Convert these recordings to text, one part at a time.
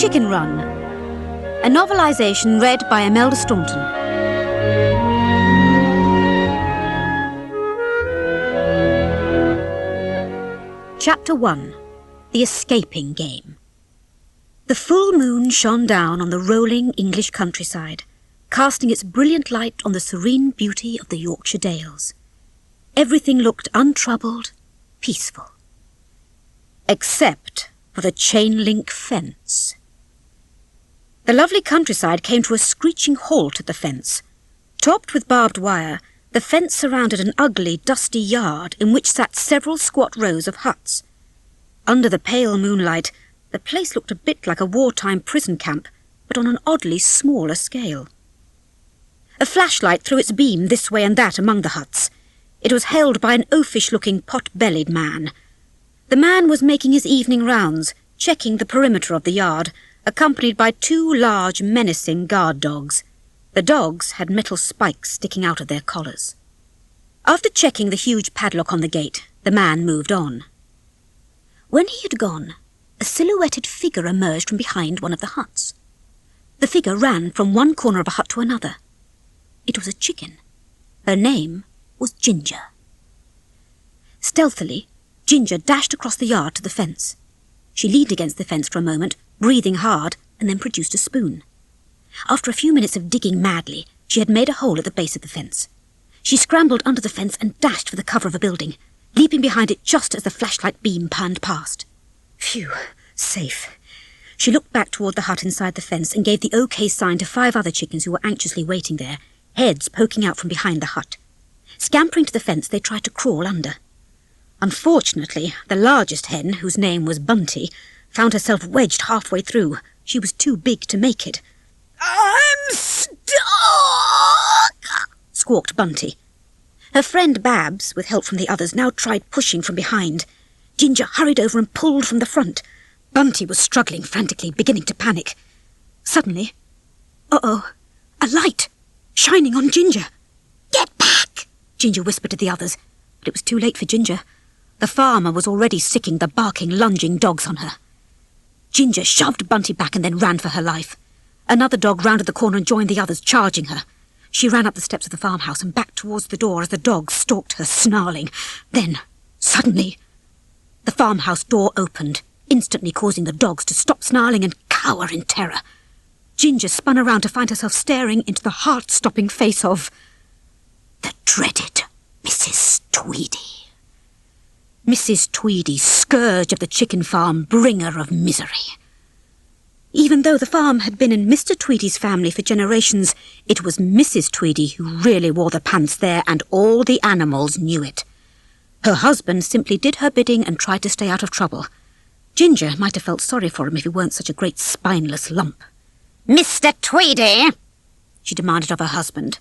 Chicken Run, a novelisation read by Imelda Staunton. Chapter 1. The Escaping Game. The full moon shone down on the rolling English countryside, casting its brilliant light on the serene beauty of the Yorkshire dales. Everything looked untroubled, peaceful. Except for the chain-link fence. The lovely countryside came to a screeching halt at the fence. Topped with barbed wire, the fence surrounded an ugly, dusty yard in which sat several squat rows of huts. Under the pale moonlight, the place looked a bit like a wartime prison camp, but on an oddly smaller scale. A flashlight threw its beam this way and that among the huts. It was held by an oafish-looking, pot-bellied man. The man was making his evening rounds, checking the perimeter of the yard, accompanied by two large, menacing guard dogs. The dogs had metal spikes sticking out of their collars. After checking the huge padlock on the gate, the man moved on. When he had gone, a silhouetted figure emerged from behind one of the huts. The figure ran from one corner of a hut to another. It was a chicken. Her name was Ginger. Stealthily, Ginger dashed across the yard to the fence. She leaned against the fence for a moment, breathing hard, and then produced a spoon. After a few minutes of digging madly, she had made a hole at the base of the fence. She scrambled under the fence and dashed for the cover of a building, leaping behind it just as the flashlight beam panned past. Phew, safe. She looked back toward the hut inside the fence and gave the OK sign to 5 other chickens who were anxiously waiting there, heads poking out from behind the hut. Scampering to the fence, they tried to crawl under. Unfortunately, the largest hen, whose name was Bunty, found herself wedged halfway through. She was too big to make it. "I'm stuck!" squawked Bunty. Her friend Babs, with help from the others, now tried pushing from behind. Ginger hurried over and pulled from the front. Bunty was struggling frantically, beginning to panic. Suddenly, a light, shining on Ginger. "Get back!" Ginger whispered to the others, but it was too late for Ginger. The farmer was already sicking the barking, lunging dogs on her. Ginger shoved Bunty back and then ran for her life. Another dog rounded the corner and joined the others, charging her. She ran up the steps of the farmhouse and back towards the door as the dogs stalked her, snarling. Then, suddenly, the farmhouse door opened, instantly causing the dogs to stop snarling and cower in terror. Ginger spun around to find herself staring into the heart-stopping face of the dreaded Mrs. Tweedy. Mrs. Tweedy, scourge of the chicken farm, bringer of misery. Even though the farm had been in Mr. Tweedy's family for generations, it was Mrs. Tweedy who really wore the pants there, and all the animals knew it. Her husband simply did her bidding and tried to stay out of trouble. Ginger might have felt sorry for him if he weren't such a great spineless lump. "Mr. Tweedy," she demanded of her husband,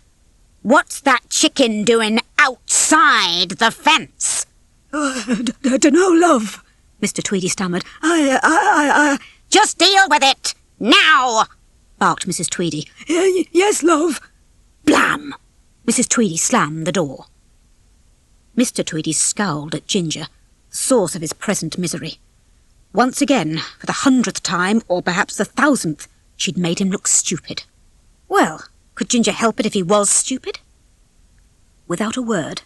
"what's that chicken doing outside the fence?" Dunno, love," Mr. Tweedy stammered. I... "Just deal with it, now!" barked Mrs. Tweedy. Yes, love." Blam! Mrs. Tweedy slammed the door. Mr. Tweedy scowled at Ginger, the source of his present misery. Once again, for the 100th time, or perhaps the 1000th, she'd made him look stupid. Well, could Ginger help it if he was stupid? Without a word,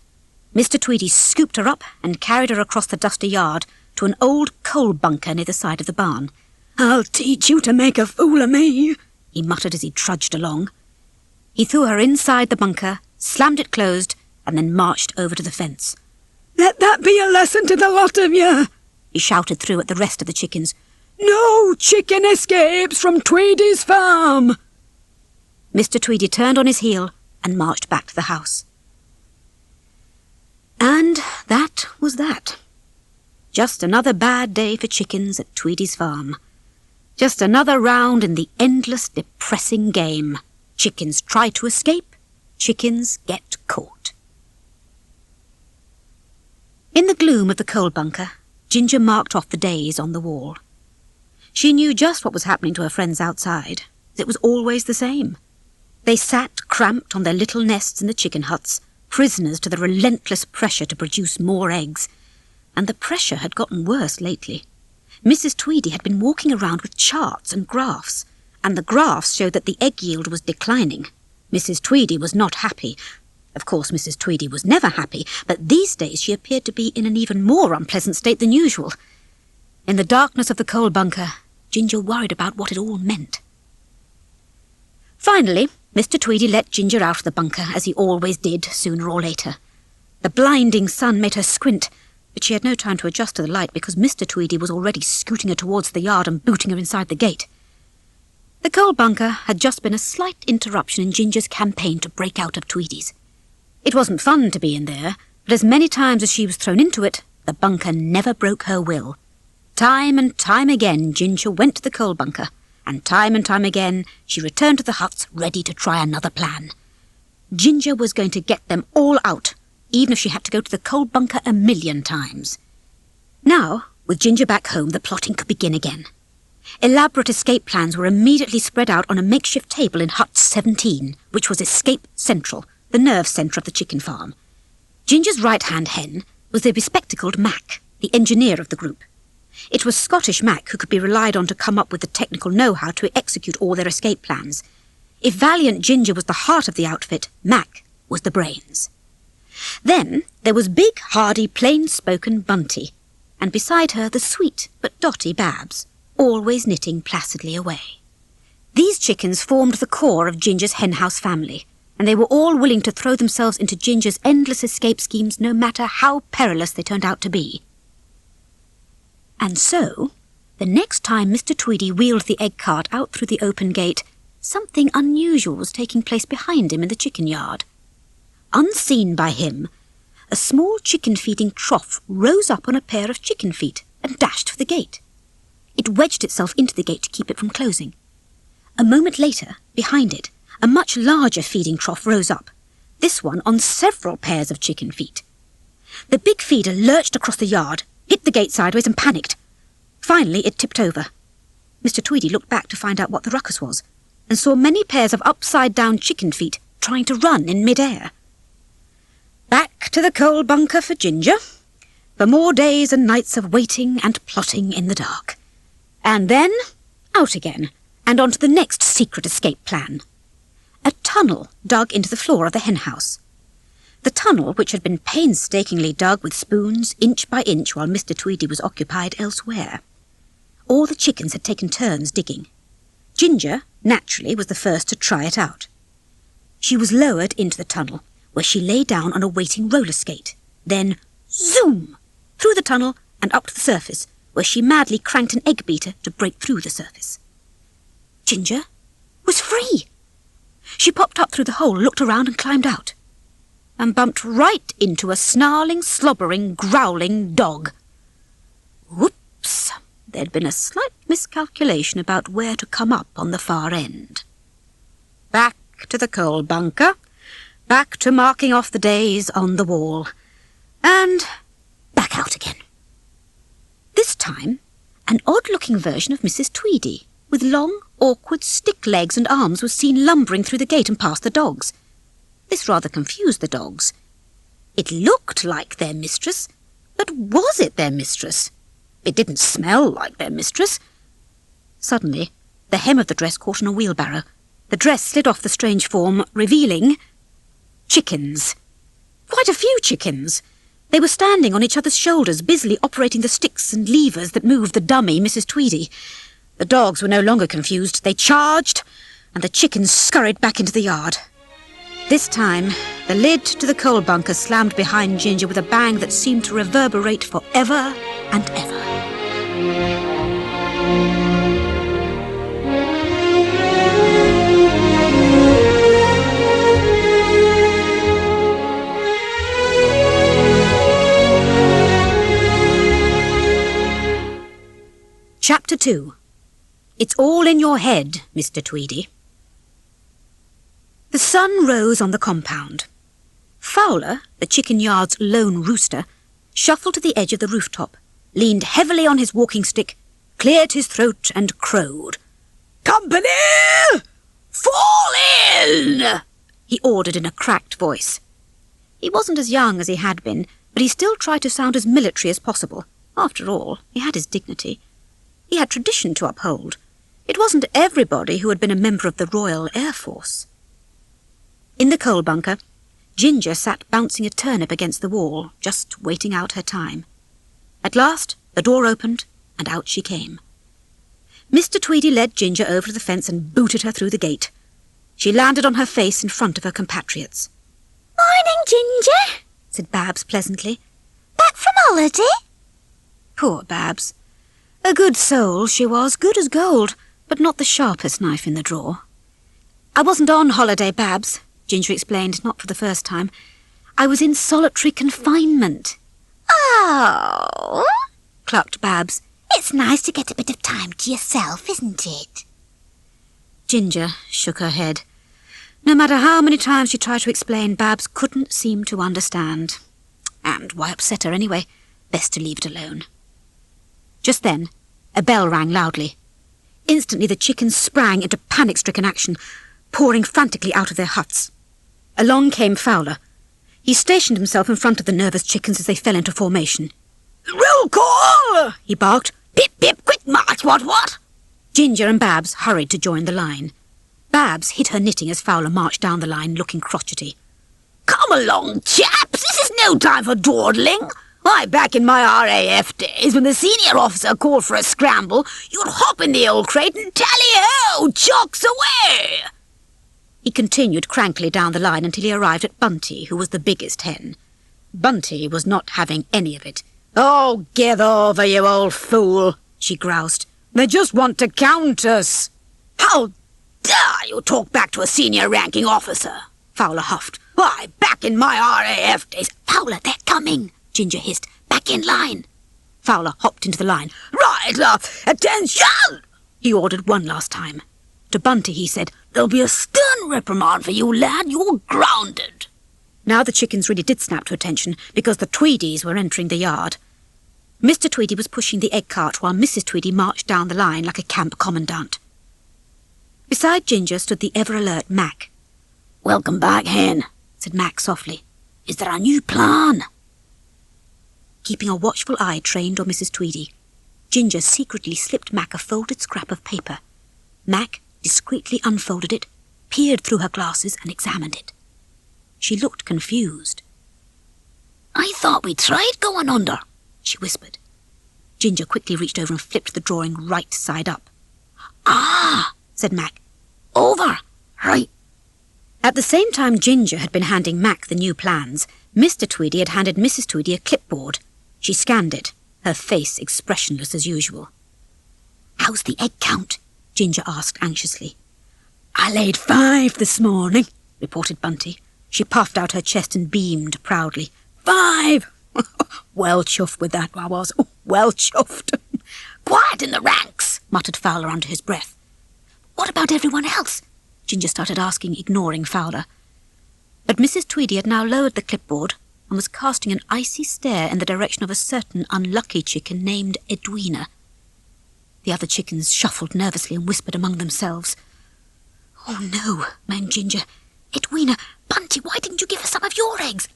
Mr. Tweedy scooped her up and carried her across the dusty yard to an old coal bunker near the side of the barn. "I'll teach you to make a fool of me," he muttered as he trudged along. He threw her inside the bunker, slammed it closed, and then marched over to the fence. "Let that be a lesson to the lot of you," he shouted through at the rest of the chickens. "No chicken escapes from Tweedy's farm." Mr. Tweedy turned on his heel and marched back to the house. And that was that. Just another bad day for chickens at Tweedy's farm. Just another round in the endless, depressing game. Chickens try to escape, chickens get caught. In the gloom of the coal bunker, Ginger marked off the days on the wall. She knew just what was happening to her friends outside. It was always the same. They sat cramped on their little nests in the chicken huts, prisoners to the relentless pressure to produce more eggs. And the pressure had gotten worse lately. Mrs. Tweedy had been walking around with charts and graphs, and the graphs showed that the egg yield was declining. Mrs. Tweedy was not happy. Of course, Mrs. Tweedy was never happy, but these days she appeared to be in an even more unpleasant state than usual. In the darkness of the coal bunker, Ginger worried about what it all meant. Finally, Mr. Tweedy let Ginger out of the bunker, as he always did, sooner or later. The blinding sun made her squint, but she had no time to adjust to the light because Mr. Tweedy was already scooting her towards the yard and booting her inside the gate. The coal bunker had just been a slight interruption in Ginger's campaign to break out of Tweedy's. It wasn't fun to be in there, but as many times as she was thrown into it, the bunker never broke her will. Time and time again Ginger went to the coal bunker, and time again she returned to the huts ready to try another plan. Ginger was going to get them all out, even if she had to go to the coal bunker 1,000,000 times. Now, with Ginger back home, the plotting could begin again. Elaborate escape plans were immediately spread out on a makeshift table in Hut 17, which was Escape Central, the nerve centre of the chicken farm. Ginger's right-hand hen was the bespectacled Mac, the engineer of the group. It was Scottish Mac who could be relied on to come up with the technical know-how to execute all their escape plans. If valiant Ginger was the heart of the outfit, Mac was the brains. Then there was big, hardy, plain-spoken Bunty, and beside her the sweet but dotty Babs, always knitting placidly away. These chickens formed the core of Ginger's henhouse family, and they were all willing to throw themselves into Ginger's endless escape schemes no matter how perilous they turned out to be. And so, the next time Mr. Tweedy wheeled the egg cart out through the open gate, something unusual was taking place behind him in the chicken yard. Unseen by him, a small chicken-feeding trough rose up on a pair of chicken feet and dashed for the gate. It wedged itself into the gate to keep it from closing. A moment later, behind it, a much larger feeding trough rose up, this one on several pairs of chicken feet. The big feeder lurched across the yard, hit the gate sideways and panicked. Finally, it tipped over. Mr. Tweedy looked back to find out what the ruckus was, and saw many pairs of upside-down chicken feet trying to run in mid-air. Back to the coal bunker for Ginger, for more days and nights of waiting and plotting in the dark. And then out again, and on to the next secret escape plan. A tunnel dug into the floor of the henhouse. The tunnel, which had been painstakingly dug with spoons, inch by inch, while Mr. Tweedy was occupied elsewhere. All the chickens had taken turns digging. Ginger, naturally, was the first to try it out. She was lowered into the tunnel, where she lay down on a waiting roller skate. Then, zoom! Through the tunnel and up to the surface, where she madly cranked an egg beater to break through the surface. Ginger was free! She popped up through the hole, looked around and climbed out, and bumped right into a snarling, slobbering, growling dog. Whoops! There'd been a slight miscalculation about where to come up on the far end. Back to the coal bunker, back to marking off the days on the wall, and back out again. This time, an odd-looking version of Mrs. Tweedy, with long, awkward stick legs and arms, was seen lumbering through the gate and past the dogs. This rather confused the dogs. It looked like their mistress, but was it their mistress? It didn't smell like their mistress. Suddenly, the hem of the dress caught on a wheelbarrow. The dress slid off the strange form, revealing chickens. Quite a few chickens. They were standing on each other's shoulders, busily operating the sticks and levers that moved the dummy Mrs. Tweedy. The dogs were no longer confused. They charged, and the chickens scurried back into the yard. This time, the lid to the coal bunker slammed behind Ginger with a bang that seemed to reverberate for ever and ever. Chapter 2. It's all in your head, Mr. Tweedy. The sun rose on the compound. Fowler, the chicken yard's lone rooster, shuffled to the edge of the rooftop, leaned heavily on his walking stick, cleared his throat and crowed. Company! Fall in! He ordered in a cracked voice. He wasn't as young as he had been, but he still tried to sound as military as possible. After all, he had his dignity. He had tradition to uphold. It wasn't everybody who had been a member of the Royal Air Force. In the coal bunker, Ginger sat bouncing a turnip against the wall, just waiting out her time. At last, the door opened, and out she came. Mr. Tweedy led Ginger over to the fence and booted her through the gate. She landed on her face in front of her compatriots. "Morning, Ginger," said Babs pleasantly. "Back from holiday?" Poor Babs. A good soul she was, good as gold, but not the sharpest knife in the drawer. "I wasn't on holiday, Babs," Ginger explained, not for the first time. "I was in solitary confinement." "Oh," clucked Babs. "it's nice to get a bit of time to yourself, isn't it?" Ginger shook her head. No matter how many times she tried to explain, Babs couldn't seem to understand. And why upset her anyway? Best to leave it alone. Just then, a bell rang loudly. Instantly the chickens sprang into panic-stricken action, pouring frantically out of their huts. Along came Fowler. He stationed himself in front of the nervous chickens as they fell into formation. Roll call! He barked. Pip, pip, quick march, what? Ginger and Babs hurried to join the line. Babs hid her knitting as Fowler marched down the line, looking crotchety. Come along, chaps, this is no time for dawdling. Why, back in my RAF days, when the senior officer called for a scramble, you'd hop in the old crate and tally-ho, chocks away! He continued crankily down the line until he arrived at Bunty, who was the biggest hen. Bunty was not having any of it. "Oh, get over, you old fool," she groused. "They just want to count us." "How dare you talk back to a senior-ranking officer?" Fowler huffed. "Why, back in my RAF days—" "Fowler, they're coming," Ginger hissed. "Back in line." Fowler hopped into the line. "Right, attention!" he ordered one last time. To Bunty he said, "There'll be a stern reprimand for you, lad. You're grounded." Now the chickens really did snap to attention, because the Tweedies were entering the yard. Mr. Tweedy was pushing the egg cart while Mrs. Tweedy marched down the line like a camp commandant. Beside Ginger stood the ever-alert Mac. "Welcome back, hen," said Mac softly. "Is there a new plan?" Keeping a watchful eye trained on Mrs. Tweedy, Ginger secretly slipped Mac a folded scrap of paper. Mac discreetly unfolded it, peered through her glasses and examined it. She looked confused. "I thought we tried going under," she whispered. Ginger quickly reached over and flipped the drawing right side up. "Ah," said Mac. "Over. Right." At the same time Ginger had been handing Mac the new plans, Mr. Tweedy had handed Mrs. Tweedy a clipboard. She scanned it, her face expressionless as usual. "How's the egg count?" Ginger asked anxiously. "I laid 5 this morning," reported Bunty. She puffed out her chest and beamed proudly. 5! Well chuffed with that, I was. Well chuffed. "Quiet in the ranks," muttered Fowler under his breath. "What about everyone else?" Ginger started asking, ignoring Fowler. But Mrs. Tweedy had now lowered the clipboard and was casting an icy stare in the direction of a certain unlucky chicken named Edwina. The other chickens shuffled nervously and whispered among themselves. "Oh no," moaned Ginger. "Edwina, Bunty, why didn't you give us some of your eggs?"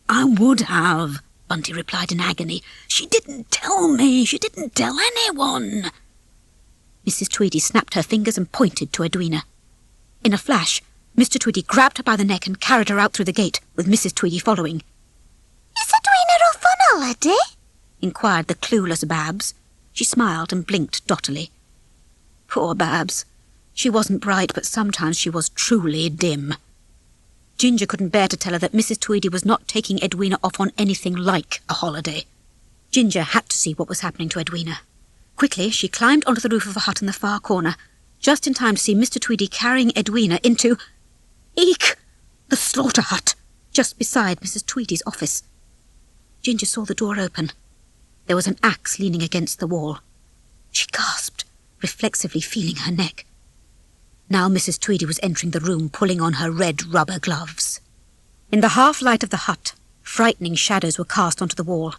"I would have," Bunty replied in agony. "She didn't tell me. She didn't tell anyone." Mrs. Tweedy snapped her fingers and pointed to Edwina. In a flash, Mr. Tweedy grabbed her by the neck and carried her out through the gate, with Mrs. Tweedy following. "Is Edwina off on holiday?" inquired the clueless Babs. She smiled and blinked dottily. Poor Babs. She wasn't bright, but sometimes she was truly dim. Ginger couldn't bear to tell her that Mrs. Tweedy was not taking Edwina off on anything like a holiday. Ginger had to see what was happening to Edwina. Quickly, she climbed onto the roof of a hut in the far corner, just in time to see Mr. Tweedy carrying Edwina into... Eek! The slaughter hut, just beside Mrs. Tweedy's office. Ginger saw the door open. There was an axe leaning against the wall. She gasped, reflexively feeling her neck. Now Mrs. Tweedy was entering the room, pulling on her red rubber gloves. In the half-light of the hut, frightening shadows were cast onto the wall.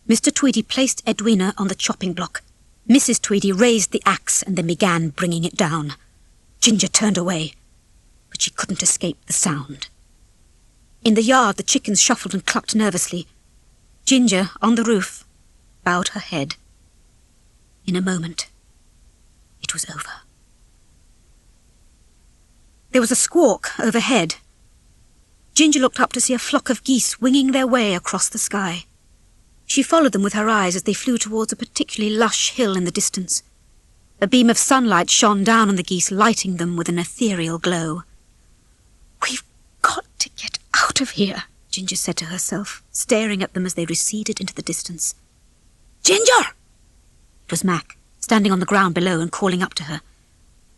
Mr. Tweedy placed Edwina on the chopping block. Mrs. Tweedy raised the axe and then began bringing it down. Ginger turned away, but she couldn't escape the sound. In the yard, the chickens shuffled and clucked nervously. Ginger, on the roof, bowed her head. In a moment, It was over. There was a squawk overhead. Ginger looked up to see a flock of geese winging their way across the sky. She followed them with her eyes as they flew towards a particularly lush hill in the distance. A beam of sunlight shone down on the geese, lighting them with an ethereal glow. "We've got to get out of here," Ginger said to herself, staring at them as they receded into the distance. "Ginger!" It was Mac, standing on the ground below and calling up to her.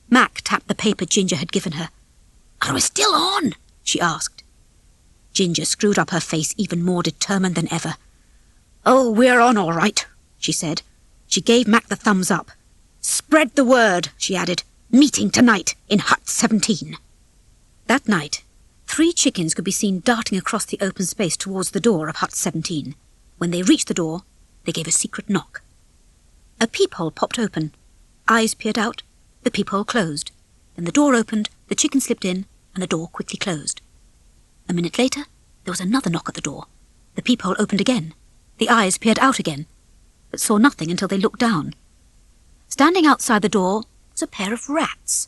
Mac tapped the paper Ginger had given her. "Are we still on?" she asked. Ginger screwed up her face, even more determined than ever. "Oh, we're on all right," she said. She gave Mac the thumbs up. "Spread the word," she added. "Meeting tonight in Hut 17. That night, 3 chickens could be seen darting across the open space towards the door of Hut 17. When they reached the door, they gave a secret knock. A peephole popped open. Eyes peered out. The peephole closed. Then the door opened, the chicken slipped in, and the door quickly closed. A minute later, there was another knock at the door. The peephole opened again. The eyes peered out again, but saw nothing until they looked down. Standing outside the door was a pair of rats.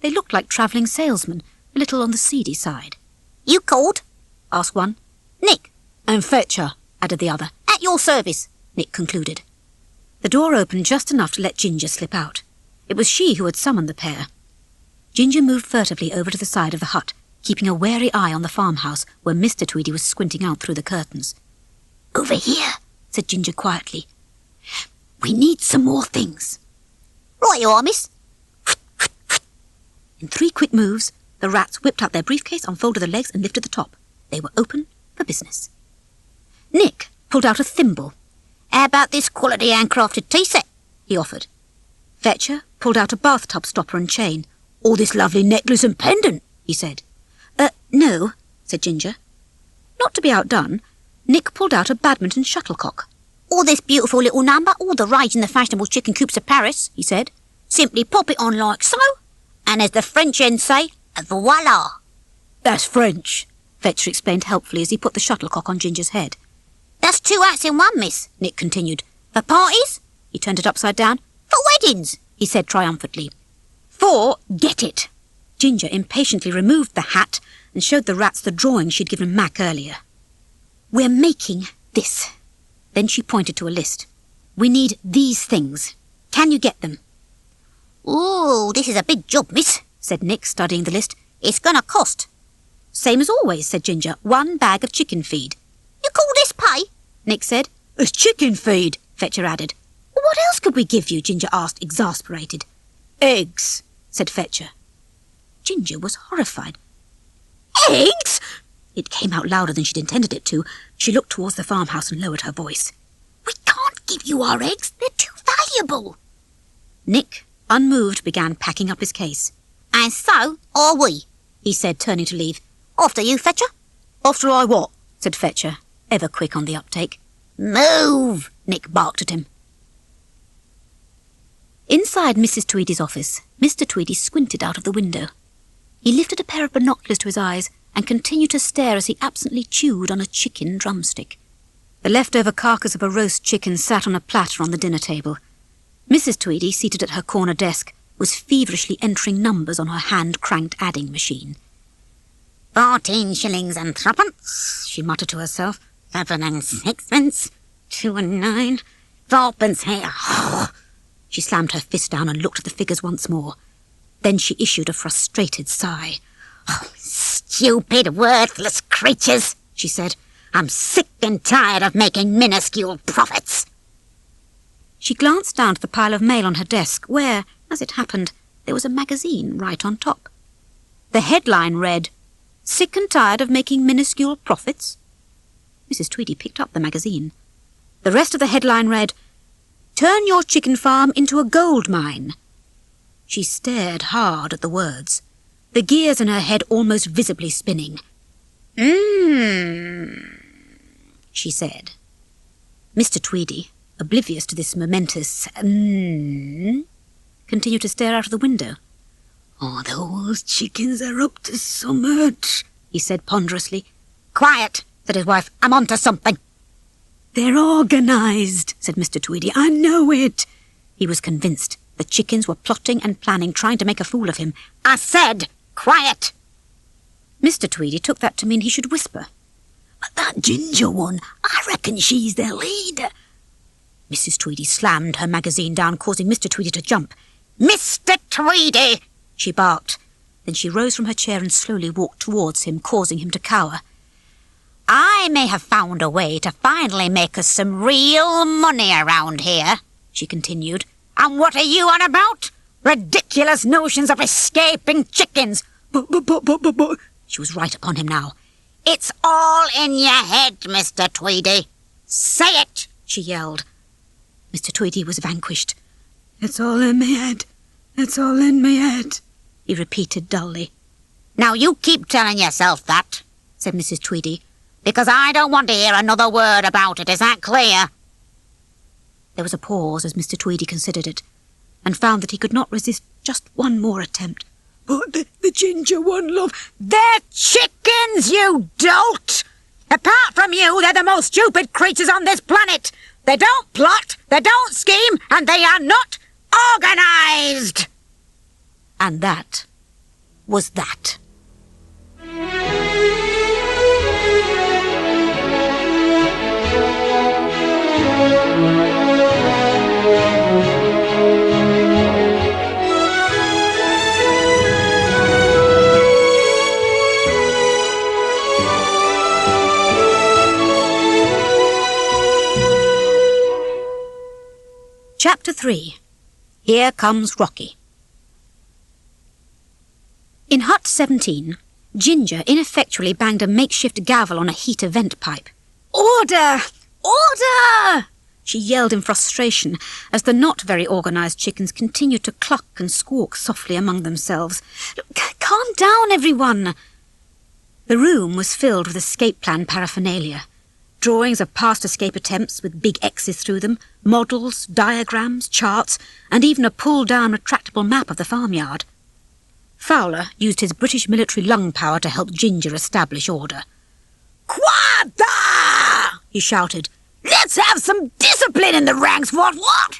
They looked like travelling salesmen, a little on the seedy side. "You called?" asked one. "Nick." "And Fetcher," added the other. "At your service," Nick concluded. The door opened just enough to let Ginger slip out. It was she who had summoned the pair. Ginger moved furtively over to the side of the hut, keeping a wary eye on the farmhouse where Mr. Tweedy was squinting out through the curtains. "Over here," said Ginger quietly. "We need some more things." "Right you are, miss." In 3 quick moves, the rats whipped out their briefcase, unfolded the legs and lifted the top. They were open for business. Nick pulled out a thimble. "How about this quality handcrafted tea set?" he offered. Fetcher pulled out a bathtub stopper and chain. "All this lovely necklace and pendant," he said. No," said Ginger. Not to be outdone, Nick pulled out a badminton shuttlecock. "All this beautiful little number, all the rage in the fashionable chicken coops of Paris," he said. "Simply pop it on like so, and as the French hens say, voila." "That's French," Fetcher explained helpfully as he put the shuttlecock on Ginger's head. "That's 2 hats in one, miss," Nick continued. "For parties," he turned it upside down. "For weddings," he said triumphantly. "For get it." Ginger impatiently removed the hat and showed the rats the drawing she'd given Mac earlier. "We're making this." Then she pointed to a list. "We need these things. Can you get them?" "Ooh, this is a big job, miss," said Nick, studying the list. "It's gonna cost." "Same as always," said Ginger. 1 bag of chicken feed." "You call this pay?" Nick said. "It's chicken feed," Fetcher added. "What else could we give you?" Ginger asked, exasperated. "Eggs," said Fetcher. Ginger was horrified. "Eggs?" It came out louder than she'd intended it to. She looked towards the farmhouse and lowered her voice. "We can't give you our eggs. They're too valuable." Nick, unmoved, began packing up his case. "And so are we," he said, turning to leave. "After you, Fetcher." "After I what?" said Fetcher, ever quick on the uptake. "Move," Nick barked at him. Inside Mrs. Tweedy's office, Mr. Tweedy squinted out of the window. He lifted a pair of binoculars to his eyes and continued to stare as he absently chewed on a chicken drumstick. The leftover carcass of a roast chicken sat on a platter on the dinner table. Mrs. Tweedy, seated at her corner desk, was feverishly entering numbers on her hand-cranked adding machine. 14 shillings and 3pence, She muttered to herself. 7 and 6pence, 2 and 9, 4pence here. She slammed her fist down and looked at the figures once more. Then she issued a frustrated sigh. "Oh, stupid, worthless creatures," she said. "I'm sick and tired of making minuscule profits." She glanced down to the pile of mail on her desk, where, as it happened, there was a magazine right on top. The headline read, "Sick and tired of making minuscule profits?" Mrs. Tweedy picked up the magazine. The rest of the headline read, "Turn your chicken farm into a gold mine." She stared hard at the words, the gears in her head almost visibly spinning. She said. Mr. Tweedy, oblivious to this momentous continued to stare out of the window. "Oh, those chickens are up to summit," he said ponderously. "Quiet," said his wife. "I'm on to something." "They're organised," said Mr. Tweedy. "I know it." He was convinced. The chickens were plotting and planning, trying to make a fool of him. I said, quiet! Mr. Tweedy took that to mean he should whisper. But that ginger one, I reckon she's the leader. Mrs. Tweedy slammed her magazine down, causing Mr. Tweedy to jump. Mr. Tweedy! She barked. Then she rose from her chair and slowly walked towards him, causing him to cower. I may have found a way to finally make us some real money around here, she continued. And what are you on about? Ridiculous notions of escaping chickens. But. She was right upon him now. It's all in your head, Mr. Tweedy. Say it, she yelled. Mr. Tweedy was vanquished. It's all in me head. It's all in me head, he repeated dully. Now you keep telling yourself that, said Mrs. Tweedy, because I don't want to hear another word about it. Is that clear? There was a pause as Mr. Tweedy considered it, and found that he could not resist just one more attempt. But the ginger one, love. They're chickens, you dolt! Apart from you, they're the most stupid creatures on this planet. They don't plot, they don't scheme, and they are not organised. And that was that. Chapter 3. Here Comes Rocky. In Hut 17, Ginger ineffectually banged a makeshift gavel on a heater vent pipe. Order! Order! She yelled in frustration as the not very organised chickens continued to cluck and squawk softly among themselves. Calm down, everyone! The room was filled with escape plan paraphernalia. Drawings of past escape attempts with big X's through them, models, diagrams, charts, and even a pulled-down retractable map of the farmyard. Fowler used his British military lung power to help Ginger establish order. Quata! He shouted. Let's have some discipline in the ranks, what?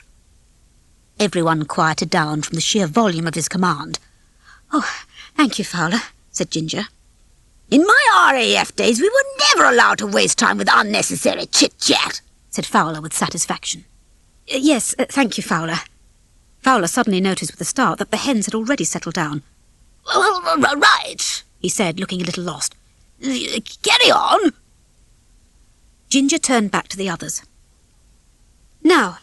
Everyone quieted down from the sheer volume of his command. Oh, thank you, Fowler, said Ginger. In my RAF days, we were never allowed to waste time with unnecessary chit-chat, said Fowler with satisfaction. Yes, thank you, Fowler. Fowler suddenly noticed with a start that the hens had already settled down. Right, he said, looking a little lost. Carry on. Ginger turned back to the others. Now,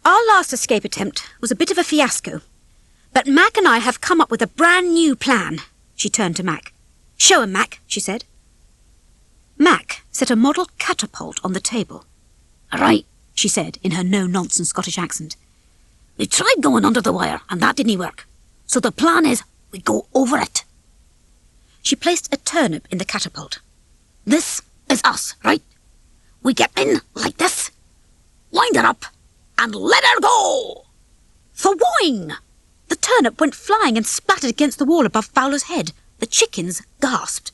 our last escape attempt was a bit of a fiasco, but Mac and I have come up with a brand new plan. She turned to Mac. Show him, Mac, she said. Mac set a model catapult on the table. Right, she said in her no-nonsense Scottish accent. We tried going under the wire, and that didn't work. So the plan is we go over it. She placed a turnip in the catapult. This is us, right? We get in like this, wind her up, and let her go. Thwoing! The turnip went flying and splattered against the wall above Fowler's head. The chickens gasped.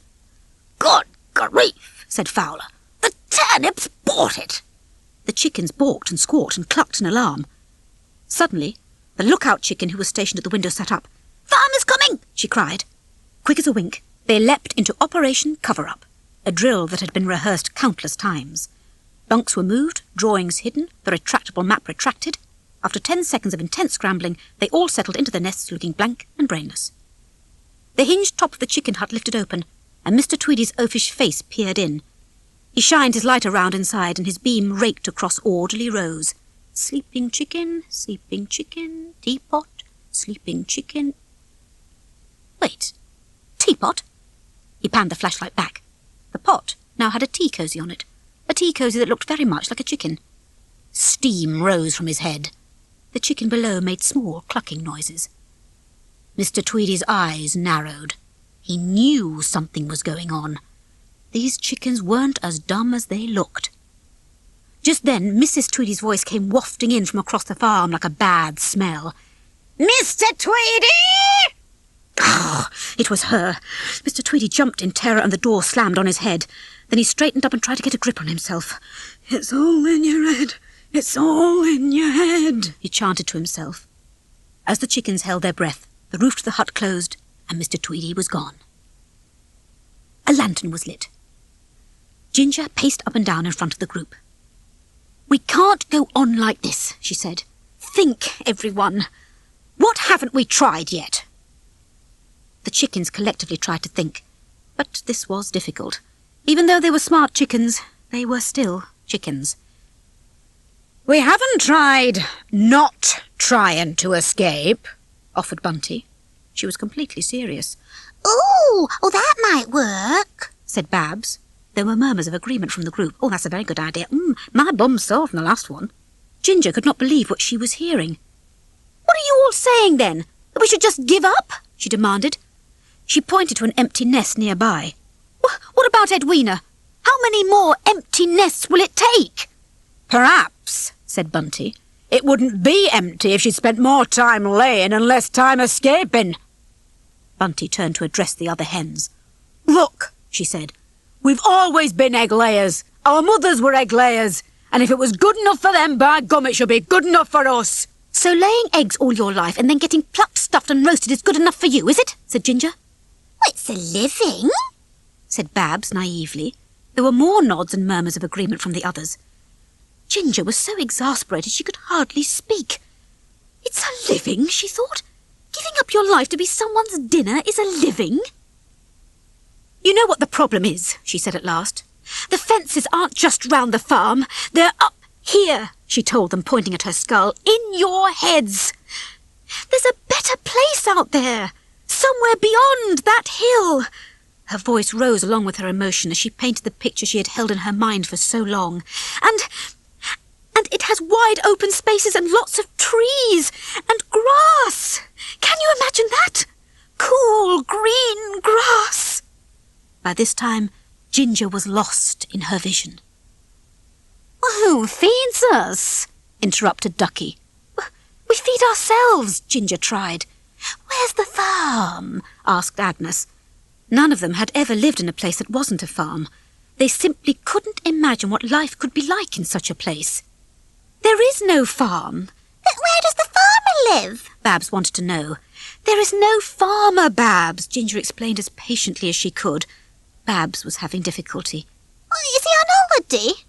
Good grief, said Fowler. The turnips bought it. The chickens balked and squawked and clucked in alarm. Suddenly, the lookout chicken who was stationed at the window sat up. Farmer's coming, she cried. Quick as a wink, they leapt into Operation Cover-Up, a drill that had been rehearsed countless times. Bunks were moved, drawings hidden, the retractable map retracted. After 10 seconds of intense scrambling, they all settled into their nests looking blank and brainless. The hinged top of the chicken hut lifted open, and Mr. Tweedy's oafish face peered in. He shined his light around inside, and his beam raked across orderly rows. Sleeping chicken, teapot, sleeping chicken. Wait, teapot? He panned the flashlight back. The pot now had a tea cosy on it, a tea cosy that looked very much like a chicken. Steam rose from his head. The chicken below made small clucking noises. Mr. Tweedy's eyes narrowed. He knew something was going on. These chickens weren't as dumb as they looked. Just then, Mrs. Tweedy's voice came wafting in from across the farm like a bad smell. Mr. Tweedy! Oh, it was her. Mr. Tweedy jumped in terror and the door slammed on his head. Then he straightened up and tried to get a grip on himself. It's all in your head. It's all in your head, he chanted to himself. As the chickens held their breath, the roof to the hut closed, and Mr. Tweedy was gone. A lantern was lit. Ginger paced up and down in front of the group. "We can't go on like this," she said. "Think, everyone. What haven't we tried yet?" The chickens collectively tried to think, but this was difficult. Even though they were smart chickens, they were still chickens. "We haven't tried not trying to escape," offered Bunty. She was completely serious. Oh, that might work," said Babs. There were murmurs of agreement from the group. "Oh, that's a very good idea. My bum's sore from the last one." Ginger could not believe what she was hearing. "What are you all saying, then? That we should just give up?" she demanded. She pointed to an empty nest nearby. "What about Edwina? How many more empty nests will it take?" "Perhaps," said Bunty, "it wouldn't be empty if she'd spent more time laying and less time escaping." Bunty turned to address the other hens. "Look," she said, "we've always been egg layers. Our mothers were egg layers. And if it was good enough for them, by gum, it should be good enough for us." "So laying eggs all your life and then getting plucked, stuffed and roasted is good enough for you, is it?" said Ginger. "It's a living," said Babs naively. There were more nods and murmurs of agreement from the others. Ginger was so exasperated she could hardly speak. "It's a living," she thought. "Giving up your life to be someone's dinner is a living." "You know what the problem is," she said at last. "The fences aren't just round the farm. They're up here," she told them, pointing at her skull, "in your heads. There's a better place out there, somewhere beyond that hill." Her voice rose along with her emotion as she painted the picture she had held in her mind for so long. And it has wide open spaces and lots of trees and grass. Can you imagine that? Cool, green grass. By this time, Ginger was lost in her vision. "Who feeds us?" interrupted Ducky. "We feed ourselves," Ginger tried. "Where's the farm?" asked Agnes. None of them had ever lived in a place that wasn't a farm. They simply couldn't imagine what life could be like in such a place. "There is no farm." "But where does the farmer live?" Babs wanted to know. "There is no farmer, Babs," Ginger explained as patiently as she could. Babs was having difficulty. "Is he on holiday?"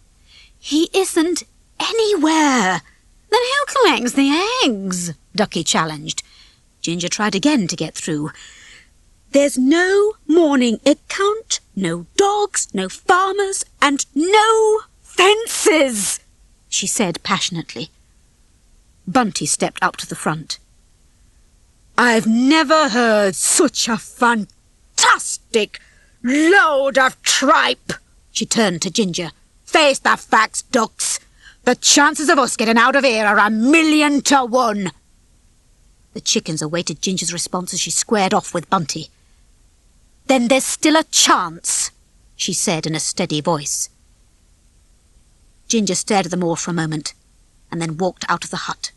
"He isn't anywhere." "Then who collects the eggs?" Ducky challenged. Ginger tried again to get through. "There's no morning account, no dogs, no farmers, and no fences," she said passionately. Bunty stepped up to the front. "I've never heard such a fantastic load of tripe." She turned to Ginger. "Face the facts, ducks. The chances of us getting out of here are 1,000,000 to 1. The chickens awaited Ginger's response as she squared off with Bunty. "Then there's still a chance," she said in a steady voice. Ginger stared at them all for a moment, and then walked out of the hut.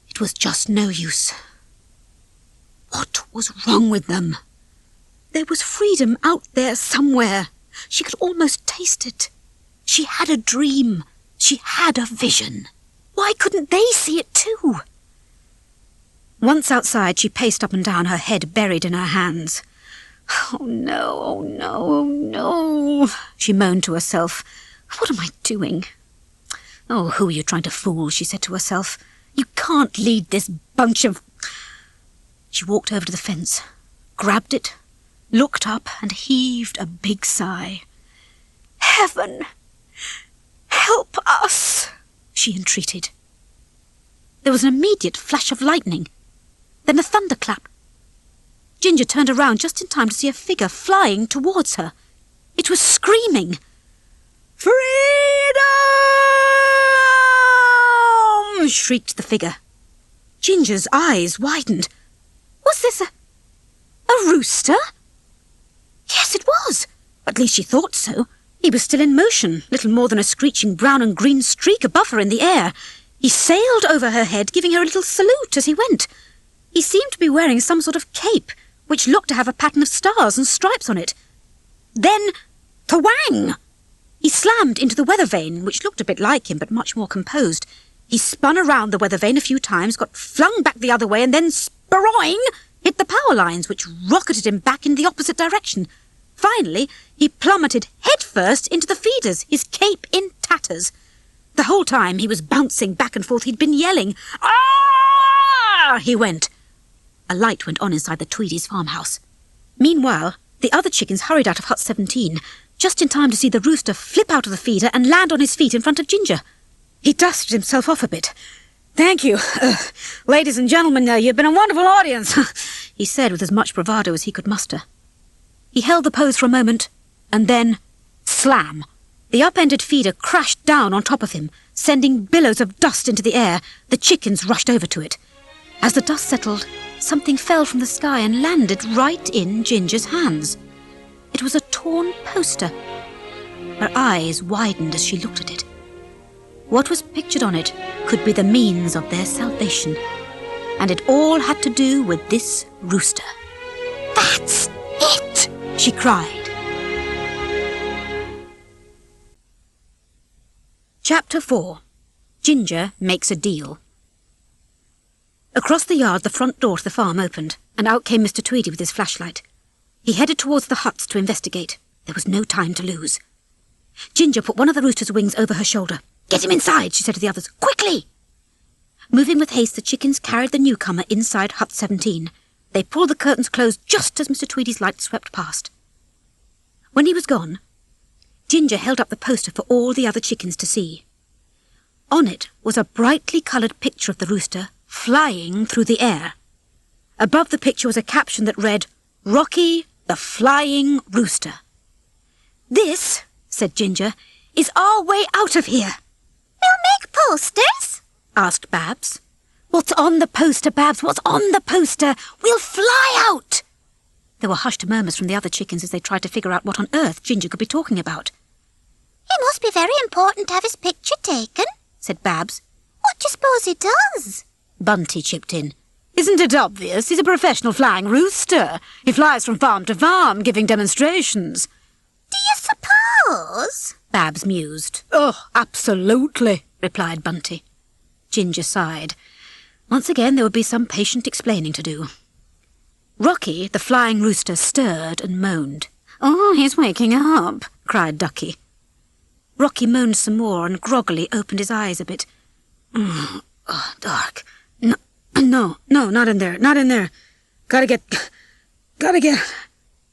It was just no use. What was wrong with them? There was freedom out there somewhere. She could almost taste it. She had a dream. She had a vision. Why couldn't they see it too? Once outside, she paced up and down, her head buried in her hands. "Oh no, oh no, oh no," she moaned to herself. "What am I doing?" "Oh, who are you trying to fool?" she said to herself. "You can't lead this bunch of—" She walked over to the fence, grabbed it, looked up and heaved a big sigh. "Heaven, help us," she entreated. There was an immediate flash of lightning, then a thunderclap. Ginger turned around just in time to see a figure flying towards her. It was screaming. "Freedom!" shrieked the figure. Ginger's eyes widened. Was this a rooster? Yes, it was. At least she thought so. He was still in motion, little more than a screeching brown and green streak above her in the air. He sailed over her head, giving her a little salute as he went. He seemed to be wearing some sort of cape, which looked to have a pattern of stars and stripes on it. Then, twang! He slammed into the weather vane, which looked a bit like him, but much more composed. He spun around the weather vane a few times, got flung back the other way, and then, sproing, hit the power lines, which rocketed him back in the opposite direction. Finally, he plummeted headfirst into the feeders, his cape in tatters. The whole time he was bouncing back and forth, he'd been yelling. "Ah!" he went. A light went on inside the Tweedys' farmhouse. Meanwhile, the other chickens hurried out of hut 17, just in time to see the rooster flip out of the feeder and land on his feet in front of Ginger. He dusted himself off a bit. "Thank you. Ladies and gentlemen, you've been a wonderful audience," he said with as much bravado as he could muster. He held the pose for a moment, and then, slam! The upended feeder crashed down on top of him, sending billows of dust into the air. The chickens rushed over to it. As the dust settled, something fell from the sky and landed right in Ginger's hands. It was a torn poster. Her eyes widened as she looked at it. What was pictured on it could be the means of their salvation, and it all had to do with this rooster. That's it! She cried. Chapter 4. Ginger Makes a Deal. Across the yard, the front door to the farm opened, and out came Mr. Tweedy with his flashlight. He headed towards the huts to investigate. There was no time to lose. Ginger put one of the rooster's wings over her shoulder. "Get him inside," she said to the others. "Quickly!" Moving with haste, the chickens carried the newcomer inside hut 17. They pulled the curtains closed just as Mr. Tweedy's light swept past. When he was gone, Ginger held up the poster for all the other chickens to see. On it was a brightly coloured picture of the rooster flying through the air. Above the picture was a caption that read, "Rocky the Flying Rooster." "This," said Ginger, "is our way out of here." We'll make posters? Asked Babs. "What's on the poster, Babs? What's on the poster? We'll fly out!" There were hushed murmurs from the other chickens as they tried to figure out what on earth Ginger could be talking about. It must be very important to have his picture taken, said Babs. What do you suppose he does? Bunty chipped in. "Isn't it obvious? He's a professional flying rooster. He flies from farm to farm, giving demonstrations." Do you suppose? Babs mused. "Oh, absolutely," replied Bunty. Ginger sighed. Once again there would be some patient explaining to do. Rocky, the flying rooster, stirred and moaned. "Oh, he's waking up," cried Ducky. Rocky moaned some more and groggily opened his eyes a bit. Dark. No, not in there, not in there. Gotta get...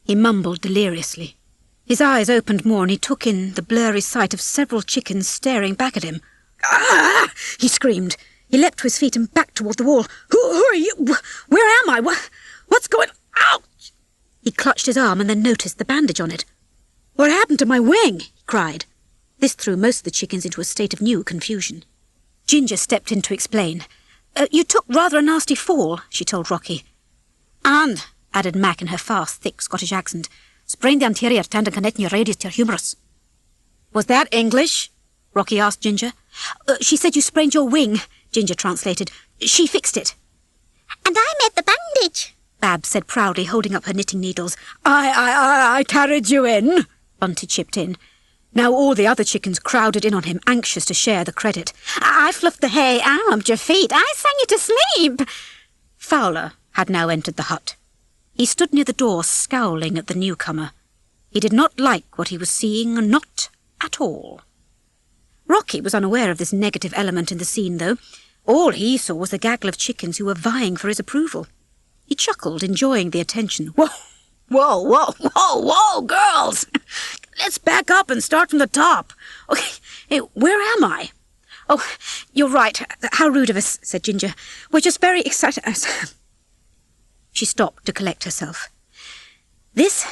He mumbled deliriously. His eyes opened more and he took in the blurry sight of several chickens staring back at him. "Ah!" he screamed. He leapt to his feet and backed toward the wall. Who are you? Where am I? What's going... Ouch! He clutched his arm and then noticed the bandage on it. "What happened to my wing?" he cried. This threw most of the chickens into a state of new confusion. Ginger stepped in to explain. "You took rather a nasty fall," she told Rocky. "And," added Mac in her fast, thick Scottish accent, "sprained the anterior tendon connecting your radius to your humerus." "Was that English?" Rocky asked Ginger. "She said you sprained your wing," Ginger translated. "She fixed it." And I made the bandage, Babs said proudly, holding up her knitting needles. I carried you in," Bunty chipped in. Now all the other chickens crowded in on him, anxious to share the credit. "I fluffed the hay and rubbed your feet. I sang you to sleep." Fowler had now entered the hut. He stood near the door, scowling at the newcomer. He did not like what he was seeing, not at all. Rocky was unaware of this negative element in the scene, though. All he saw was a gaggle of chickens who were vying for his approval. He chuckled, enjoying the attention. Whoa, girls! Let's back up and start from the top. Okay, hey, where am I? Oh, you're right. How rude of us, said Ginger. We're just very excited. She stopped to collect herself. This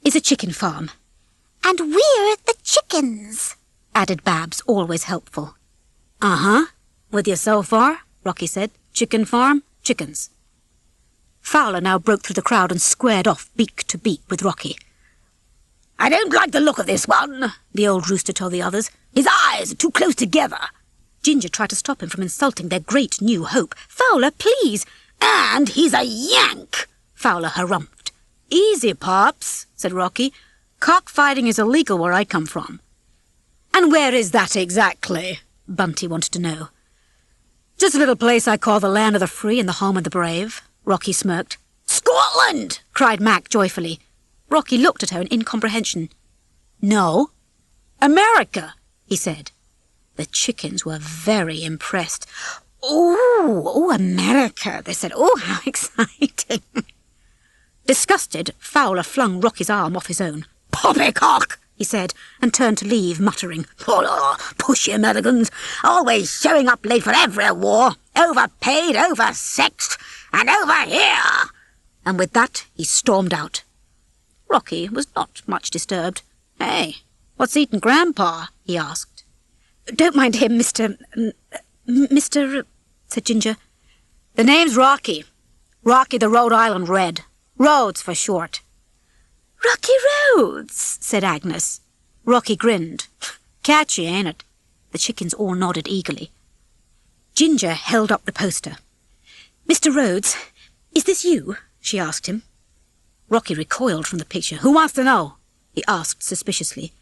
is a chicken farm. And we're the chickens, added Babs, always helpful. Uh-huh. With you so far, Rocky said. Chicken farm, chickens. Fowler now broke through the crowd and squared off beak to beak with Rocky. I don't like the look of this one, the old rooster told the others. His eyes are too close together. Ginger tried to stop him from insulting their great new hope. Fowler, please. And he's a Yank, Fowler harumphed. Easy, Pops, said Rocky. Cockfighting is illegal where I come from. And where is that exactly? Bunty wanted to know. Just a little place I call the land of the free and the home of the brave, Rocky smirked. Scotland! Cried Mac joyfully. Rocky looked at her in incomprehension. No. America, he said. The chickens were very impressed. Oh, America, they said. Oh, how exciting. Disgusted, Fowler flung Rocky's arm off his own. Poppycock, he said, and turned to leave, muttering, Push you Americans, always showing up late for every war, overpaid, oversexed, and over here. And with that, he stormed out. Rocky was not much disturbed. Hey, what's eating Grandpa? He asked. Don't mind him, Mr. said Ginger. The name's Rocky. Rocky the Rhode Island Red. Rhodes for short. Rocky Rhodes, said Agnes. Rocky grinned. Catchy, ain't it? The chickens all nodded eagerly. Ginger held up the poster. Mr. Rhodes, is this you? She asked him. Rocky recoiled from the picture. Who wants to know? He asked suspiciously.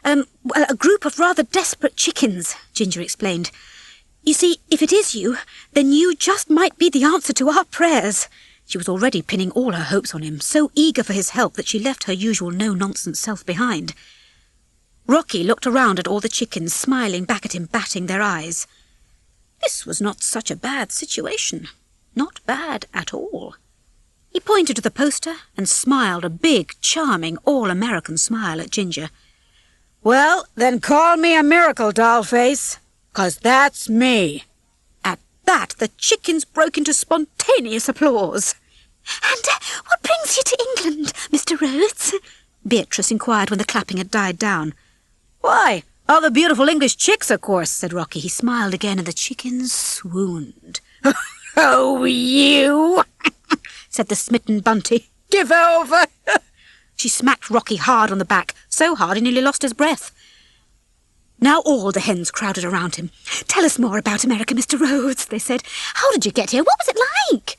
Well, a group of rather desperate chickens, Ginger explained. You see, if it is you, then you just might be the answer to our prayers. She was already pinning all her hopes on him, so eager for his help that she left her usual no-nonsense self behind. Rocky looked around at all the chickens, smiling back at him, batting their eyes. This was not such a bad situation. Not bad at all. He pointed to the poster and smiled a big, charming, all-American smile at Ginger. Well, then call me a miracle, dollface, 'cause that's me. At that, the chickens broke into spontaneous applause. And what brings you to England, Mr. Rhodes? Beatrice inquired when the clapping had died down. Why, all the beautiful English chicks, of course, said Rocky. He smiled again, and the chickens swooned. Oh, you, said the smitten Bunty. Give over. She smacked Rocky hard on the back, so hard he nearly lost his breath. Now all the hens crowded around him. Tell us more about America, Mr. Rhodes, they said. How did you get here? What was it like?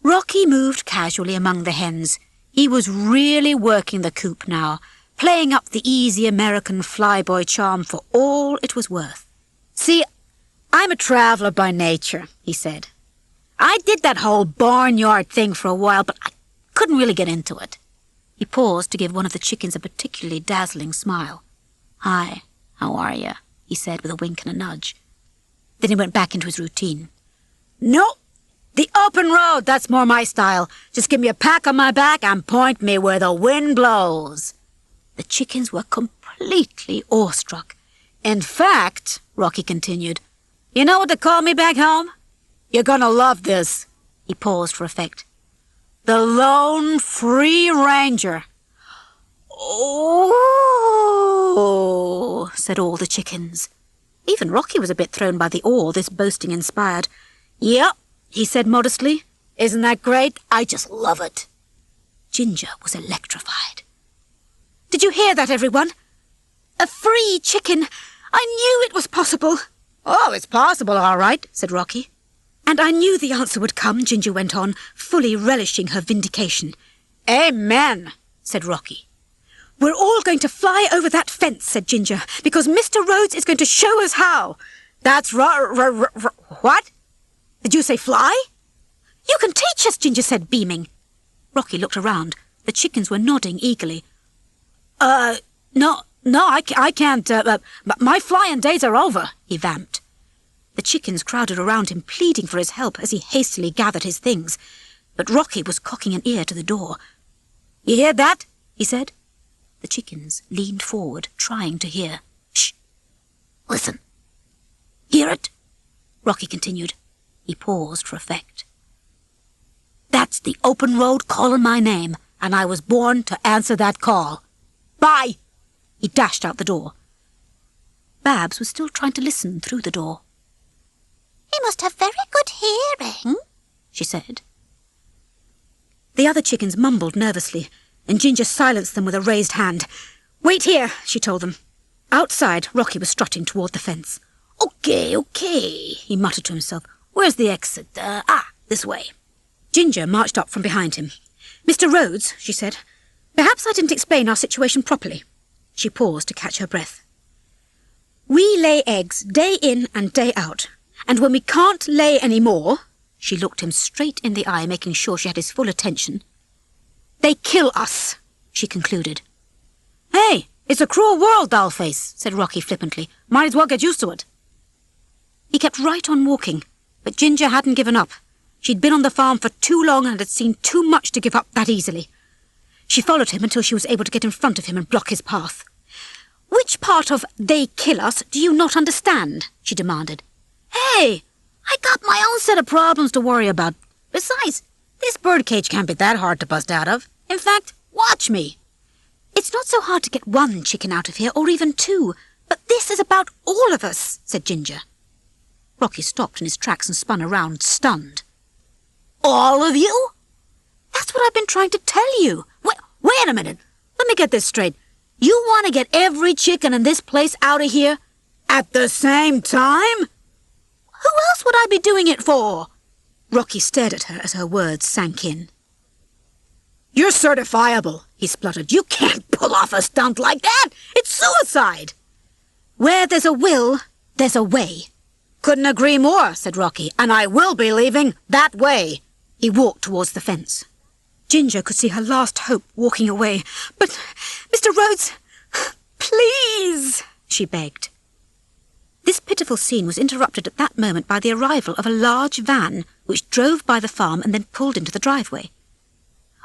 Rocky moved casually among the hens. He was really working the coop now, playing up the easy American flyboy charm for all it was worth. See, I'm a traveller by nature, he said. I did that whole barnyard thing for a while, but I couldn't really get into it. He paused to give one of the chickens a particularly dazzling smile. Hi, how are you? He said with a wink and a nudge. Then he went back into his routine. No, the open road, that's more my style. Just give me a pat on my back and point me where the wind blows. The chickens were completely awestruck. In fact, Rocky continued, you know what they call me back home? You're gonna love this. He paused for effect. The Lone Free Ranger. Oh, said all the chickens. Even Rocky was a bit thrown by the awe this boasting inspired. Yep, he said modestly. Isn't that great? I just love it. Ginger was electrified. Did you hear that, everyone? A free chicken. I knew it was possible. Oh, it's possible, all right, said Rocky. And I knew the answer would come, Ginger went on, fully relishing her vindication. Amen, said Rocky. We're all going to fly over that fence, said Ginger, because Mr. Rhodes is going to show us how. That's what? Did you say fly? You can teach us, Ginger said, beaming. Rocky looked around. The chickens were nodding eagerly. No, I can't, my flying days are over, he vamped. The chickens crowded around him, pleading for his help as he hastily gathered his things. But Rocky was cocking an ear to the door. You hear that? He said. The chickens leaned forward, trying to hear. Shh! Listen. Hear it? Rocky continued. He paused for effect. That's the open road calling my name, and I was born to answer that call. Bye! He dashed out the door. Babs was still trying to listen through the door. He must have very good hearing, she said. The other chickens mumbled nervously, and Ginger silenced them with a raised hand. Wait here, she told them. Outside, Rocky was strutting toward the fence. Okay, he muttered to himself. Where's the exit? This way. Ginger marched up from behind him. Mr. Rhodes, she said, perhaps I didn't explain our situation properly. She paused to catch her breath. We lay eggs day in and day out, And when we can't lay any more," she looked him straight in the eye, making sure she had his full attention, "they kill us," she concluded. "Hey, it's a cruel world, Dollface," said Rocky flippantly. "Might as well get used to it." He kept right on walking, but Ginger hadn't given up. She'd been on the farm for too long and had seen too much to give up that easily. She followed him until she was able to get in front of him and block his path. "Which part of 'they kill us' do you not understand?" she demanded. "Hey, I got my own set of problems to worry about. Besides, this birdcage can't be that hard to bust out of. In fact, watch me." "It's not so hard to get one chicken out of here, or even two, but this is about all of us," said Ginger. Rocky stopped in his tracks and spun around, stunned. "All of you?" "That's what I've been trying to tell you." Wait a minute. Let me get this straight. You want to get every chicken in this place out of here at the same time? Who else would I be doing it for?" Rocky stared at her as her words sank in. "You're certifiable," he spluttered. "You can't pull off a stunt like that. It's suicide." "Where there's a will, there's a way." "Couldn't agree more," said Rocky, "and I will be leaving that way." He walked towards the fence. Ginger could see her last hope walking away. "But, Mr. Rhodes, please," she begged. This pitiful scene was interrupted at that moment by the arrival of a large van which drove by the farm and then pulled into the driveway.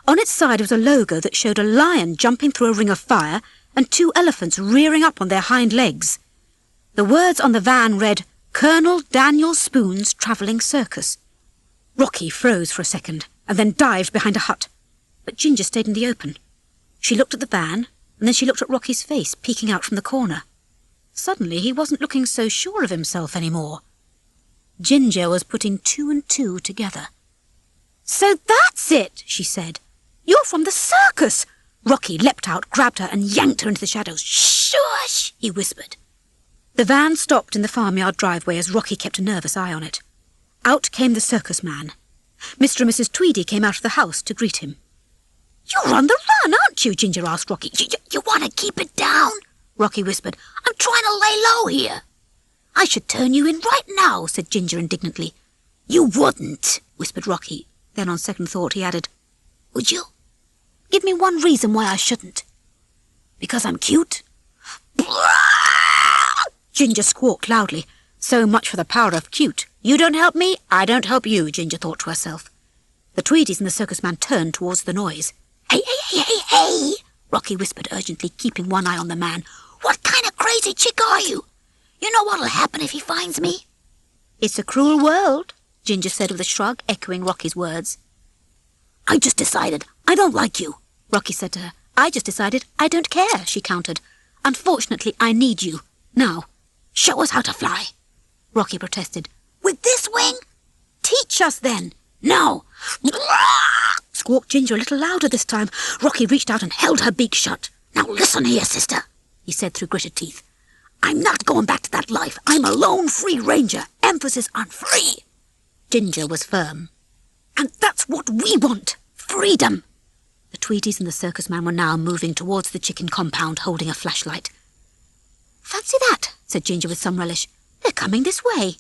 On its side was a logo that showed a lion jumping through a ring of fire and two elephants rearing up on their hind legs. The words on the van read, "Colonel Daniel Spoon's Travelling Circus." Rocky froze for a second and then dived behind a hut. But Ginger stayed in the open. She looked at the van, and then she looked at Rocky's face peeking out from the corner. Suddenly he wasn't looking so sure of himself any more. Ginger was putting two and two together. "So that's it," she said. "You're from the circus." Rocky leapt out, grabbed her, and yanked her into the shadows. "Shush," he whispered. The van stopped in the farmyard driveway as Rocky kept a nervous eye on it. Out came the circus man. Mr. and Mrs. Tweedy came out of the house to greet him. "You're on the run, aren't you?" Ginger asked Rocky. You want to keep it down?" Rocky whispered. "I'm trying to lay low here." "I should turn you in right now," said Ginger indignantly. "You wouldn't," whispered Rocky. Then on second thought he added, "Would you? Give me one reason why I shouldn't." "Because I'm cute?" Ginger squawked loudly. So much for the power of cute. You don't help me, I don't help you, Ginger thought to herself. The Tweedies and the circus man turned towards the noise. Hey, Rocky whispered urgently, keeping one eye on the man. "What kind of crazy chick are you? You know what'll happen if he finds me?" "It's a cruel world," Ginger said with a shrug, echoing Rocky's words. "I just decided I don't like you," Rocky said to her. "I just decided I don't care," she countered. "Unfortunately, I need you. Now, show us how to fly." Rocky protested. "With this wing?" "Teach us then." "No." Squawked Ginger a little louder this time. Rocky reached out and held her beak shut. "Now listen here, sister," he said through gritted teeth. "I'm not going back to that life. I'm a lone free ranger. Emphasis on free." Ginger was firm. "And that's what we want. Freedom." The Tweedies and the circus man were now moving towards the chicken compound, holding a flashlight. "Fancy that," said Ginger with some relish. "They're coming this way."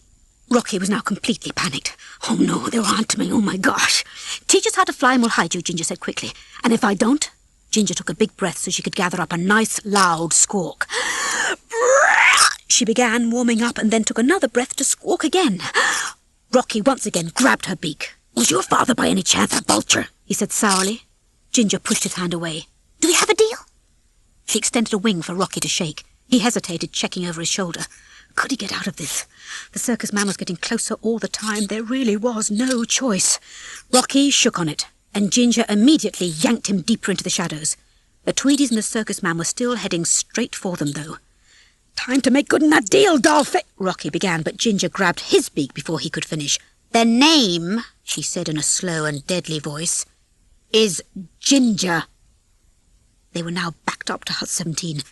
Rocky was now completely panicked. "Oh no, they're on to me, oh my gosh." "Teach us how to fly and we'll hide you," Ginger said quickly. "And if I don't?" Ginger took a big breath so she could gather up a nice, loud squawk. She began warming up and then took another breath to squawk again. Rocky once again grabbed her beak. "Was your father by any chance a vulture?" he said sourly. Ginger pushed his hand away. "Do we have a deal?" She extended a wing for Rocky to shake. He hesitated, checking over his shoulder. Could he get out of this? The circus man was getting closer all the time. There really was no choice. Rocky shook on it, and Ginger immediately yanked him deeper into the shadows. The Tweedies and the circus man were still heading straight for them, though. "Time to make good on that deal, Dolphin," Rocky began, but Ginger grabbed his beak before he could finish. "The name," she said in a slow and deadly voice, "is Ginger." They were now backed up to Hut 17.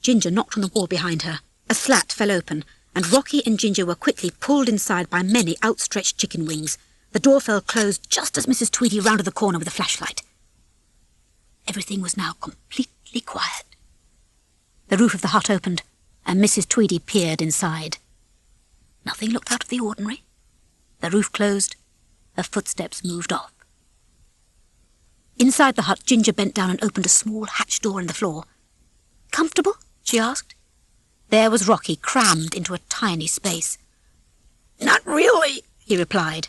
Ginger knocked on the wall behind her. A slat fell open, and Rocky and Ginger were quickly pulled inside by many outstretched chicken wings. The door fell closed just as Mrs. Tweedy rounded the corner with a flashlight. Everything was now completely quiet. The roof of the hut opened, and Mrs. Tweedy peered inside. Nothing looked out of the ordinary. The roof closed. Her footsteps moved off. Inside the hut, Ginger bent down and opened a small hatch door in the floor. "Comfortable?" she asked. There was Rocky, crammed into a tiny space. "Not really," he replied.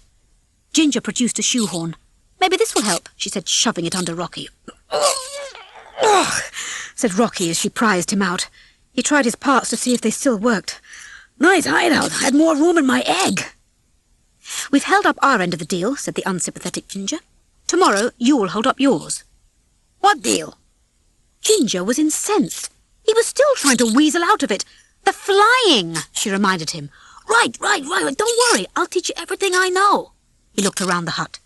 Ginger produced a shoehorn. "Maybe this will help," she said, shoving it under Rocky. "Ugh," said Rocky as she prized him out. He tried his parts to see if they still worked. "Nice hideout. I had more room in my egg." "We've held up our end of the deal," said the unsympathetic Ginger. "Tomorrow you'll hold up yours." "What deal?" Ginger was incensed. He was still trying to weasel out of it. "The flying," she reminded him. Right. Don't worry. I'll teach you everything I know." He looked around the hut.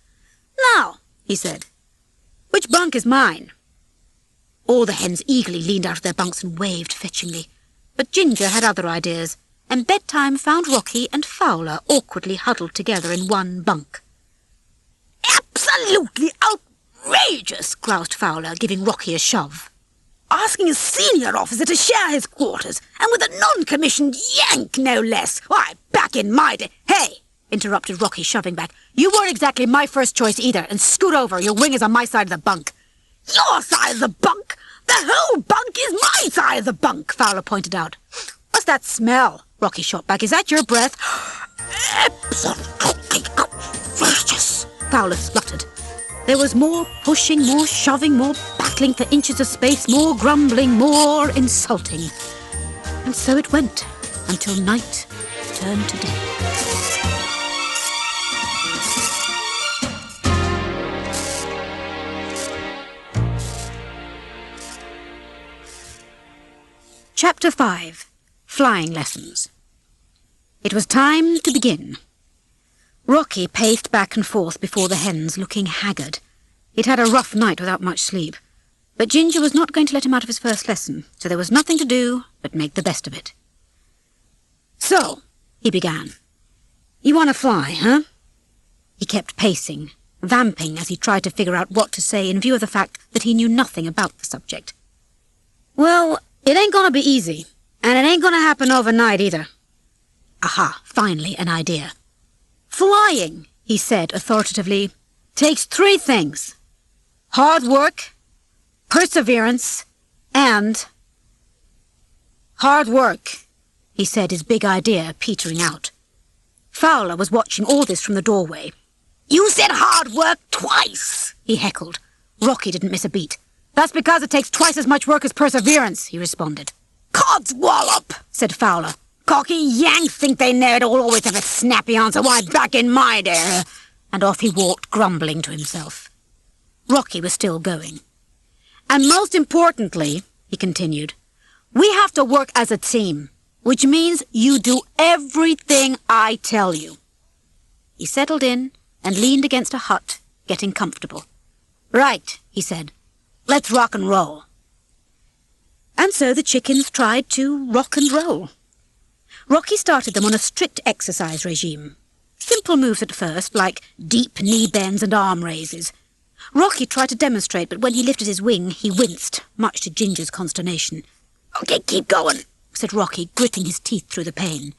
"Now," he said, "which bunk is mine?" All the hens eagerly leaned out of their bunks and waved fetchingly. But Ginger had other ideas, and bedtime found Rocky and Fowler awkwardly huddled together in one bunk. "Absolutely outrageous," groused Fowler, giving Rocky a shove. "Asking a senior officer to share his quarters, and with a non-commissioned yank, no less. Why, back in my day—" "Hey," interrupted Rocky, shoving back. "You weren't exactly my first choice either, and scoot over. Your wing is on my side of the bunk." "Your side of the bunk? The whole bunk is my side of the bunk," Fowler pointed out. "What's that smell?" Rocky shot back. "Is that your breath?" "Absolutely outrageous," Fowler spluttered. There was more pushing, more shoving, more battling for inches of space, more grumbling, more insulting. And so it went, until night turned to day. Chapter 5. Flying Lessons. It was time to begin. Rocky paced back and forth before the hens, looking haggard. He'd had a rough night without much sleep. But Ginger was not going to let him out of his first lesson, so there was nothing to do but make the best of it. "So," he began, "you want to fly, huh?" He kept pacing, vamping as he tried to figure out what to say in view of the fact that he knew nothing about the subject. "Well, it ain't gonna be easy, and it ain't gonna happen overnight either." Aha, finally an idea. "Flying," he said authoritatively, "takes 3 things. Hard work, perseverance, and—" "Hard work," he said, his big idea petering out. Fowler was watching all this from the doorway. "You said hard work twice," he heckled. Rocky didn't miss a beat. "That's because it takes twice as much work as perseverance," he responded. "Codswallop," said Fowler. "Cocky yanks think they know it all, always have a snappy answer. Why, back in my day—" And off he walked, grumbling to himself. Rocky was still going. "And most importantly," he continued, "we have to work as a team, which means you do everything I tell you." He settled in and leaned against a hut, getting comfortable. "Right," he said, "let's rock and roll." And so the chickens tried to rock and roll. Rocky started them on a strict exercise regime. Simple moves at first, like deep knee bends and arm raises. Rocky tried to demonstrate, but when he lifted his wing, he winced, much to Ginger's consternation. "Okay, keep going," said Rocky, gritting his teeth through the pain.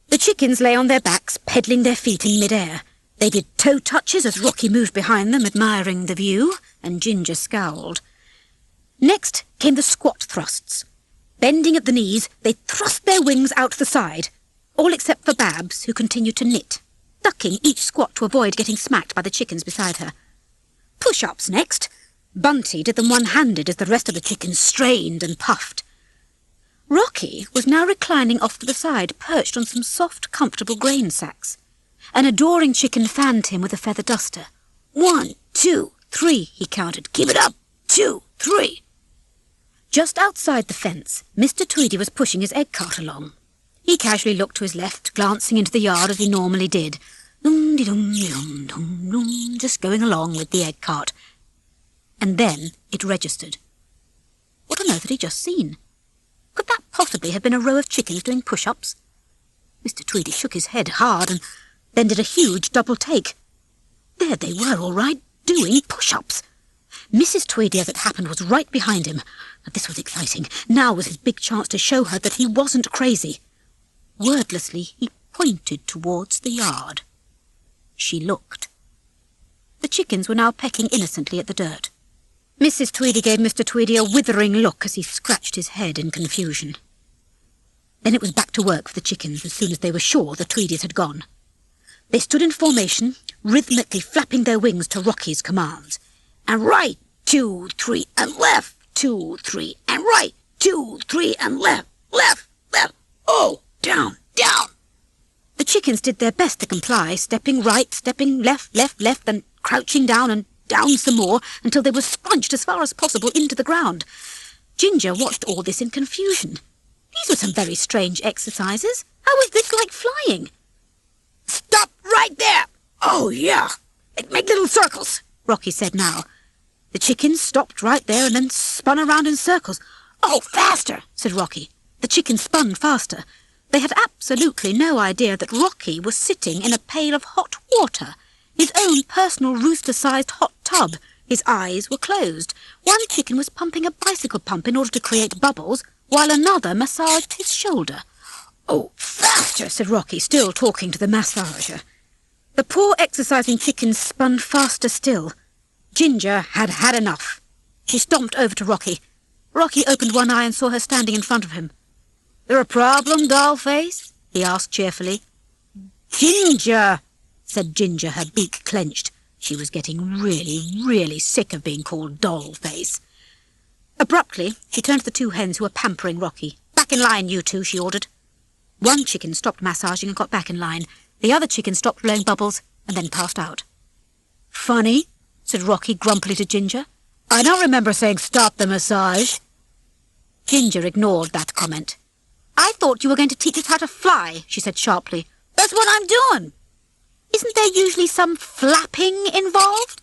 The chickens lay on their backs, peddling their feet in mid-air. They did toe touches as Rocky moved behind them, admiring the view, and Ginger scowled. Next came the squat thrusts. Bending at the knees, they thrust their wings out the side, all except for Babs, who continued to knit, ducking each squat to avoid getting smacked by the chickens beside her. Push-ups next. Bunty did them one-handed as the rest of the chickens strained and puffed. Rocky was now reclining off to the side, perched on some soft, comfortable grain sacks. An adoring chicken fanned him with a feather duster. 1, 2, 3, he counted. "Keep it up! 2, 3. Just outside the fence, Mr. Tweedy was pushing his egg cart along. He casually looked to his left, glancing into the yard as he normally did. Just going along with the egg cart. And then it registered. What on earth had he just seen? Could that possibly have been a row of chickens doing push-ups? Mr. Tweedy shook his head hard and then did a huge double take. There they were, all right, doing push-ups. Mrs. Tweedy, as it happened, was right behind him. This was exciting. Now was his big chance to show her that he wasn't crazy. Wordlessly, he pointed towards the yard. She looked. The chickens were now pecking innocently at the dirt. Mrs. Tweedy gave Mr. Tweedy a withering look as he scratched his head in confusion. Then it was back to work for the chickens as soon as they were sure the Tweedys had gone. They stood in formation, rhythmically flapping their wings to Rocky's commands. And right, 2, 3, and left, 2, 3, and right, 2, 3, and left, left, left. Oh, down, down. The chickens did their best to comply, stepping right, stepping left, left, left, and crouching down and down some more until they were scrunched as far as possible into the ground. Ginger watched all this in confusion. These were some very strange exercises. How was this like flying? Stop right there! Oh, yeah. Make little circles, Rocky said now. The chickens stopped right there and then spun around in circles. Oh, faster, said Rocky. The chickens spun faster. They had absolutely no idea that Rocky was sitting in a pail of hot water, his own personal rooster-sized hot tub. His eyes were closed. One chicken was pumping a bicycle pump in order to create bubbles, while another massaged his shoulder. Oh, faster, said Rocky, still talking to the massager. The poor exercising chickens spun faster still. Ginger had had enough. She stomped over to Rocky. Rocky opened one eye and saw her standing in front of him. "There a problem, doll-face?" he asked cheerfully. "Ginger," said Ginger, her beak clenched. She was getting really sick of being called doll-face. Abruptly, she turned to the two hens who were pampering Rocky. "Back in line, you two," she ordered. One chicken stopped massaging and got back in line. The other chicken stopped blowing bubbles and then passed out. "Funny," said Rocky grumpily to Ginger. "I don't remember saying stop the massage." Ginger ignored that comment. "I thought you were going to teach us how to fly," she said sharply. "That's what I'm doing." "Isn't there usually some flapping involved?"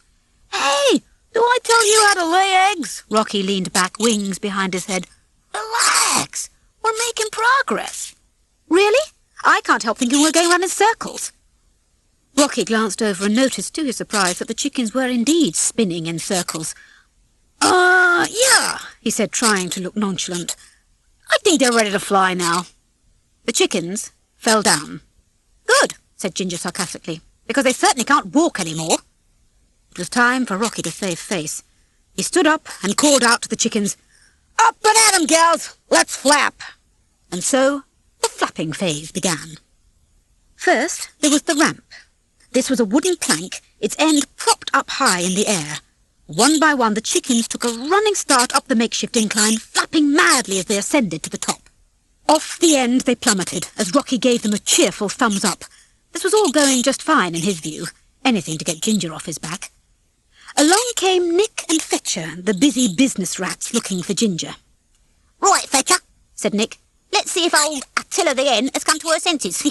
"Hey, do I tell you how to lay eggs?" Rocky leaned back, wings behind his head. "Relax, we're making progress." "Really? I can't help thinking we're going round in circles." Rocky glanced over and noticed to his surprise that the chickens were indeed spinning in circles. Yeah," he said, trying to look nonchalant. "I think they're ready to fly now." The chickens fell down. "Good," said Ginger sarcastically, "because they certainly can't walk any more." It was time for Rocky to save face. He stood up and called out to the chickens, "Up and at 'em, gals! Let's flap!" And so the flapping phase began. First, there was the ramp. This was a wooden plank, its end propped up high in the air. One by one, the chickens took a running start up the makeshift incline, flapping madly as they ascended to the top. Off the end they plummeted, as Rocky gave them a cheerful thumbs up. This was all going just fine in his view, anything to get Ginger off his back. Along came Nick and Fetcher, the busy business rats looking for Ginger. "Right, Fetcher," said Nick. "let's see if old Attila the hen has come to her senses."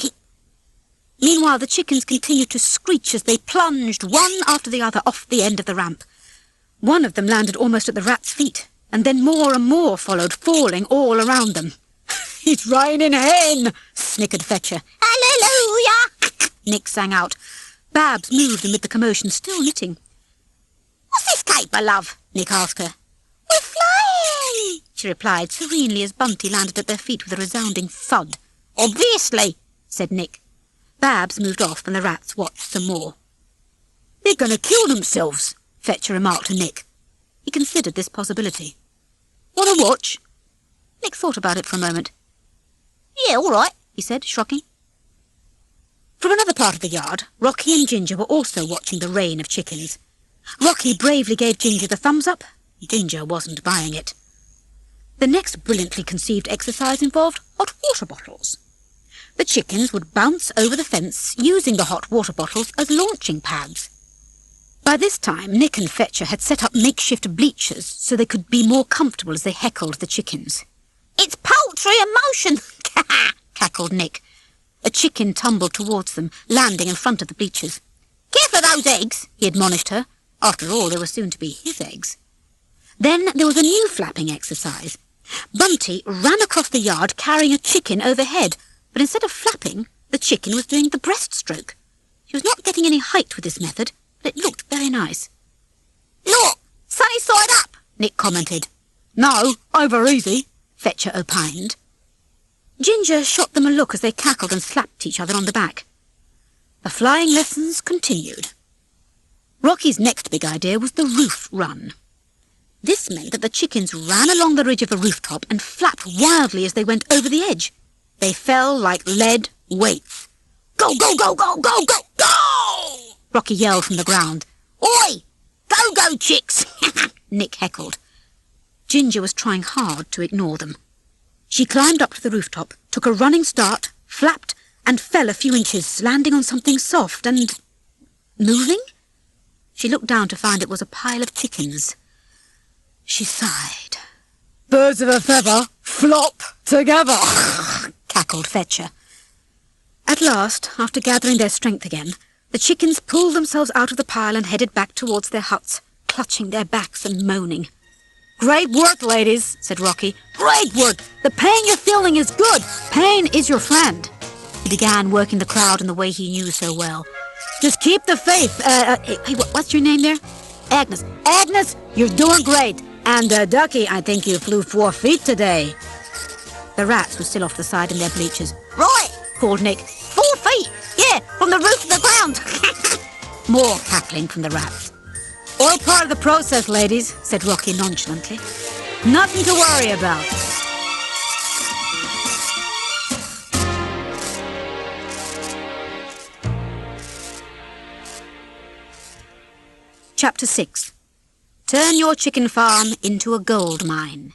Meanwhile, the chickens continued to screech as they plunged one after the other off the end of the ramp. One of them landed almost at the rat's feet, and then more and more followed, falling all around them. "It's raining hen!" snickered Fetcher. "Hallelujah!" Nick sang out. Babs moved amid the commotion, still knitting. "What's this caper, love?" Nick asked her. "We're flying," she replied serenely as Bunty landed at their feet with a resounding thud. "Obviously," said Nick. Babs moved off and the rats watched some more. "They're going to kill themselves," Fetcher remarked to Nick. He considered this possibility. "Want to watch?" Nick thought about it for a moment. "Yeah, all right," he said, shrugging. From another part of the yard, Rocky and Ginger were also watching the rain of chickens. Rocky bravely gave Ginger the thumbs up. Ginger wasn't buying it. The next brilliantly conceived exercise involved hot water bottles. The chickens would bounce over the fence using the hot water bottles as launching pads. By this time, Nick and Fetcher had set up makeshift bleachers so they could be more comfortable as they heckled the chickens. "It's poultry in motion," cackled Nick. A chicken tumbled towards them, landing in front of the bleachers. "Careful of those eggs," he admonished her. After all, they were soon to be his eggs. Then there was a new flapping exercise. Bunty ran across the yard carrying a chicken overhead, but instead of flapping, the chicken was doing the breaststroke. She was not getting any height with this method, but it looked very nice. "Look, sunny side up," Nick commented. "No, over easy," Fetcher opined. Ginger shot them a look as they cackled and slapped each other on the back. The flying lessons continued. Rocky's next big idea was the roof run. This meant that the chickens ran along the ridge of the rooftop and flapped wildly as they went over the edge. They fell like lead weights. Go, go, go, go, go, go, go! Rocky yelled from the ground. Oi! Go, go, chicks! Nick heckled. Ginger was trying hard to ignore them. She climbed up to the rooftop, took a running start, flapped, and fell a few inches, landing on something soft and moving. She looked down to find it was a pile of chickens. She sighed. Birds of a feather flop together, cackled Fetcher. At last, after gathering their strength again, the chickens pulled themselves out of the pile and headed back towards their huts, clutching their backs and moaning. Great work, ladies, said Rocky. Great work. The pain you're feeling is good. Pain is your friend. He began working the crowd in the way he knew so well. Just keep the faith. Hey, what's your name there? Agnes. Agnes, you're doing great. And, Ducky, I think you flew 4 feet today. The rats were still off the side in their bleachers. Right, called Nick. 4 feet. Yeah, from the roof to the ground. More cackling from the rats. All part of the process, ladies, said Rocky nonchalantly. Nothing to worry about. Chapter 6. Turn your chicken farm into a gold mine.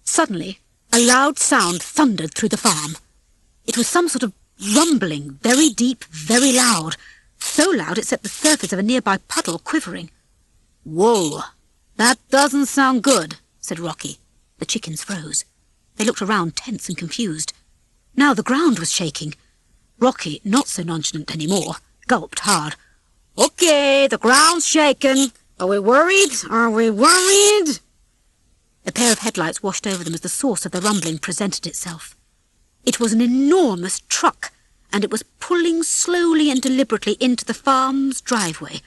Suddenly, a loud sound thundered through the farm. It was some sort of rumbling, very deep, very loud. So loud it set the surface of a nearby puddle quivering. Whoa, that doesn't sound good, said Rocky. The chickens froze. They looked around tense and confused. Now the ground was shaking. Rocky, not so nonchalant anymore, gulped hard. Okay, the ground's shaking. Are we worried? Are we worried? A pair of headlights washed over them as the source of the rumbling presented itself. It was an enormous truck, and it was pulling slowly and deliberately into the farm's driveway.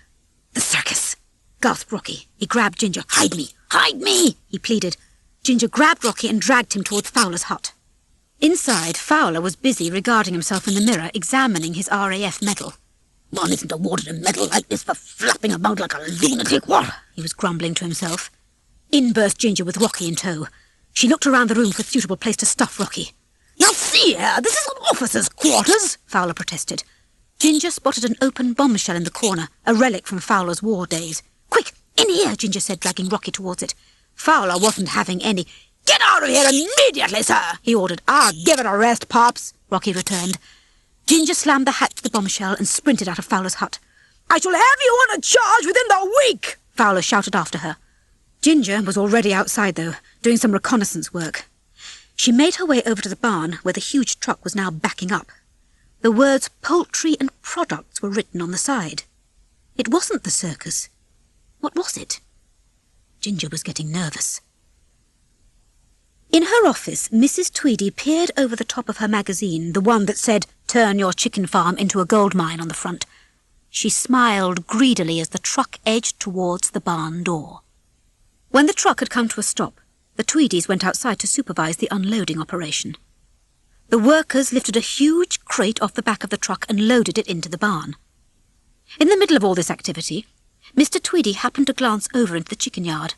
The circus! Gasped Rocky. He grabbed Ginger. Hide me! Hide me! He pleaded. Ginger grabbed Rocky and dragged him towards Fowler's hut. Inside, Fowler was busy regarding himself in the mirror, examining his RAF medal. One isn't awarded a medal like this for flapping about like a lunatic, what? He was grumbling to himself. In burst Ginger with Rocky in tow. She looked around the room for a suitable place to stuff Rocky. Now see here, this is an officer's quarters, Fowler protested. Ginger spotted an open bombshell in the corner, a relic from Fowler's war days. Quick, in here, Ginger said, dragging Rocky towards it. Fowler wasn't having any. Get out of here immediately, sir, he ordered. Give it a rest, Pops, Rocky returned. Ginger slammed the hatch to the bombshell and sprinted out of Fowler's hut. I shall have you on a charge within the week, Fowler shouted after her. Ginger was already outside, though, doing some reconnaissance work. She made her way over to the barn, where the huge truck was now backing up. The words poultry and products were written on the side. It wasn't the circus. What was it? Ginger was getting nervous. In her office, Mrs. Tweedy peered over the top of her magazine, the one that said, "Turn your chicken farm into a gold mine" on the front. She smiled greedily as the truck edged towards the barn door. When the truck had come to a stop, the Tweedies went outside to supervise the unloading operation. The workers lifted a huge crate off the back of the truck and loaded it into the barn. In the middle of all this activity, Mr. Tweedy happened to glance over into the chicken yard.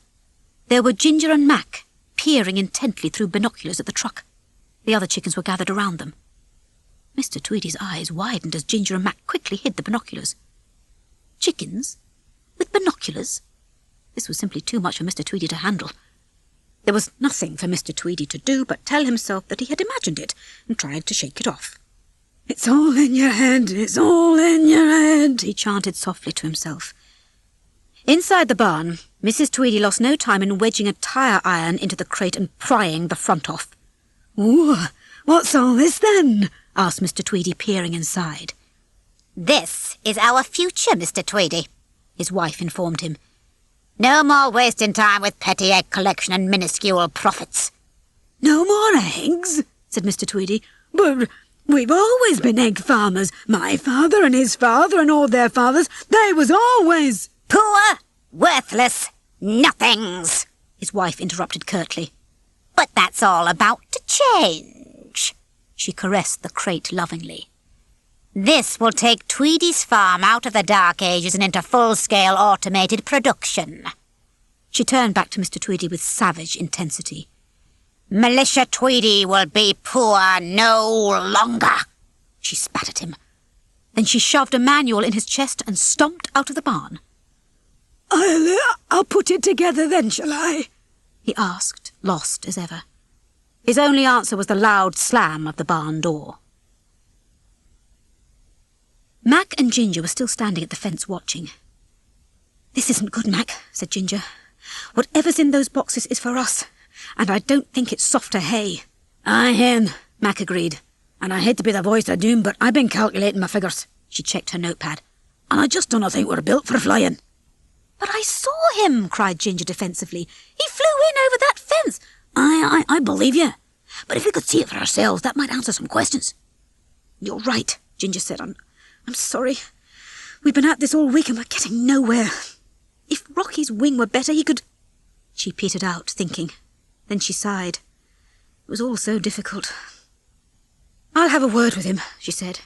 There were Ginger and Mac, peering intently through binoculars at the truck. The other chickens were gathered around them. Mr. Tweedy's eyes widened as Ginger and Mac quickly hid the binoculars. Chickens? With binoculars? This was simply too much for Mr. Tweedy to handle. There was nothing for Mr. Tweedy to do but tell himself that he had imagined it and tried to shake it off. "It's all in your head, it's all in your head," he chanted softly to himself. Inside the barn, Mrs. Tweedy lost no time in wedging a tire iron into the crate and prying the front off. "Ooh, what's all this then?" asked Mr. Tweedy, peering inside. "This is our future, Mr. Tweedy," his wife informed him. "No more wasting time with petty egg collection and minuscule profits." "No more eggs?" said Mr. Tweedy. "But we've always been egg farmers. My father and his father and all their fathers, they was always—" "Poor, worthless nothings," his wife interrupted curtly. "But that's all about to change." She caressed the crate lovingly. This will take Tweedy's farm out of the Dark Ages and into full-scale automated production. She turned back to Mr. Tweedy with savage intensity. Militia Tweedy will be poor no longer. She spat at him. Then she shoved a manual in his chest and stomped out of the barn. I'll put it together then, shall I? He asked, lost as ever. His only answer was the loud slam of the barn door. Mac and Ginger were still standing at the fence watching. "This isn't good, Mac," said Ginger. "Whatever's in those boxes is for us, and I don't think it's softer hay." "Aye, hen," Mac agreed. "And I hate to be the voice of doom, but I've been calculating my figures." She checked her notepad. "And I just don't think we're built for flying." "But I saw him," cried Ginger defensively. "He flew in over that fence." I believe you. But if we could see it for ourselves, that might answer some questions." "You're right," Ginger said. I'm sorry. We've been at this all week and we're getting nowhere. If Rocky's wing were better, he could..." She petered out, thinking. Then she sighed. It was all so difficult. "I'll have a word with him," she said.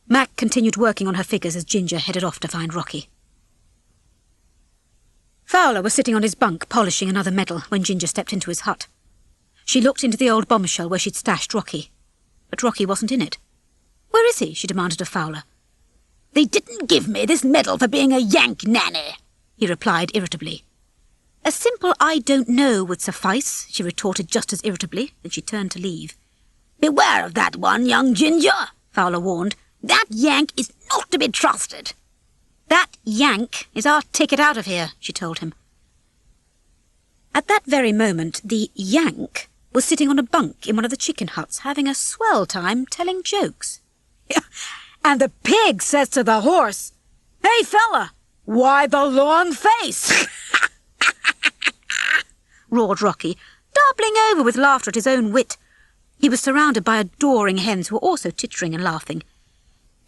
Mac continued working on her figures as Ginger headed off to find Rocky. Fowler was sitting on his bunk polishing another medal when Ginger stepped into his hut. She looked into the old bombshell where she'd stashed Rocky. But Rocky wasn't in it. "Where is he?" she demanded of Fowler. "They didn't give me this medal for being a Yank nanny," he replied irritably. "A simple 'I don't know' would suffice," she retorted just as irritably, and she turned to leave. "Beware of that one, young Ginger," Fowler warned. "That Yank is not to be trusted." "That Yank is our ticket out of here," she told him. At that very moment, the Yank was sitting on a bunk in one of the chicken huts, having a swell time telling jokes. And the pig says to the horse, "Hey, fella, why the long face?" roared Rocky, doubling over with laughter at his own wit. He was surrounded by adoring hens who were also tittering and laughing.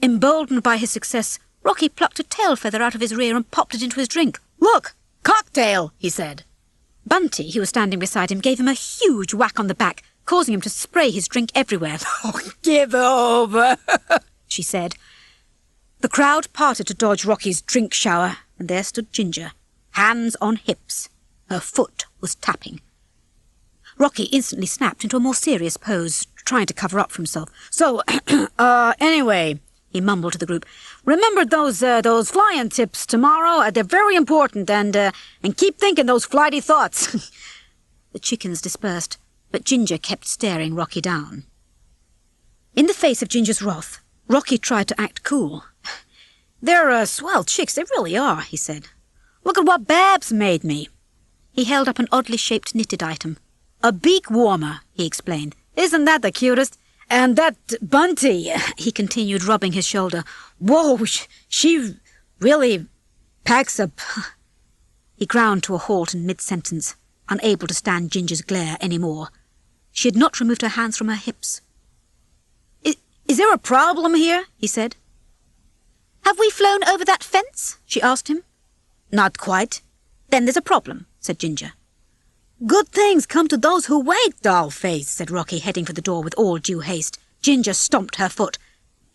Emboldened by his success, Rocky plucked a tail feather out of his rear and popped it into his drink. "Look, cocktail," he said. Bunty, who was standing beside him, gave him a huge whack on the back, causing him to spray his drink everywhere. "Oh, give over," she said. The crowd parted to dodge Rocky's drink shower, and there stood Ginger, hands on hips. Her foot was tapping. Rocky instantly snapped into a more serious pose, trying to cover up for himself. "So, anyway," he mumbled to the group, "remember those flying tips tomorrow? They're very important, and keep thinking those flighty thoughts." The chickens dispersed, but Ginger kept staring Rocky down. In the face of Ginger's wrath, Rocky tried to act cool. "They're swell chicks, they really are," he said. "Look at what Babs made me." He held up an oddly shaped knitted item. "A beak warmer," he explained. "Isn't that the cutest? And that Bunty," he continued, rubbing his shoulder. "Whoa, she really packs a..." He ground to a halt in mid-sentence, unable to stand Ginger's glare any more. She had not removed her hands from her hips. Is there a problem here?" he said. "Have we flown over that fence?" she asked him. "Not quite." "Then there's a problem," said Ginger. "Good things come to those who wait, doll-face," said Rocky, heading for the door with all due haste. Ginger stomped her foot.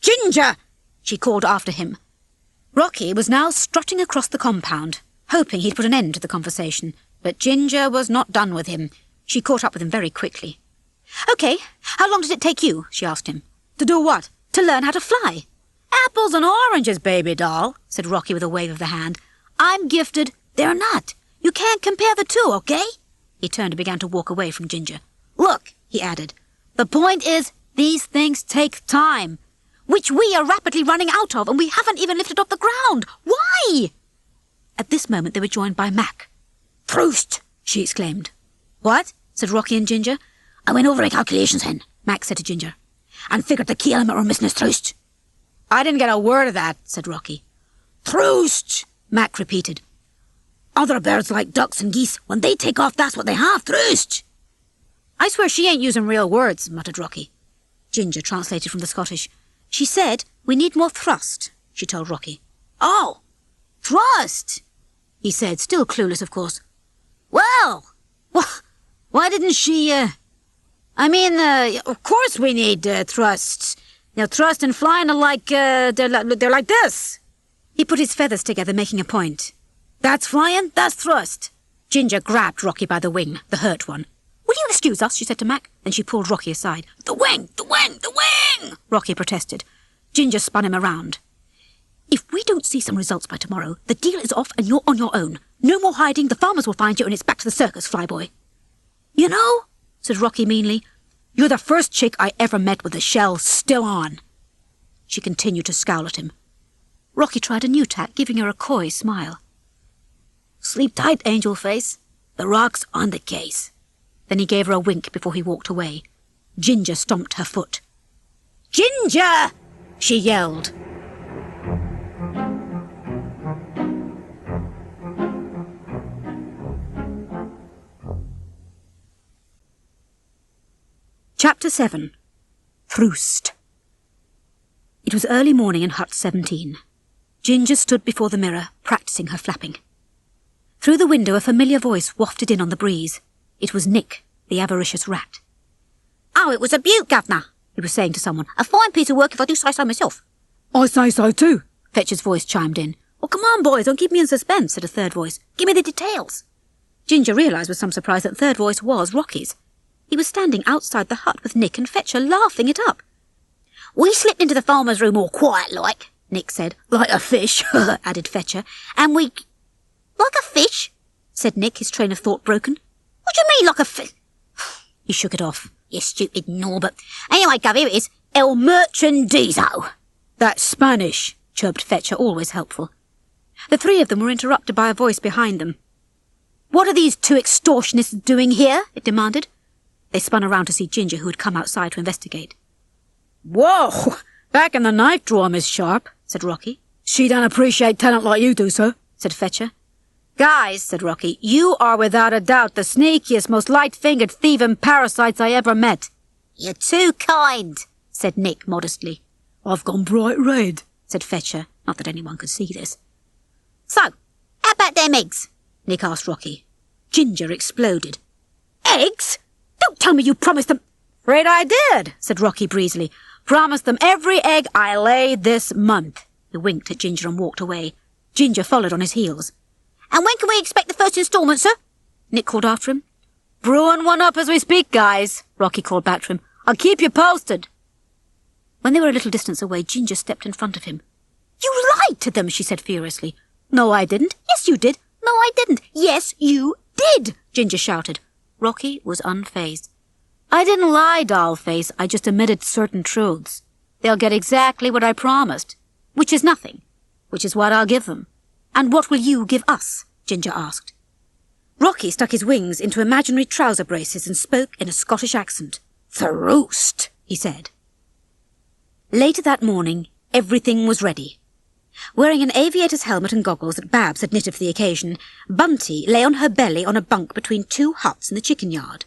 "Ginger!" she called after him. Rocky was now strutting across the compound, hoping he'd put an end to the conversation, but Ginger was not done with him. She caught up with him very quickly. "OK, how long did it take you?" she asked him. "To do what?" "To learn how to fly." "Apples and oranges, baby doll," said Rocky with a wave of the hand. "I'm gifted, they're not. You can't compare the two, OK?" He turned and began to walk away from Ginger. "Look," he added, "the point is, these things take time, which we are rapidly running out of, and we haven't even lifted off the ground. Why?" At this moment they were joined by Mac. "Troost!" she exclaimed. "What?" said Rocky and Ginger. "I went over the calculations, hen," Mac said to Ginger, "and figured the key element we're missing is troost." "I didn't get a word of that," said Rocky. "Troost!" Mac repeated. "Other birds like ducks and geese, when they take off, that's what they have, troost." "I swear she ain't using real words," muttered Rocky. Ginger translated from the Scottish. "She said we need more thrust," she told Rocky. "Oh, thrust," he said, still clueless, of course. "Well, why didn't she, I mean, of course we need thrusts. You know, thrust and flying are like, they're like this. He put his feathers together, making a point. That's flying, that's thrust. Ginger grabbed Rocky by the wing, the hurt one. "Will you excuse us?" she said to Mac. Then she pulled Rocky aside. The wing, the wing, the wing! Rocky protested. Ginger spun him around. "If we don't see some results by tomorrow, the deal is off and you're on your own. No more hiding, the farmers will find you and it's back to the circus, Flyboy." You know, said Rocky meanly, "you're the first chick I ever met with the shell still on." She continued to scowl at him. Rocky tried a new tack, giving her a coy smile. "Sleep tight, angel face. The rock's on the case." Then he gave her a wink before he walked away. Ginger stomped her foot. "Ginger!" she yelled. Chapter 7. Thrust. It was early morning in Hut 17. Ginger stood before the mirror, practising her flapping. Through the window a familiar voice wafted in on the breeze. It was Nick, the avaricious rat. "Oh, it was a beaut, Governor," he was saying to someone. "A fine piece of work if I do say so myself." "I say so too," Fetcher's voice chimed in. "Well, come on, boys, don't keep me in suspense," said a third voice. "Give me the details." Ginger realised with some surprise that third voice was Rocky's. He was standing outside the hut with Nick and Fetcher laughing it up. "We slipped into the farmer's room all quiet-like," Nick said. "Like a fish," added Fetcher. "And we—" "Like a fish?" said Nick, his train of thought broken. "What do you mean, like a fish?" He shook it off. "You stupid Norbert. Anyway, Gov, here it is. El Merchandizo." "That's Spanish," chirped Fetcher, always helpful. The three of them were interrupted by a voice behind them. "What are these two extortionists doing here?" it demanded. They spun around to see Ginger, who had come outside to investigate. "Whoa! Back in the knife drawer, Miss Sharp," said Rocky. "She don't appreciate talent like you do, sir," said Fetcher. "Guys," said Rocky, "you are without a doubt the sneakiest, most light-fingered thieving parasites I ever met." "You're too kind," said Nick modestly. "I've gone bright red," said Fetcher, not that anyone could see this. "So, how about them eggs?" Nick asked Rocky. Ginger exploded. "Eggs? Don't tell me you promised them—" "Afraid I did," said Rocky breezily. "Promised them every egg I lay this month." He winked at Ginger and walked away. Ginger followed on his heels. "And when can we expect the first instalment, sir?" Nick called after him. "Brewing one up as we speak, guys," Rocky called back to him. "I'll keep you posted." When they were a little distance away, Ginger stepped in front of him. "You lied to them," she said furiously. "No, I didn't." "Yes, you did." "No, I didn't." "Yes, you did," Ginger shouted. Rocky was unfazed. "I didn't lie, Dollface. I just omitted certain truths. They'll get exactly what I promised, which is nothing, which is what I'll give them." "And what will you give us?" Ginger asked. Rocky stuck his wings into imaginary trouser braces and spoke in a Scottish accent. "Thrust," he said. Later that morning, everything was ready. Wearing an aviator's helmet and goggles that Babs had knitted for the occasion, Bunty lay on her belly on a bunk between two huts in the chicken yard.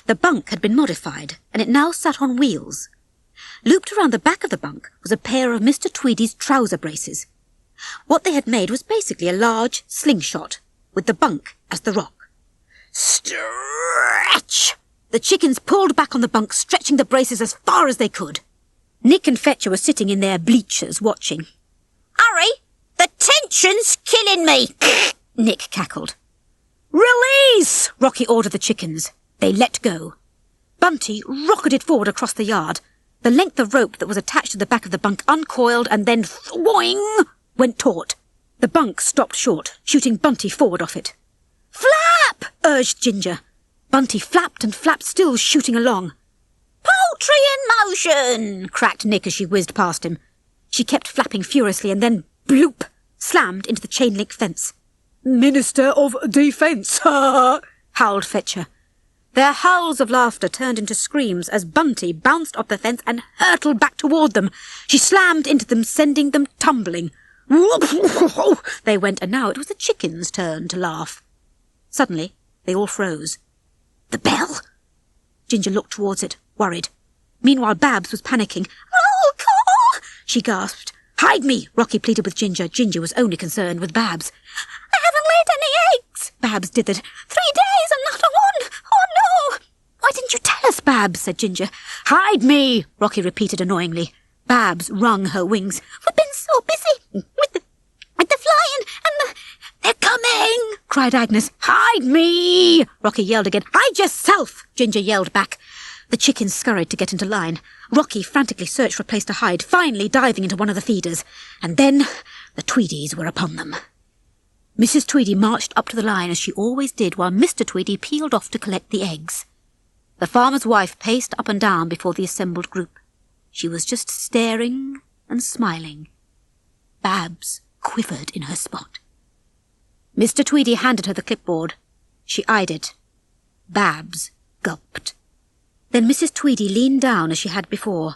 The bunk had been modified, and it now sat on wheels. Looped around the back of the bunk was a pair of Mr. Tweedy's trouser braces. What they had made was basically a large slingshot, with the bunk as the rock. Stretch! The chickens pulled back on the bunk, stretching the braces as far as they could. Nick and Fetcher were sitting in their bleachers watching. "Hurry! The tension's killing me!" Nick cackled. "Release!" Rocky ordered the chickens. They let go. Bunty rocketed forward across the yard. The length of rope that was attached to the back of the bunk uncoiled and then, thwoing, went taut. The bunk stopped short, shooting Bunty forward off it. "Flap!" urged Ginger. Bunty flapped and flapped, still shooting along. "Poultry in motion!" cracked Nick as she whizzed past him. She kept flapping furiously and then, bloop, slammed into the chain-link fence. "Minister of Defence, howled Fetcher. Their howls of laughter turned into screams as Bunty bounced off the fence and hurtled back toward them. She slammed into them, sending them tumbling. They went, and now it was the chickens' turn to laugh. Suddenly, they all froze. "The bell?" Ginger looked towards it, worried. Meanwhile, Babs was panicking. "Oh, God!" she gasped. "Hide me!" Rocky pleaded with Ginger. Ginger was only concerned with Babs. "I haven't laid any eggs," Babs dithered. 3 days and not a one. Oh, no." "Why didn't you tell us, Babs, said Ginger. Hide me, Rocky repeated annoyingly. Babs wrung her wings. We've been so busy with the flying and they're coming, cried Agnes. Hide me, Rocky yelled again. Hide yourself, Ginger yelled back. The chickens scurried to get into line. Rocky frantically searched for a place to hide, finally diving into one of the feeders. And then the Tweedies were upon them. Mrs. Tweedy marched up to the line as she always did, while Mr. Tweedy peeled off to collect the eggs. The farmer's wife paced up and down before the assembled group. She was just staring and smiling. Babs quivered in her spot. Mr. Tweedy handed her the clipboard. She eyed it. Babs gulped. Then Mrs. Tweedy leaned down as she had before,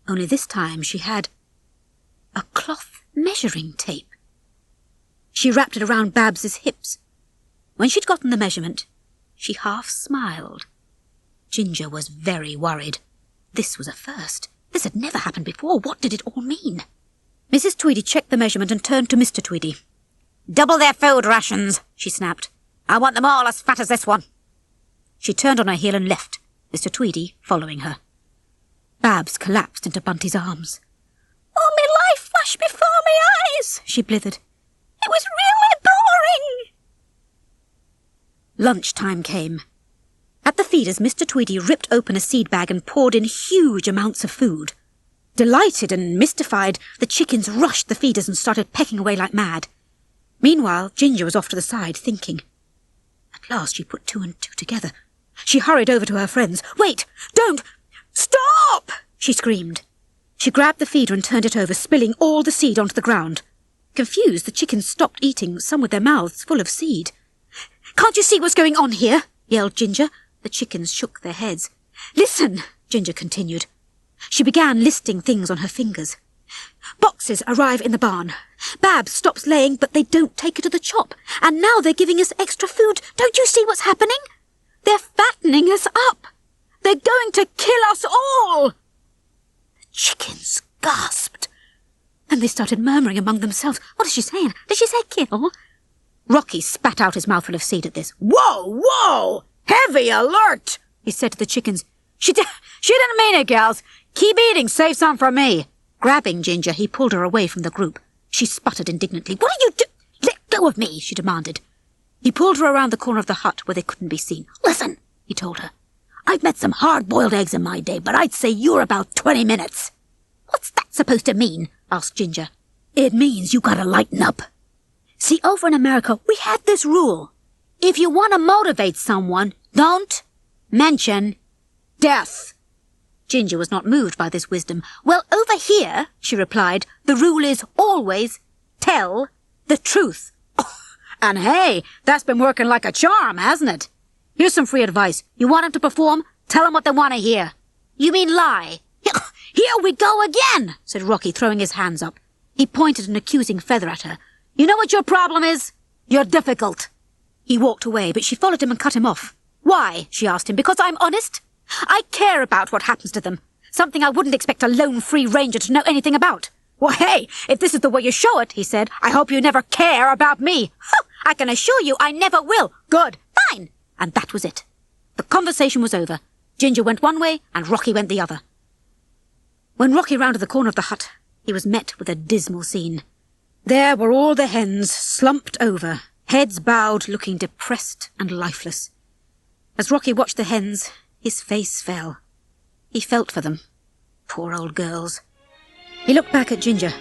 only this time she had a cloth measuring tape. She wrapped it around Babs's hips. When she'd gotten the measurement, she half smiled. Ginger was very worried. This was a first. This had never happened before. What did it all mean? Mrs. Tweedy checked the measurement and turned to Mr. Tweedy. Double their food rations, she snapped. I want them all as fat as this one. She turned on her heel and left, Mr. Tweedy following her. Babs collapsed into Bunty's arms. Oh, me life flashed before me eyes, she blithered. It was really boring. Lunchtime came. At the feeders, Mr. Tweedy ripped open a seed bag and poured in huge amounts of food. Delighted and mystified, the chickens rushed the feeders and started pecking away like mad. Meanwhile, Ginger was off to the side, thinking. At last she put two and two together. She hurried over to her friends. "Wait! Don't! Stop!" she screamed. She grabbed the feeder and turned it over, spilling all the seed onto the ground. Confused, the chickens stopped eating, some with their mouths full of seed. "Can't you see what's going on here?" yelled Ginger. The chickens shook their heads. "Listen," Ginger continued. She began listing things on her fingers. "Boxes arrive in the barn. Babs stops laying, but they don't take her to the chop. And now they're giving us extra food. Don't you see what's happening? They're fattening us up. They're going to kill us all." The chickens gasped. Then they started murmuring among themselves. "What is she saying? Did she say kill?" Rocky spat out his mouthful of seed at this. "Whoa, whoa! Heavy alert!" he said to the chickens. She didn't mean it, gals. Keep eating, save some for me." Grabbing Ginger, he pulled her away from the group. She sputtered indignantly. "What are you doing? Let go of me," she demanded. He pulled her around the corner of the hut where they couldn't be seen. "Listen," he told her. "I've met some hard-boiled eggs in my day, but I'd say you're about 20 minutes. "What's that supposed to mean?" asked Ginger. "It means you gotta lighten up. See, over in America, we had this rule. If you want to motivate someone, don't mention death." Ginger was not moved by this wisdom. "Well, over here," she replied, "the rule is always tell the truth." And hey, that's been working like a charm, hasn't it? Here's some free advice. You want them to perform? Tell them what they want to hear. You mean lie? "Here we go again," said Rocky, throwing his hands up. He pointed an accusing feather at her. "You know what your problem is? You're difficult." He walked away, but she followed him and cut him off. "Why?" she asked him. "Because I'm honest? I care about what happens to them. Something I wouldn't expect a lone free ranger to know anything about." "Well, hey, if this is the way you show it," he said, "I hope you never care about me." "I can assure you I never will." "Good." "Fine." And that was it. The conversation was over. Ginger went one way and Rocky went the other. When Rocky rounded the corner of the hut, he was met with a dismal scene. There were all the hens, slumped over, heads bowed, looking depressed and lifeless. As Rocky watched the hens, his face fell. He felt for them. Poor old girls. He looked back at Ginger.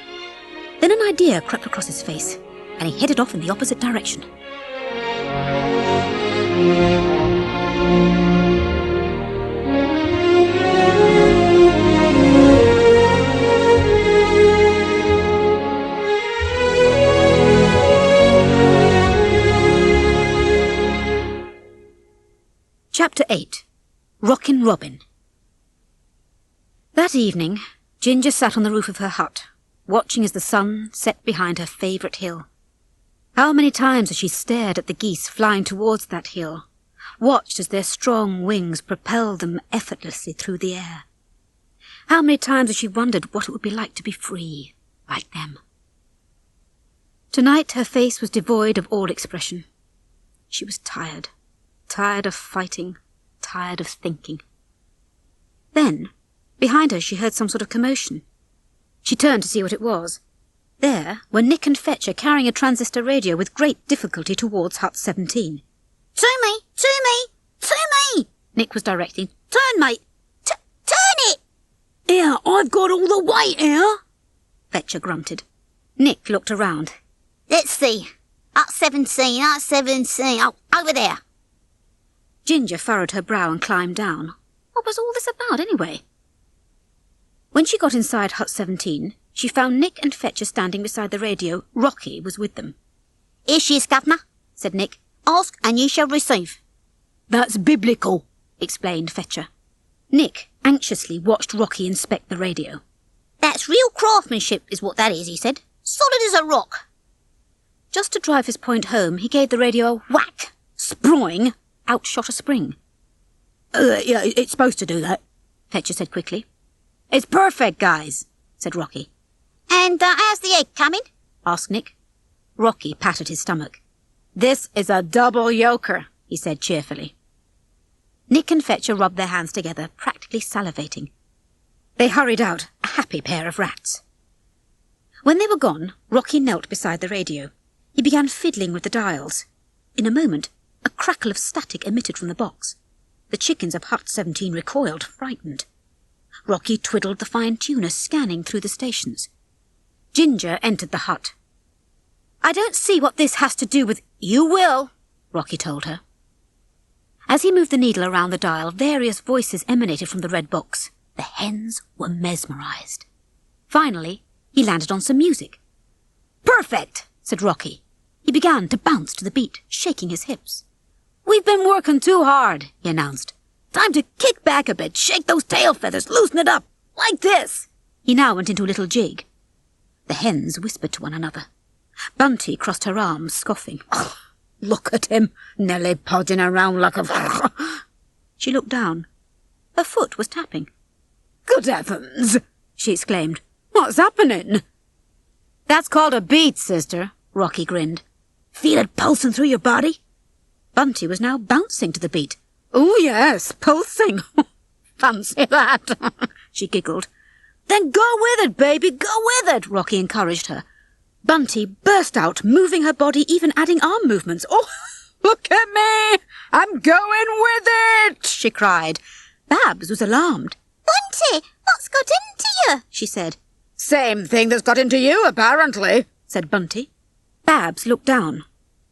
Then an idea crept across his face, and he headed off in the opposite direction. Chapter 8. Rockin' Robin. That evening, Ginger sat on the roof of her hut, watching as the sun set behind her favourite hill. How many times has she stared at the geese flying towards that hill, watched as their strong wings propelled them effortlessly through the air. How many times has she wondered what it would be like to be free, like them. Tonight her face was devoid of all expression. She was tired. Tired of fighting, tired of thinking. Then, behind her, she heard some sort of commotion. She turned to see what it was. There were Nick and Fetcher carrying a transistor radio with great difficulty towards Hut 17. To me! To me! To me! Nick was directing. Turn, mate! Turn it! Here, I've got all the weight here. Fetcher grunted. Nick looked around. Let's see. Hut 17, Hut 17. Oh, over there. Ginger furrowed her brow and climbed down. What was all this about, anyway? When she got inside Hut 17, she found Nick and Fetcher standing beside the radio. Rocky was with them. Here she is, Governor, said Nick. Ask and ye shall receive. That's biblical, explained Fetcher. Nick anxiously watched Rocky inspect the radio. That's real craftsmanship is what that is, he said. Solid as a rock. Just to drive his point home, he gave the radio a whack. Sproing, out shot a spring. Yeah, it's supposed to do that, Fetcher said quickly. It's perfect, guys, said Rocky. And how's the egg coming? Asked Nick. Rocky patted his stomach. This is a double yoker, he said cheerfully. Nick and Fetcher rubbed their hands together, practically salivating. They hurried out, a happy pair of rats. When they were gone, Rocky knelt beside the radio. He began fiddling with the dials. In a moment, a crackle of static emitted from the box. The chickens of Hut 17 recoiled, frightened. Rocky twiddled the fine tuner, scanning through the stations. Ginger entered the hut. I don't see what this has to do with... You will, Rocky told her. As he moved the needle around the dial, various voices emanated from the red box. The hens were mesmerized. Finally, he landed on some music. Perfect, said Rocky. He began to bounce to the beat, shaking his hips. We've been working too hard, he announced. Time to kick back a bit, shake those tail feathers, loosen it up, like this. He now went into a little jig. The hens whispered to one another. Bunty crossed her arms, scoffing. Oh, look at him, nearly podding around like a... She looked down. Her foot was tapping. Good heavens, she exclaimed. What's happening? That's called a beat, sister, Rocky grinned. Feel it pulsing through your body? Bunty was now bouncing to the beat. Oh, yes, pulsing. Fancy that, she giggled. Then go with it, baby, go with it, Rocky encouraged her. Bunty burst out, moving her body, even adding arm movements. Oh, look at me! I'm going with it, she cried. Babs was alarmed. Bunty, what's got into you? She said. Same thing that's got into you, apparently, said Bunty. Babs looked down.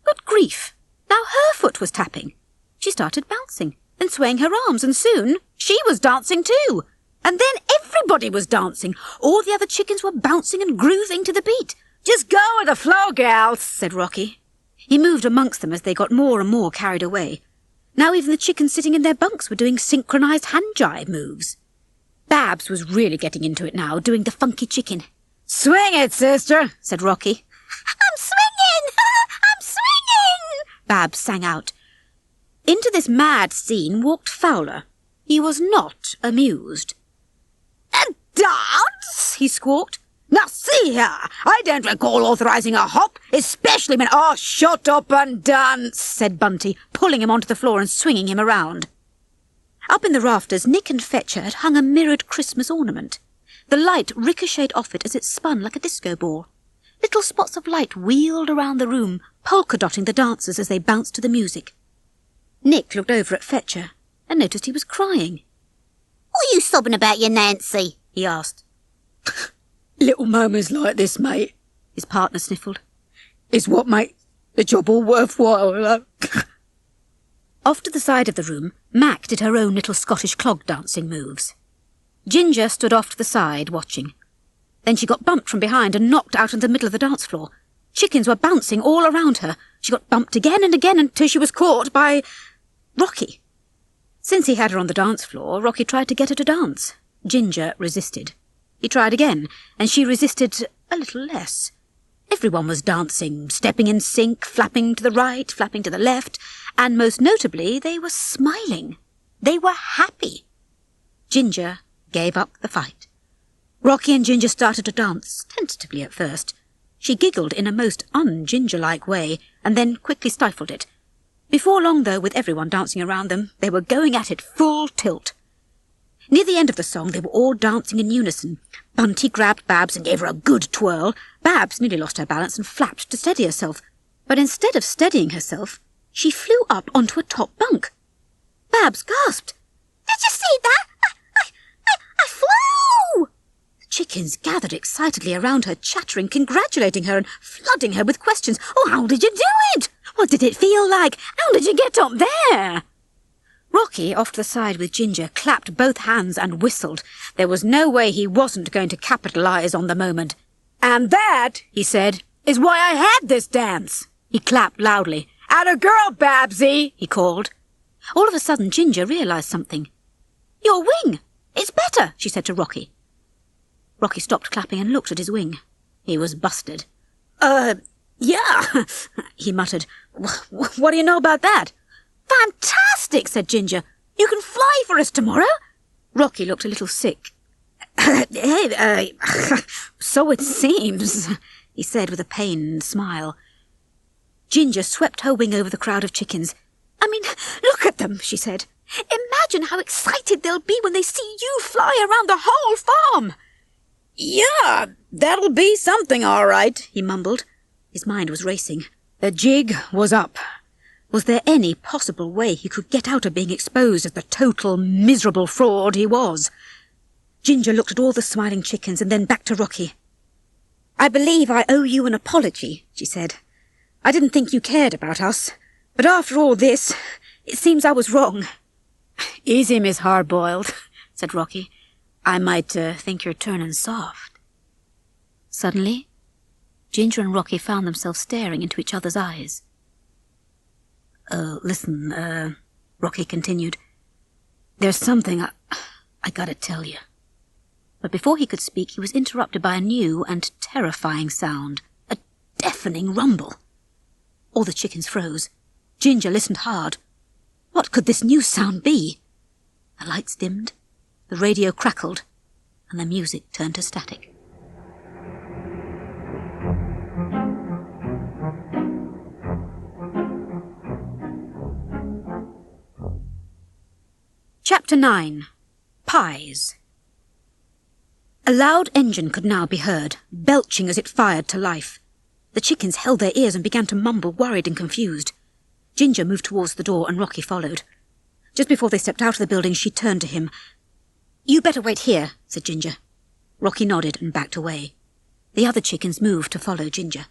Good grief! Now her foot was tapping. She started bouncing, then swaying her arms, and soon she was dancing too. And then everybody was dancing. All the other chickens were bouncing and grooving to the beat. Just go with the flow, gals, said Rocky. He moved amongst them as they got more and more carried away. Now even the chickens sitting in their bunks were doing synchronized hand jive moves. Babs was really getting into it now, doing the funky chicken. Swing it, sister, said Rocky. I'm swinging! I'm swinging! Babs sang out. Into this mad scene walked Fowler. He was not amused. A dance? He squawked. Now see here, I don't recall authorizing a hop, especially when... Oh, shut up and dance, said Bunty, pulling him onto the floor and swinging him around. Up in the rafters, Nick and Fetcher had hung a mirrored Christmas ornament. The light ricocheted off it as it spun like a disco ball. Little spots of light wheeled around the room, polka-dotting the dancers as they bounced to the music. Nick looked over at Fetcher and noticed he was crying. What are you sobbing about, you Nancy? He asked. Little moments like this, mate, his partner sniffled, is what makes the job all worthwhile. Off to the side of the room, Mac did her own little Scottish clog dancing moves. Ginger stood off to the side, watching. Then she got bumped from behind and knocked out in the middle of the dance floor. Chickens were bouncing all around her. She got bumped again and again until she was caught by... Rocky. Since he had her on the dance floor, Rocky tried to get her to dance. Ginger resisted. He tried again, and she resisted a little less. Everyone was dancing, stepping in sync, flapping to the right, flapping to the left, and most notably, they were smiling. They were happy. Ginger gave up the fight. Rocky and Ginger started to dance, tentatively at first. She giggled in a most un-Ginger-like way, and then quickly stifled it. Before long, though, with everyone dancing around them, they were going at it full tilt. Near the end of the song, they were all dancing in unison. Bunty grabbed Babs and gave her a good twirl. Babs nearly lost her balance and flapped to steady herself. But instead of steadying herself, she flew up onto a top bunk. Babs gasped. Did you see that? I flew! The chickens gathered excitedly around her, chattering, congratulating her and flooding her with questions. Oh, how did you do it? What did it feel like? How did you get up there? Rocky, off to the side with Ginger, clapped both hands and whistled. There was no way he wasn't going to capitalise on the moment. And that, he said, is why I had this dance. He clapped loudly. Atta girl, Babsy, he called. All of a sudden, Ginger realised something. Your wing! It's better, she said to Rocky. Rocky stopped clapping and looked at his wing. He was busted. Yeah, he muttered. What do you know about that? Fantastic, said Ginger. You can fly for us tomorrow. Rocky looked a little sick. So it seems, he said with a pained smile. Ginger swept her wing over the crowd of chickens. I mean, look at them, she said. Imagine how excited they'll be when they see you fly around the whole farm. Yeah, that'll be something, all right, he mumbled. His mind was racing. The jig was up. Was there any possible way he could get out of being exposed as the total miserable fraud he was? Ginger looked at all the smiling chickens and then back to Rocky. I believe I owe you an apology, she said. I didn't think you cared about us, but after all this, it seems I was wrong. Easy, Miss Hard-Boiled, said Rocky. I might think you're turning soft. Suddenly, Ginger and Rocky found themselves staring into each other's eyes. Listen, Rocky continued. There's something I gotta tell you. But before he could speak, he was interrupted by a new and terrifying sound, a deafening rumble. All the chickens froze. Ginger listened hard. What could this new sound be? The lights dimmed, the radio crackled, and the music turned to static. Chapter 9. Pies. A loud engine could now be heard, belching as it fired to life. The chickens held their ears and began to mumble, worried and confused. Ginger moved towards the door and Rocky followed. Just before they stepped out of the building, she turned to him. You better wait here, said Ginger. Rocky nodded and backed away. The other chickens moved to follow Ginger.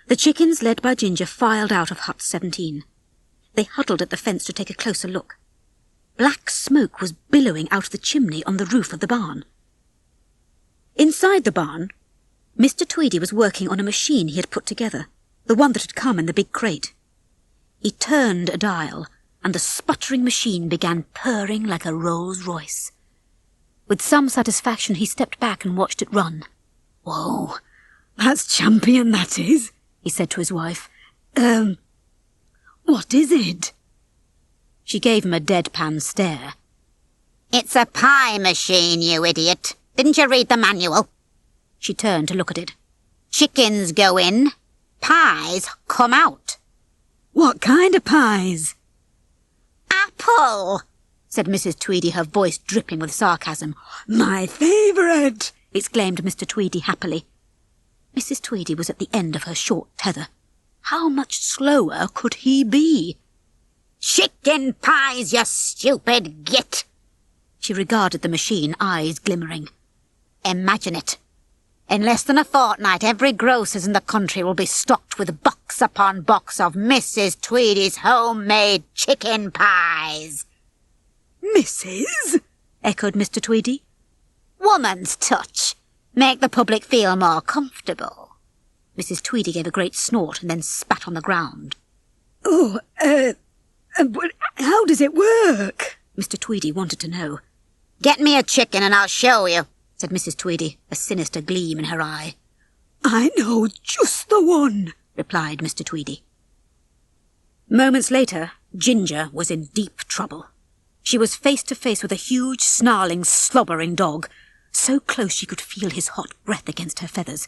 The chickens, led by Ginger, filed out of Hut 17. They huddled at the fence to take a closer look. Black smoke was billowing out of the chimney on the roof of the barn. Inside the barn, Mr. Tweedy was working on a machine he had put together, the one that had come in the big crate. He turned a dial, and the sputtering machine began purring like a Rolls-Royce. With some satisfaction, he stepped back and watched it run. Whoa, that's champion, that is, he said to his wife. What is it? She gave him a deadpan stare. It's a pie machine, you idiot. Didn't you read the manual? She turned to look at it. Chickens go in, pies come out. What kind of pies? Apple, said Mrs. Tweedy, her voice dripping with sarcasm. My favourite, exclaimed Mr. Tweedy happily. Mrs. Tweedy was at the end of her short tether. How much slower could he be? Chicken pies, you stupid git! She regarded the machine, eyes glimmering. Imagine it. In less than a fortnight, every grocer's in the country will be stocked with box upon box of Mrs. Tweedy's homemade chicken pies. Mrs.? Echoed Mr. Tweedy. Woman's touch. Make the public feel more comfortable. Mrs. Tweedy gave a great snort and then spat on the ground. Oh, but how does it work? Mr. Tweedy wanted to know. Get me a chicken and I'll show you, said Mrs. Tweedy, a sinister gleam in her eye. I know just the one, replied Mr. Tweedy. Moments later, Ginger was in deep trouble. She was face to face with a huge, snarling, slobbering dog, so close she could feel his hot breath against her feathers.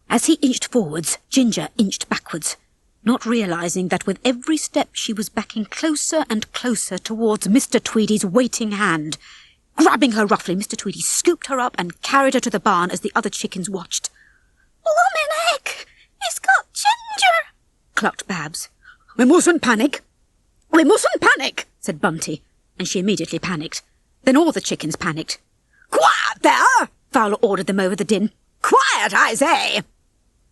As he inched forwards, Ginger inched backwards, not realising that with every step she was backing closer and closer towards Mr. Tweedy's waiting hand. Grabbing her roughly, Mr. Tweedy scooped her up and carried her to the barn as the other chickens watched. "Bloomin' heck! He's got Ginger!" clucked Babs. "We mustn't panic. We mustn't panic," said Bunty, and she immediately panicked. Then all the chickens panicked. "Quiet there!" Fowler ordered them over the din. "Quiet, I say!"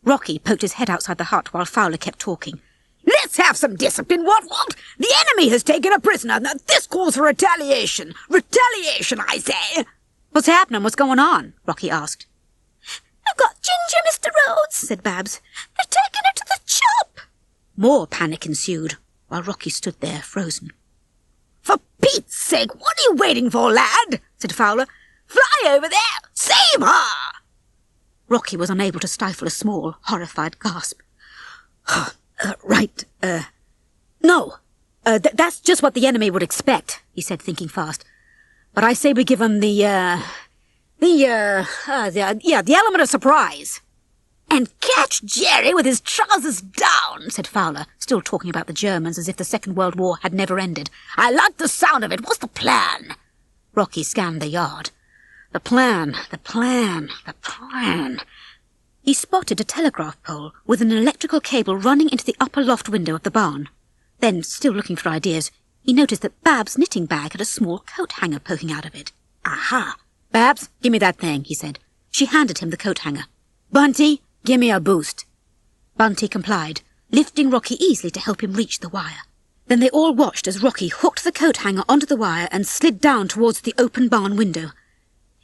Rocky poked his head outside the hut while Fowler kept talking. "Let's have some discipline, what? The enemy has taken a prisoner. Now, this calls for retaliation. Retaliation, I say!" "What's happening? What's going on?" Rocky asked. "I've got Ginger, Mr. Rhodes," said Babs. "They're taking her to the chop." More panic ensued, while Rocky stood there, frozen. "For Pete's sake, what are you waiting for, lad?" said Fowler. "Fly over there! Save her!" Rocky was unable to stifle a small, horrified gasp. That's just what the enemy would expect," he said, thinking fast. "But I say we give them the element of surprise." "And catch Jerry with his trousers down," said Fowler, still talking about the Germans as if the Second World War had never ended. "I like the sound of it. What's the plan?" Rocky scanned the yard. The plan. He spotted a telegraph pole with an electrical cable running into the upper loft window of the barn. Then, still looking for ideas, he noticed that Babs' knitting bag had a small coat hanger poking out of it. "Aha! "Babs, give me that thing," he said. She handed him the coat hanger. "Bunty, give me a boost." Bunty complied, lifting Rocky easily to help him reach the wire. Then they all watched as Rocky hooked the coat hanger onto the wire and slid down towards the open barn window.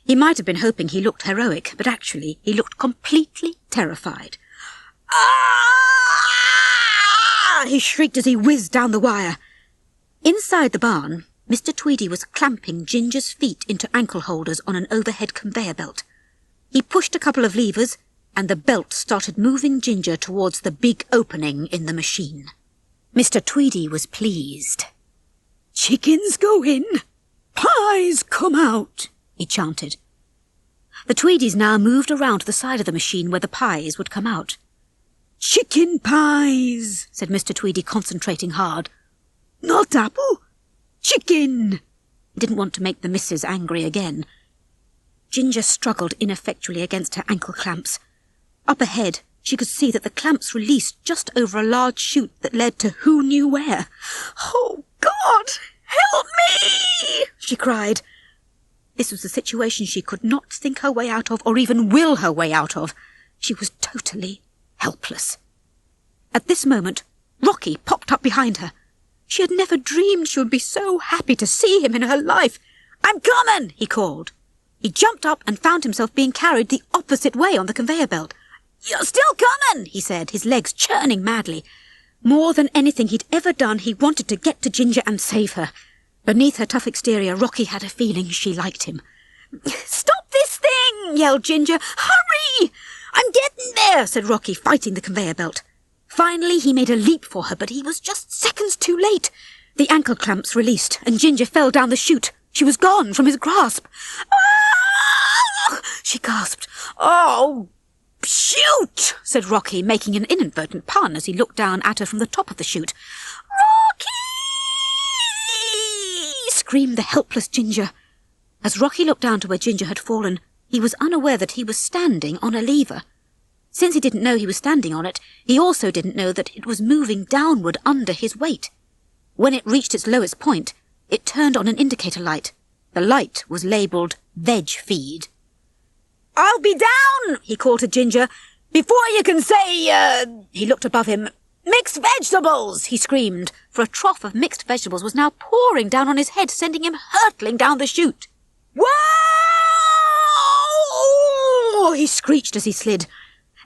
He might have been hoping he looked heroic, but actually he looked completely terrified. "Ah!" He shrieked as he whizzed down the wire. Inside the barn, Mr. Tweedy was clamping Ginger's feet into ankle holders on an overhead conveyor belt. He pushed a couple of levers, and the belt started moving Ginger towards the big opening in the machine. Mr. Tweedy was pleased. "Chickens go in, pies come out," he chanted. The Tweedies now moved around to the side of the machine where the pies would come out. "Chicken pies," said Mr. Tweedy, concentrating hard. "Not apple, chicken." He didn't want to make the missus angry again. Ginger struggled ineffectually against her ankle clamps. Up ahead, she could see that the clamps released just over a large chute that led to who knew where. "Oh, God, help me!" she cried. This was a situation she could not think her way out of or even will her way out of. She was totally helpless. At this moment, Rocky popped up behind her. She had never dreamed she would be so happy to see him in her life. "I'm coming!" he called. He jumped up and found himself being carried the opposite way on the conveyor belt. "You're still coming!" he said, his legs churning madly. More than anything he'd ever done, he wanted to get to Ginger and save her. Beneath her tough exterior, Rocky had a feeling she liked him. "Stop this thing!" yelled Ginger. "Hurry!" "I'm getting there," said Rocky, fighting the conveyor belt. Finally, he made a leap for her, but he was just seconds too late. The ankle clamps released, and Ginger fell down the chute. She was gone from his grasp. "Ah!" she gasped. "Oh, shoot!" said Rocky, making an inadvertent pun as he looked down at her from the top of the chute. "Rocky!" screamed the helpless Ginger. As Rocky looked down to where Ginger had fallen, he was unaware that he was standing on a lever. Since he didn't know he was standing on it, he also didn't know that it was moving downward under his weight. When it reached its lowest point, it turned on an indicator light. The light was labelled Veg Feed. "I'll be down," he called to Ginger, "before you can say, He looked above him. "Mixed vegetables," he screamed, for a trough of mixed vegetables was now pouring down on his head, sending him hurtling down the chute. "Whoa!" he screeched as he slid.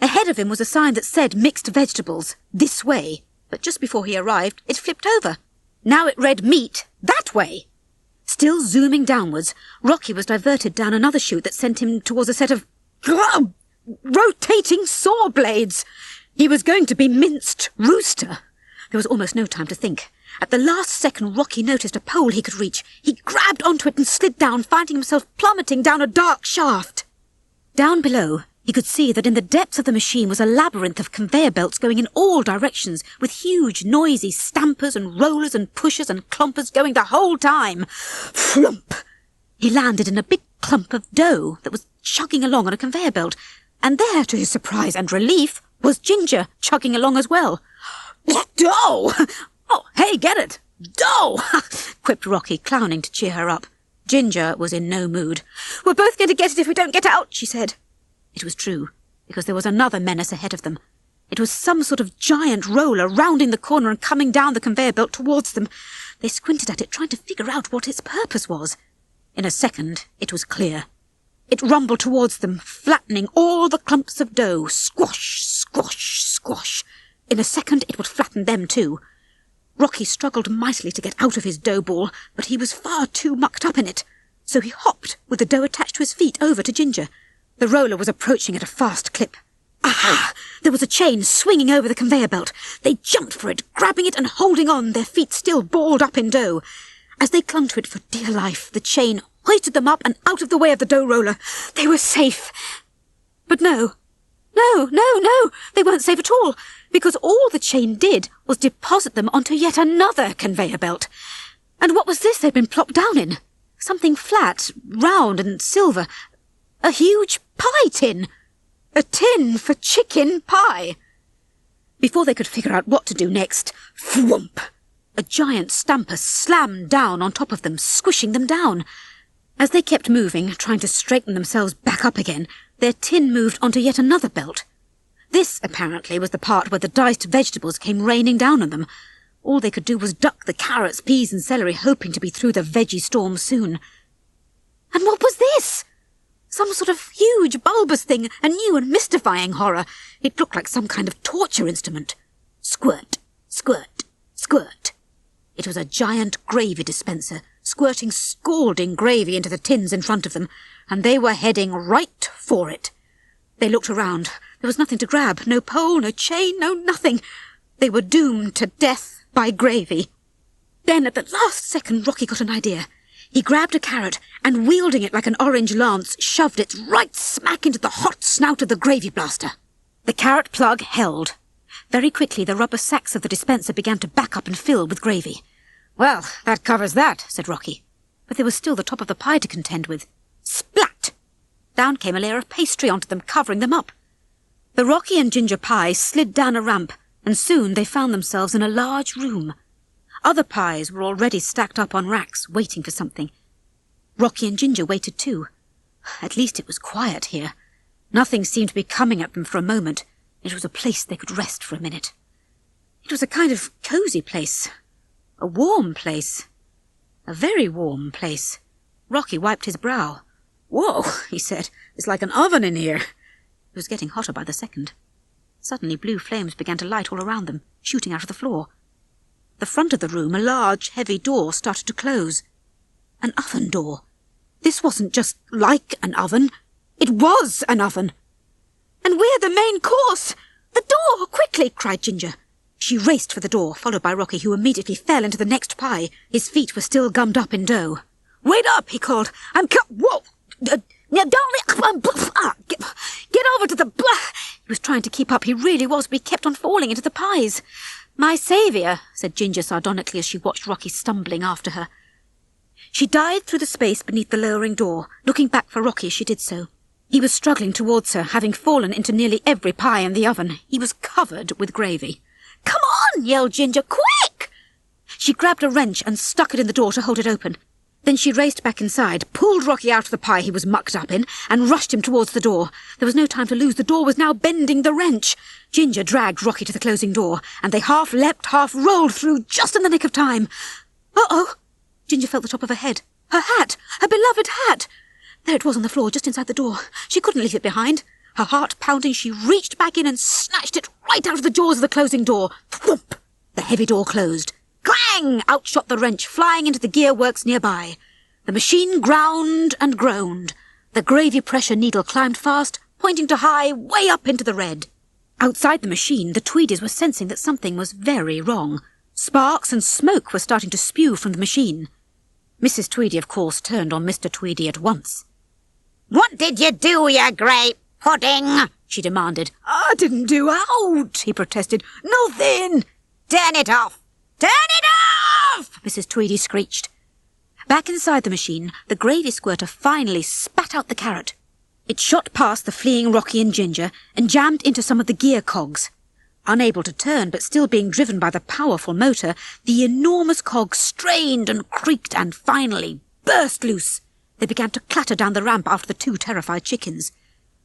Ahead of him was a sign that said mixed vegetables, this way, but just before he arrived, it flipped over. Now it read meat, that way. Still zooming downwards, Rocky was diverted down another chute that sent him towards a set of rotating saw blades. He was going to be minced rooster. There was almost no time to think. At the last second, Rocky noticed a pole he could reach. He grabbed onto it and slid down, finding himself plummeting down a dark shaft. Down below, he could see that in the depths of the machine was a labyrinth of conveyor belts going in all directions, with huge, noisy stampers and rollers and pushers and clompers going the whole time. Flump! He landed in a big clump of dough that was chugging along on a conveyor belt, and there, to his surprise and relief, was Ginger chugging along as well. Dough! Oh, hey, get it! Dough! Quipped Rocky, clowning to cheer her up. Ginger was in no mood. "We're both going to get it if we don't get out," she said. It was true, because there was another menace ahead of them. It was some sort of giant roller rounding the corner and coming down the conveyor belt towards them. They squinted at it, trying to figure out what its purpose was. In a second, it was clear. It rumbled towards them, flattening all the clumps of dough. Squash, squash, squash. In a second, it would flatten them too. Rocky struggled mightily to get out of his dough ball, but he was far too mucked up in it. So he hopped, with the dough attached to his feet, over to Ginger. The roller was approaching at a fast clip. Aha! There was a chain swinging over the conveyor belt. They jumped for it, grabbing it and holding on, their feet still balled up in dough. As they clung to it for dear life, the chain hoisted them up and out of the way of the dough roller. They were safe. But no, they weren't safe at all, because all the chain did was deposit them onto yet another conveyor belt. And what was this they'd been plopped down in? Something flat, round and silver. A huge pie tin. A tin for chicken pie. Before they could figure out what to do next, thwomp! A giant stamper slammed down on top of them, squishing them down. As they kept moving, trying to straighten themselves back up again, their tin moved onto yet another belt. This, apparently, was the part where the diced vegetables came raining down on them. All they could do was duck the carrots, peas and celery, hoping to be through the veggie storm soon. And what was this? Some sort of huge, bulbous thing, a new and mystifying horror. It looked like some kind of torture instrument. Squirt, squirt, squirt. It was a giant gravy dispenser, squirting scalding gravy into the tins in front of them, and they were heading right for it. They looked around. There was nothing to grab, no pole, no chain, no nothing. They were doomed to death by gravy. Then, at the last second, Rocky got an idea. He grabbed a carrot and, wielding it like an orange lance, shoved it right smack into the hot snout of the gravy blaster. The carrot plug held. Very quickly, the rubber sacks of the dispenser began to back up and fill with gravy. "Well, that covers that," said Rocky. But there was still the top of the pie to contend with. Splat! Down came a layer of pastry onto them, covering them up. The Rocky and Ginger pie slid down a ramp, and soon they found themselves in a large room. Other pies were already stacked up on racks, waiting for something. Rocky and Ginger waited too. At least it was quiet here. Nothing seemed to be coming at them for a moment. It was a place they could rest for a minute. It was a kind of cosy place. A warm place. A very warm place. Rocky wiped his brow. "Whoa," he said. "It's like an oven in here." It was getting hotter by the second. Suddenly blue flames began to light all around them, shooting out of the floor. The front of the room, a large, heavy door, started to close. An oven door. This wasn't just like an oven. It was an oven. "And we're the main course! The door! Quickly!" cried Ginger. She raced for the door, followed by Rocky, who immediately fell into the next pie. His feet were still gummed up in dough. "Wait up!" he called. Whoa! Now don't get over to the He was trying to keep up. He really was, but he kept on falling into the pies. "My saviour," said Ginger sardonically as she watched Rocky stumbling after her. She dived through the space beneath the lowering door, looking back for Rocky as she did so. He was struggling towards her, having fallen into nearly every pie in the oven. He was covered with gravy. "Come on!" yelled Ginger. "Quick!" She grabbed a wrench and stuck it in the door to hold it open. Then she raced back inside, pulled Rocky out of the pie he was mucked up in, and rushed him towards the door. There was no time to lose. The door was now bending the wrench. Ginger dragged Rocky to the closing door, and they half leapt, half rolled through just in the nick of time. Uh-oh! Ginger felt the top of her head. Her hat! Her beloved hat! There it was on the floor, just inside the door. She couldn't leave it behind. Her heart pounding, she reached back in and snatched it right out of the jaws of the closing door. Thwomp! The heavy door closed. Clang! Out shot the wrench, flying into the gearworks nearby. The machine ground and groaned. The gravy pressure needle climbed fast, pointing to high, way up into the red. Outside the machine, the Tweedies were sensing that something was very wrong. Sparks and smoke were starting to spew from the machine. Mrs. Tweedy, of course, turned on Mr. Tweedy at once. "What did you do, you great pudding?" she demanded. "I didn't do out," he protested. "Nothing." "Turn it off! Turn it off!" Mrs. Tweedy screeched. Back inside the machine, the gravy squirter finally spat out the carrot. It shot past the fleeing Rocky and Ginger and jammed into some of the gear cogs. Unable to turn, but still being driven by the powerful motor, the enormous cogs strained and creaked and finally burst loose. They began to clatter down the ramp after the two terrified chickens.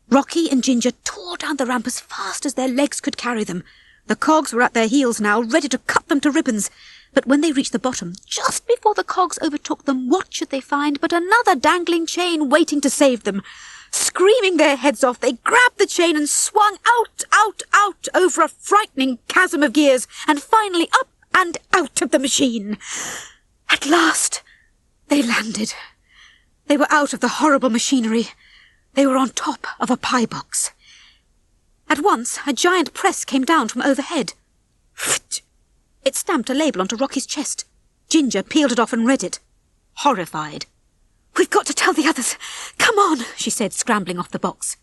Rocky and Ginger tore down the ramp as fast as their legs could carry them. The cogs were at their heels now, ready to cut them to ribbons. But when they reached the bottom, just before the cogs overtook them, what should they find but another dangling chain waiting to save them? Screaming their heads off, they grabbed the chain and swung out over a frightening chasm of gears, and finally up and out of the machine. At last, they landed. They were out of the horrible machinery. They were on top of a pie box. At once, a giant press came down from overhead. It stamped a label onto Rocky's chest. Ginger peeled it off and read it, horrified. "We've got to tell the others. Come on," she said, scrambling off the box.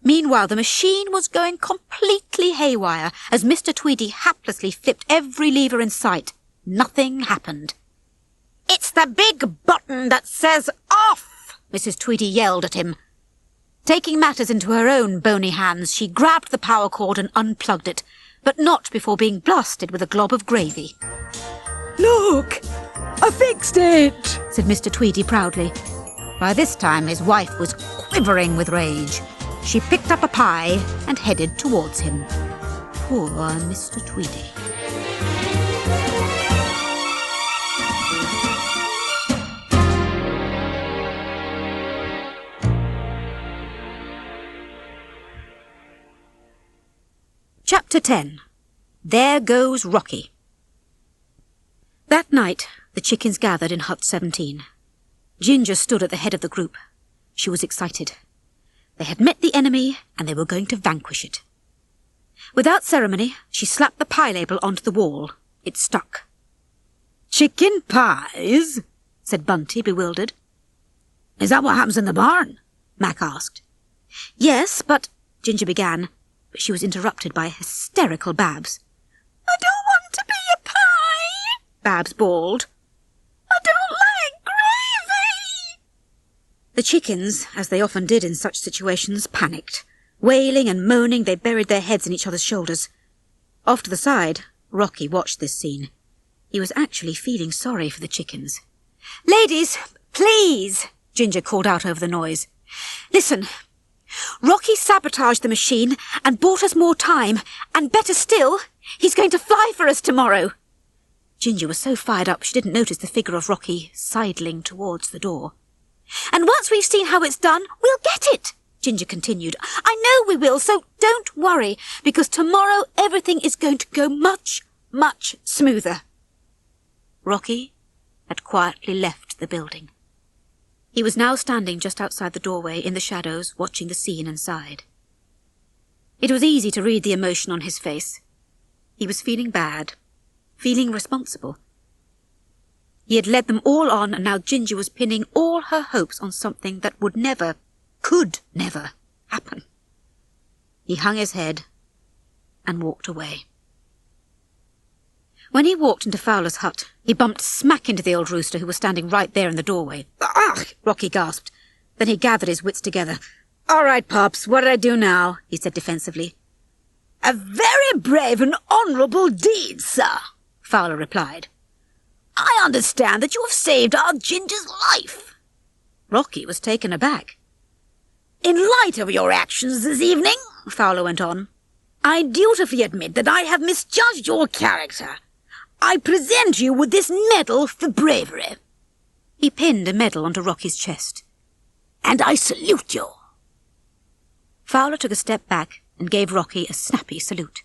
Meanwhile, the machine was going completely haywire as Mr. Tweedy haplessly flipped every lever in sight. Nothing happened. "It's the big button that says off!" Mrs. Tweedy yelled at him. Taking matters into her own bony hands, she grabbed the power cord and unplugged it, but not before being blasted with a glob of gravy. "Look! I fixed it!" said Mr. Tweedy proudly. By this time his wife was quivering with rage. She picked up a pie and headed towards him. Poor Mr. Tweedy. Chapter 10. There Goes Rocky. That night, the chickens gathered in Hut 17. Ginger stood at the head of the group. She was excited. They had met the enemy, and they were going to vanquish it. Without ceremony, she slapped the pie label onto the wall. It stuck. "Chicken pies?" said Bunty, bewildered. "Is that what happens in the barn?" Mac asked. Yes, but Ginger began, but she was interrupted by a hysterical Babs. "I don't want to be a pie!" Babs bawled. "I don't like gravy!" The chickens, as they often did in such situations, panicked. Wailing and moaning, they buried their heads in each other's shoulders. Off to the side, Rocky watched this scene. He was actually feeling sorry for the chickens. "Ladies, please," Ginger called out over the noise. "Listen. Rocky sabotaged the machine and bought us more time, and better still, he's going to fly for us tomorrow." Ginger was so fired up she didn't notice the figure of Rocky sidling towards the door. "And once we've seen how it's done, we'll get it," Ginger continued. "I know we will, so don't worry, because tomorrow everything is going to go much, much smoother." Rocky had quietly left the building. He was now standing just outside the doorway in the shadows, watching the scene inside. It was easy to read the emotion on his face. He was feeling bad, feeling responsible. He had led them all on, and now Ginger was pinning all her hopes on something that would never, could never, happen. He hung his head and walked away. When he walked into Fowler's hut, he bumped smack into the old rooster who was standing right there in the doorway. "Ah!" Rocky gasped. Then he gathered his wits together. "All right, Pops, what did I do now?" he said defensively. "A very brave and honourable deed, sir," Fowler replied. "I understand that you have saved our Ginger's life." Rocky was taken aback. "In light of your actions this evening," Fowler went on, "I dutifully admit that I have misjudged your character. I present you with this medal for bravery." He pinned a medal onto Rocky's chest. "And I salute you." Fowler took a step back and gave Rocky a snappy salute.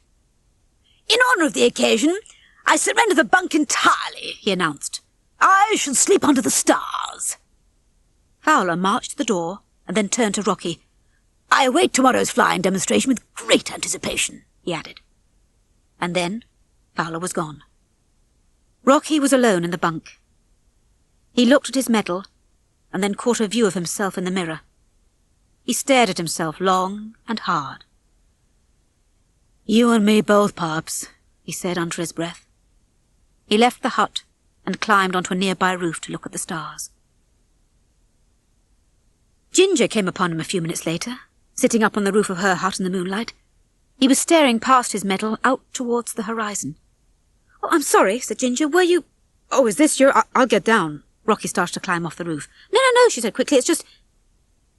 "In honour of the occasion, I surrender the bunk entirely," he announced. "I shall sleep under the stars." Fowler marched to the door and then turned to Rocky. "I await tomorrow's flying demonstration with great anticipation," he added. And then Fowler was gone. Rocky was alone in the bunk. He looked at his medal and then caught a view of himself in the mirror. He stared at himself long and hard. "You and me both, Pops," he said under his breath. He left the hut and climbed onto a nearby roof to look at the stars. Ginger came upon him a few minutes later, sitting up on the roof of her hut in the moonlight. He was staring past his meadow out towards the horizon. "Oh, I'm sorry," said Ginger. "Were you—" "Oh, is this your—" I'll get down." Rocky started to climb off the roof. No, she said quickly. "It's just—"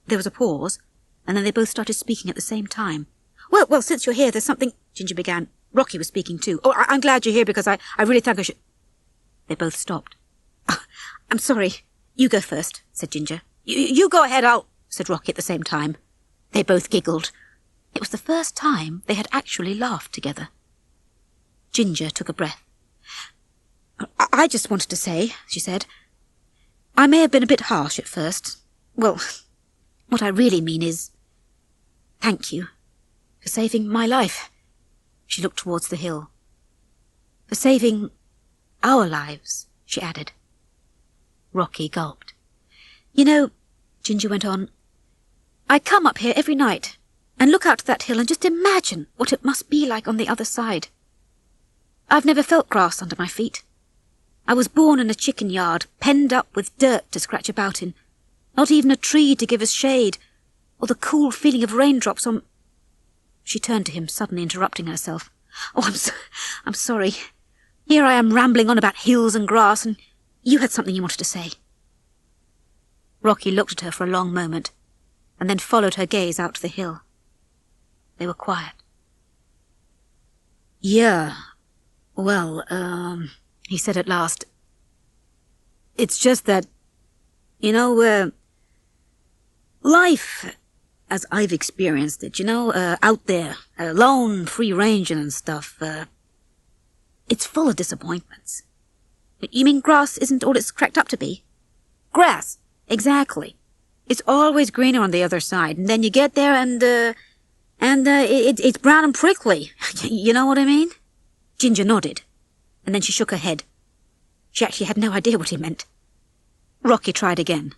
There was a pause, and then they both started speaking at the same time. Well, since you're here, there's something—" Ginger began. Rocky was speaking too. "Oh, I'm glad you're here because I really think I should—" They both stopped. "I'm sorry. You go first," said Ginger. You go ahead, said Rocky at the same time. They both giggled. It was the first time they had actually laughed together. Ginger took a breath. I just wanted to say," she said, "I may have been a bit harsh at first. Well, what I really mean is, thank you for saving my life." She looked towards the hill. "For saving our lives," she added. Rocky gulped. "You know," Ginger went on, "I come up here every night and look out to that hill and just imagine what it must be like on the other side. I've never felt grass under my feet. I was born in a chicken yard, penned up with dirt to scratch about in, not even a tree to give us shade, or the cool feeling of raindrops on—" She turned to him, suddenly interrupting herself. "Oh, I'm sorry. Here I am rambling on about hills and grass, and you had something you wanted to say." Rocky looked at her for a long moment, and then followed her gaze out to the hill. They were quiet. "Yeah, well, he said at last, "it's just that, life, as I've experienced it, out there, alone, free-ranging and stuff, it's full of disappointments." "You mean grass isn't all it's cracked up to be?" "Grass, exactly. It's always greener on the other side, and then you get there and it's brown and prickly. You know what I mean?" Ginger nodded, and then she shook her head. She actually had no idea what he meant. Rocky tried again.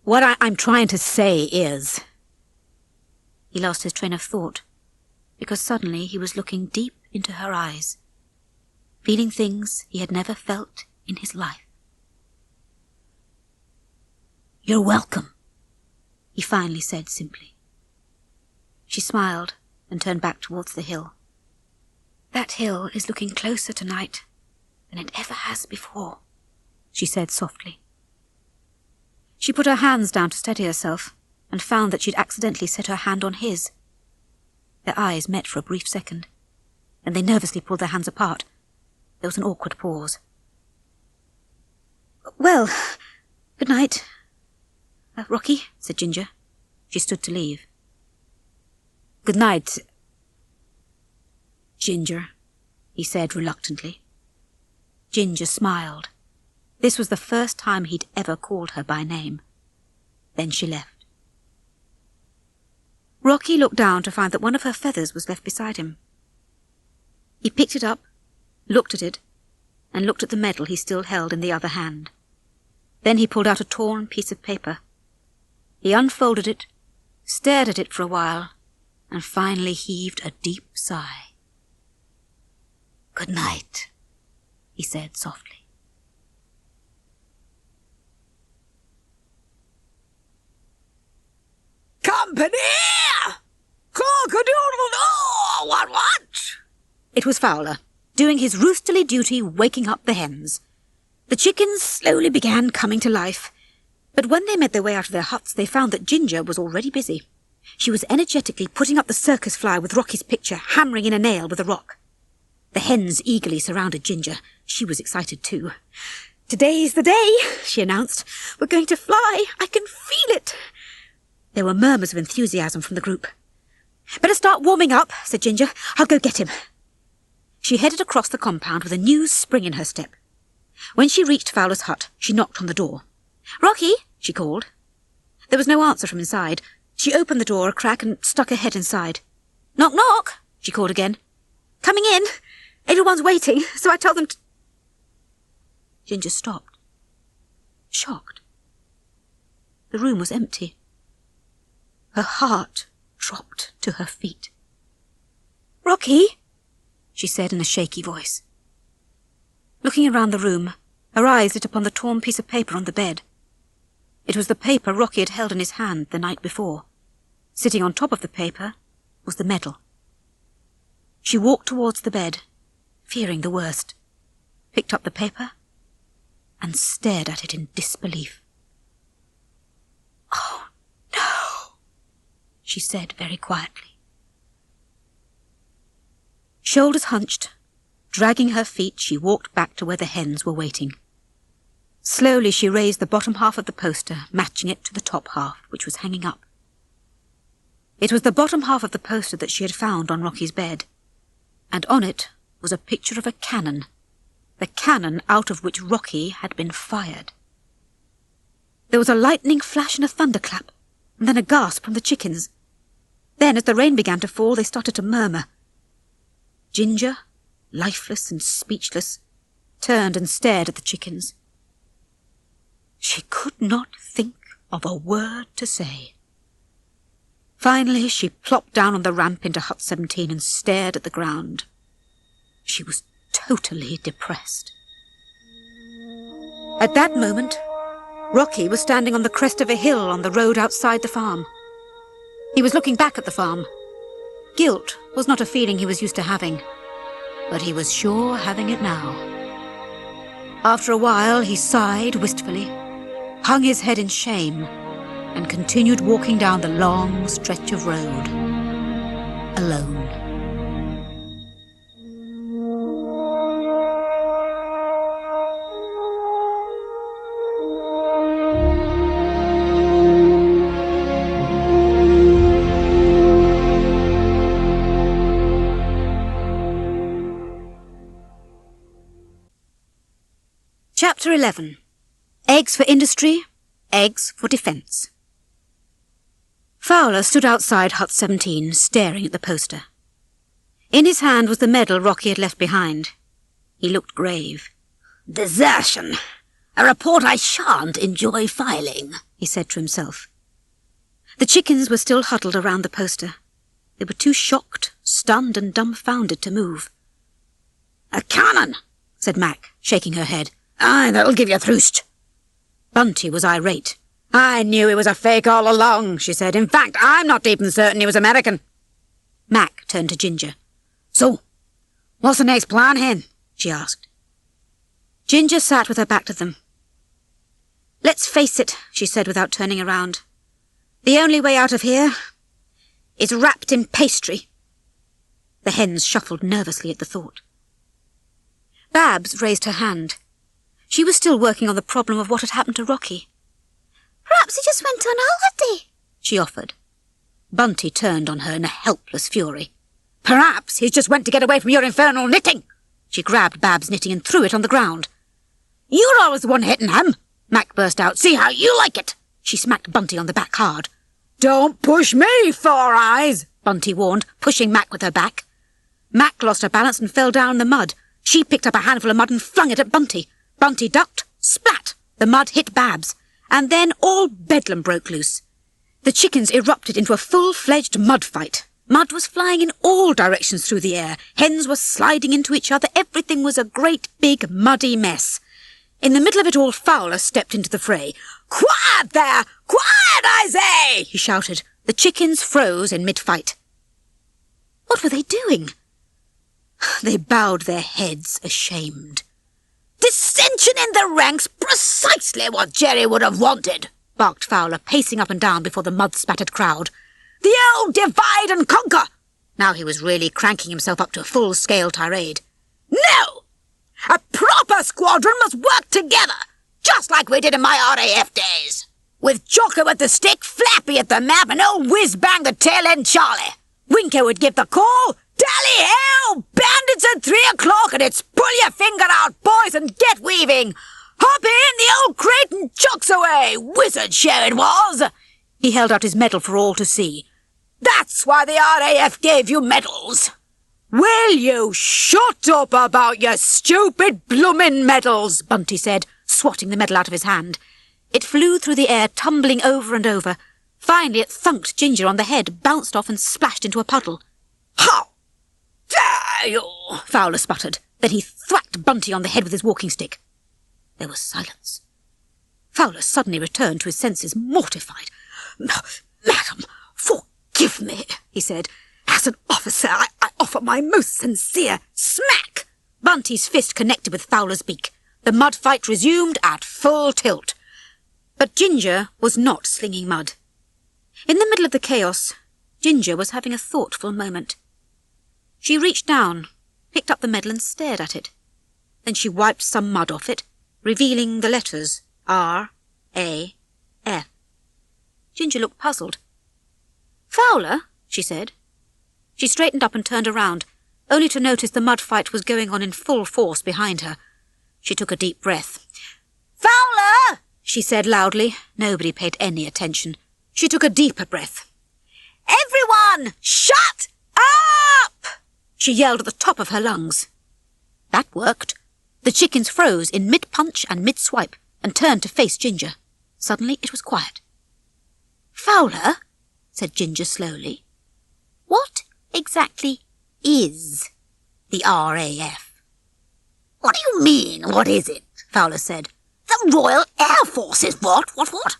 "What I'm trying to say is—" He lost his train of thought, because suddenly he was looking deep into her eyes, feeling things he had never felt in his life. "You're welcome," he finally said simply. She smiled and turned back towards the hill. "That hill is looking closer tonight than it ever has before," she said softly. She put her hands down to steady herself and found that she'd accidentally set her hand on his. Their eyes met for a brief second, and they nervously pulled their hands apart. There was an awkward pause. "Well, good night, Rocky," said Ginger. She stood to leave. "Good night, Ginger," he said reluctantly. Ginger smiled. This was the first time he'd ever called her by name. Then she left. Rocky looked down to find that one of her feathers was left beside him. He picked it up, looked at it, and looked at the medal he still held in the other hand. Then he pulled out a torn piece of paper. He unfolded it, stared at it for a while, and finally heaved a deep sigh. "Good night," he said softly. "Company! Cock-a-doodle-doo! What? It was Fowler, doing his roosterly duty waking up the hens. The chickens slowly began coming to life, but when they made their way out of their huts, they found that Ginger was already busy. She was energetically putting up the circus fly with Rocky's picture, hammering in a nail with a rock. The hens eagerly surrounded Ginger. She was excited too. "Today's the day," she announced. "We're going to fly. I can feel it." There were murmurs of enthusiasm from the group. "Better start warming up," said Ginger. "I'll go get him." She headed across the compound with a new spring in her step. When she reached Fowler's hut, she knocked on the door. "Rocky," she called. There was no answer from inside. She opened the door a crack and stuck her head inside. "Knock, knock," she called again. "Coming in. Everyone's waiting, so I told them to—" Ginger stopped, shocked. The room was empty. Her heart dropped to her feet. "Rocky," she said in a shaky voice. Looking around the room, her eyes lit upon the torn piece of paper on the bed. It was the paper Rocky had held in his hand the night before. Sitting on top of the paper was the medal. She walked towards the bed, fearing the worst, picked up the paper, and stared at it in disbelief. "Oh, no," she said very quietly. Shoulders hunched, dragging her feet, she walked back to where the hens were waiting. Slowly she raised the bottom half of the poster, matching it to the top half, which was hanging up. It was the bottom half of the poster that she had found on Rocky's bed, and on it was a picture of a cannon, the cannon out of which Rocky had been fired. There was a lightning flash and a thunderclap, and then a gasp from the chickens. Then, as the rain began to fall, they started to murmur. Ginger, lifeless and speechless, turned and stared at the chickens. She could not think of a word to say. Finally, she plopped down on the ramp into Hut 17 and stared at the ground. She was totally depressed. At that moment, Rocky was standing on the crest of a hill on the road outside the farm. He was looking back at the farm. Guilt was not a feeling he was used to having, but he was sure having it now. After a while, he sighed wistfully, hung his head in shame, and continued walking down the long stretch of road, alone. Chapter 11. Eggs for Industry, Eggs for Defence. Fowler stood outside Hut 17, staring at the poster. In his hand was the medal Rocky had left behind. He looked grave. "Desertion. A report I shan't enjoy filing," he said to himself. The chickens were still huddled around the poster. They were too shocked, stunned and dumbfounded to move. "A cannon," said Mac, shaking her head. "Aye, that'll give you thrust." Bunty was irate. "I knew he was a fake all along," she said. "In fact, I'm not even certain he was American." Mac turned to Ginger. "So, what's the next plan, Hen?" she asked. Ginger sat with her back to them. "Let's face it," she said without turning around. "The only way out of here is wrapped in pastry." The hens shuffled nervously at the thought. Babs raised her hand. She was still working on the problem of what had happened to Rocky. "Perhaps he just went on holiday," she offered. Bunty turned on her in a helpless fury. "Perhaps he's just went to get away from your infernal knitting." She grabbed Babs' knitting and threw it on the ground. "You're always the one hitting him," Mac burst out. "See how you like it." She smacked Bunty on the back hard. "Don't push me, Four Eyes," Bunty warned, pushing Mac with her back. Mac lost her balance and fell down in the mud. She picked up a handful of mud and flung it at Bunty. Bunty ducked. Splat! The mud hit Babs. And then all bedlam broke loose. The chickens erupted into a full-fledged mud fight. Mud was flying in all directions through the air. Hens were sliding into each other. Everything was a great big muddy mess. In the middle of it all, Fowler stepped into the fray. "Quiet there! Quiet, I say!" he shouted. The chickens froze in mid-fight. What were they doing? They bowed their heads, ashamed. "Dissension in the ranks, precisely what Jerry would have wanted," barked Fowler, pacing up and down before the mud-spattered crowd. "The old divide and conquer." Now he was really cranking himself up to a full-scale tirade. "No! A proper squadron must work together, just like we did in my RAF days. With Joker with the stick, Flappy at the map, and old Whiz-Bang the tail-end Charlie. Winker would give the call. Tally-ho! Bandits at 3 o'clock, and it's pull your finger out, boys, and get weaving. Hop in, the old crate and chucks away. Wizard show it was." He held out his medal for all to see. "That's why the RAF gave you medals." "Will you shut up about your stupid bloomin' medals?" Bunty said, swatting the medal out of his hand. It flew through the air, tumbling over and over. Finally it thunked Ginger on the head, bounced off and splashed into a puddle. "How dare dare you!" Fowler sputtered. Then he thwacked Bunty on the head with his walking stick. There was silence. Fowler suddenly returned to his senses, mortified. "Madam, forgive me," he said. "As an officer, I offer my most sincere—" Smack! Bunty's fist connected with Fowler's beak. The mud fight resumed at full tilt. But Ginger was not slinging mud. In the middle of the chaos, Ginger was having a thoughtful moment. She reached down, picked up the medal and stared at it. Then she wiped some mud off it, revealing the letters R-A-F. Ginger looked puzzled. "Fowler," she said. She straightened up and turned around, only to notice the mud fight was going on in full force behind her. She took a deep breath. "Fowler!" she said loudly. Nobody paid any attention. She took a deeper breath. "Everyone, shut up!" she yelled at the top of her lungs. That worked. The chickens froze in mid-punch and mid-swipe and turned to face Ginger. Suddenly it was quiet. "Fowler," said Ginger slowly, "what exactly is the RAF?" "What do you mean, what is it?" Fowler said. "The Royal Air Force is what? What?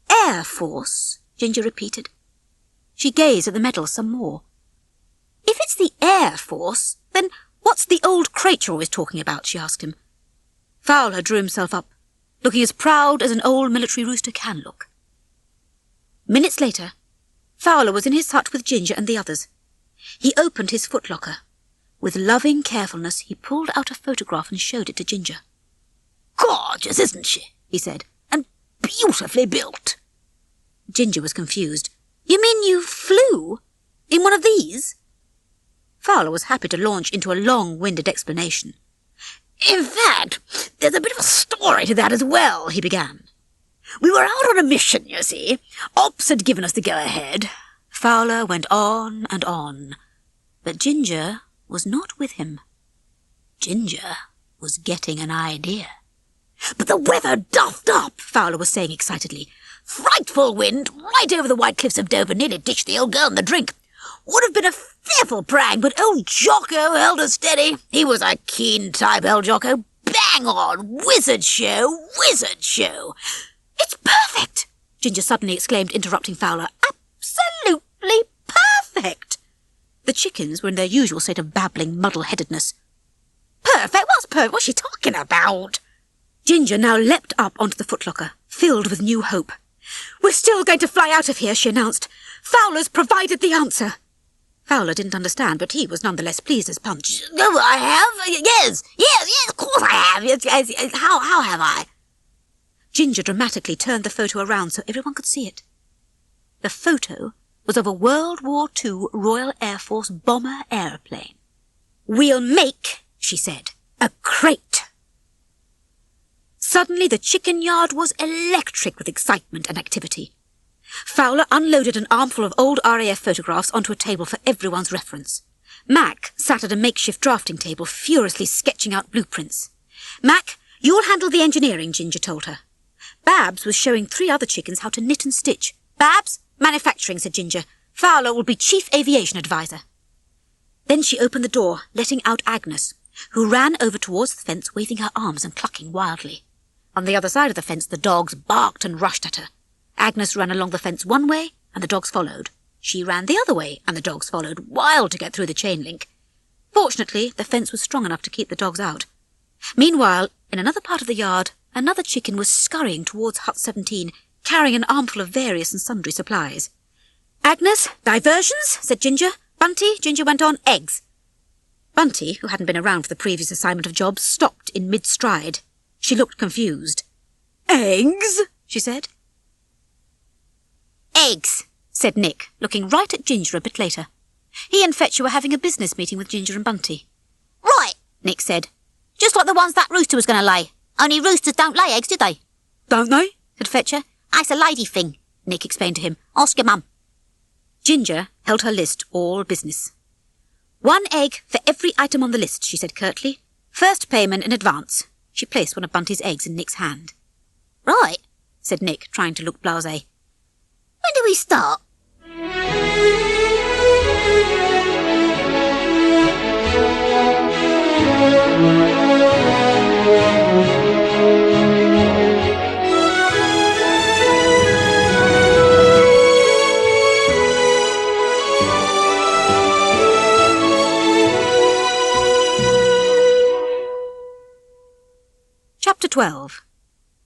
Air Force, Ginger repeated. She gazed at the medal some more. If it's the Air Force, then what's the old crate you're always talking about? She asked him. Fowler drew himself up, looking as proud as an old military rooster can look. Minutes later, Fowler was in his hut with Ginger and the others. He opened his footlocker. With loving carefulness, he pulled out a photograph and showed it to Ginger. "Gorgeous, isn't she?" he said. "And beautifully built." Ginger was confused. "You mean you flew in one of these?" Fowler was happy to launch into a long-winded explanation. "In fact, there's a bit of a story to that as well," he began. "We were out on a mission, you see. Ops had given us the go-ahead." Fowler went on and on, but Ginger was not with him. Ginger was getting an idea. "But the weather duffed up," Fowler was saying excitedly. "Frightful wind, right over the white cliffs of Dover, nearly ditched the old girl in the drink. Would have been a fearful prank, but old Jocko held us steady. He was a keen type, old Jocko. Bang on! Wizard show! Wizard show!" "It's perfect!" Ginger suddenly exclaimed, interrupting Fowler. "Absolutely perfect!" The chickens were in their usual state of babbling muddle-headedness. "Perfect? What's perfect? What's she talking about?" Ginger now leapt up onto the footlocker, filled with new hope. "We're still going to fly out of here," she announced. "Fowler's provided the answer." Fowler didn't understand, but he was none the less pleased as Punch. "Oh, I have? Yes, of course I have. Yes, how have I?" Ginger dramatically turned the photo around so everyone could see it. The photo was of a World War II Royal Air Force bomber aeroplane. "We'll make," she said, "a crate." Suddenly the chicken yard was electric with excitement and activity. Fowler unloaded an armful of old RAF photographs onto a table for everyone's reference. Mac sat at a makeshift drafting table, furiously sketching out blueprints. "Mac, you'll handle the engineering," Ginger told her. Babs was showing 3 other chickens how to knit and stitch. "Babs, manufacturing," said Ginger. "Fowler will be chief aviation advisor." Then she opened the door, letting out Agnes, who ran over towards the fence, waving her arms and clucking wildly. On the other side of the fence, the dogs barked and rushed at her. Agnes ran along the fence one way, and the dogs followed. She ran the other way, and the dogs followed, wild to get through the chain link. Fortunately, the fence was strong enough to keep the dogs out. Meanwhile, in another part of the yard, another chicken was scurrying towards Hut 17, carrying an armful of various and sundry supplies. "Agnes, diversions," said Ginger. "Bunty," Ginger went on, "eggs." Bunty, who hadn't been around for the previous assignment of jobs, stopped in mid-stride. She looked confused. "Eggs?" she said. "Eggs," said Nick, looking right at Ginger a bit later. He and Fetcher were having a business meeting with Ginger and Bunty. "Right," Nick said. "Just like the ones that rooster was going to lay. Only roosters don't lay eggs, do they?" "Don't they?" said Fetcher. "It's a lady thing," Nick explained to him. "Ask your mum." Ginger held her list, all business. "1 egg for every item on the list," she said curtly. "First payment in advance." She placed one of Bunty's eggs in Nick's hand. "Right," said Nick, trying to look blasé. "When do we start?" 12.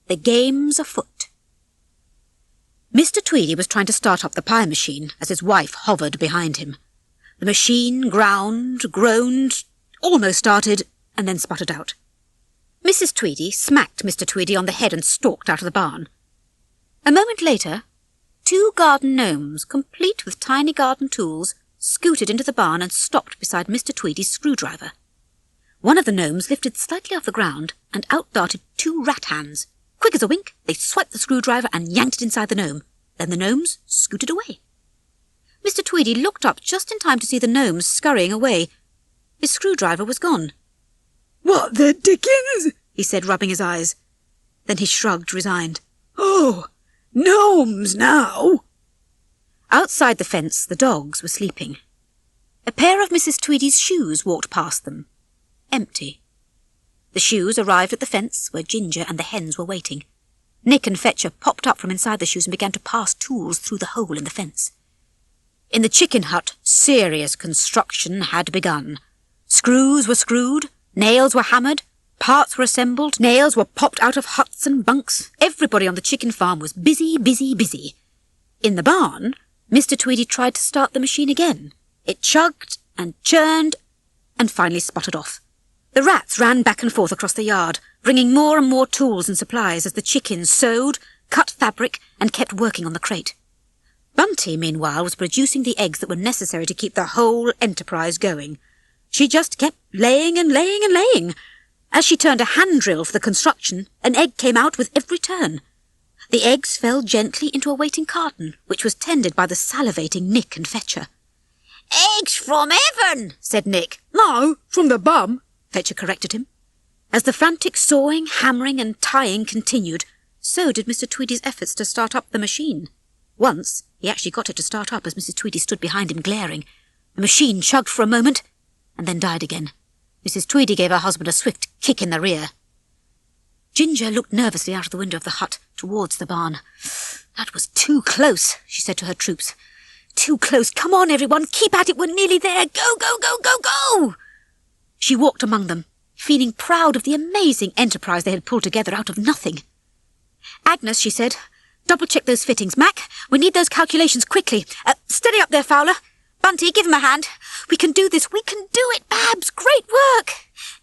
The Game's Afoot. Mr. Tweedy was trying to start up the pie machine as his wife hovered behind him. The machine ground, groaned, almost started, and then sputtered out. Mrs. Tweedy smacked Mr. Tweedy on the head and stalked out of the barn. A moment later, 2 garden gnomes, complete with tiny garden tools, scooted into the barn and stopped beside Mr. Tweedy's screwdriver. One of the gnomes lifted slightly off the ground, and out darted 2 rat hands. Quick as a wink, they swiped the screwdriver and yanked it inside the gnome. Then the gnomes scooted away. Mr. Tweedy looked up just in time to see the gnomes scurrying away. His screwdriver was gone. "What the dickens?" he said, rubbing his eyes. Then he shrugged, resigned. "Oh, gnomes now." Outside the fence, the dogs were sleeping. A pair of Mrs. Tweedy's shoes walked past them. Empty. The shoes arrived at the fence where Ginger and the hens were waiting. Nick and Fetcher popped up from inside the shoes and began to pass tools through the hole in the fence. In the chicken hut, serious construction had begun. Screws were screwed, nails were hammered, parts were assembled, nails were popped out of huts and bunks. Everybody on the chicken farm was busy, busy, busy. In the barn, Mr. Tweedy tried to start the machine again. It chugged and churned and finally sputtered off. The rats ran back and forth across the yard, bringing more and more tools and supplies as the chickens sewed, cut fabric, and kept working on the crate. Bunty, meanwhile, was producing the eggs that were necessary to keep the whole enterprise going. She just kept laying and laying and laying. As she turned a hand drill for the construction, an egg came out with every turn. The eggs fell gently into a waiting carton, which was tended by the salivating Nick and Fetcher. "Eggs from heaven," said Nick. "No, from the bum," Fetcher corrected him. As the frantic sawing, hammering and tying continued, so did Mr. Tweedy's efforts to start up the machine. Once, he actually got it to start up as Mrs. Tweedy stood behind him glaring. The machine chugged for a moment, and then died again. Mrs. Tweedy gave her husband a swift kick in the rear. Ginger looked nervously out of the window of the hut, towards the barn. "That was too close," she said to her troops. "Too close. Come on, everyone. Keep at it. We're nearly there. Go, go, go, go, go!" She walked among them, feeling proud of the amazing enterprise they had pulled together out of nothing. "Agnes," she said, "double-check those fittings. Mac, we need those calculations quickly. Steady up there, Fowler. Bunty, give him a hand. We can do this. We can do it, Babs. Great work."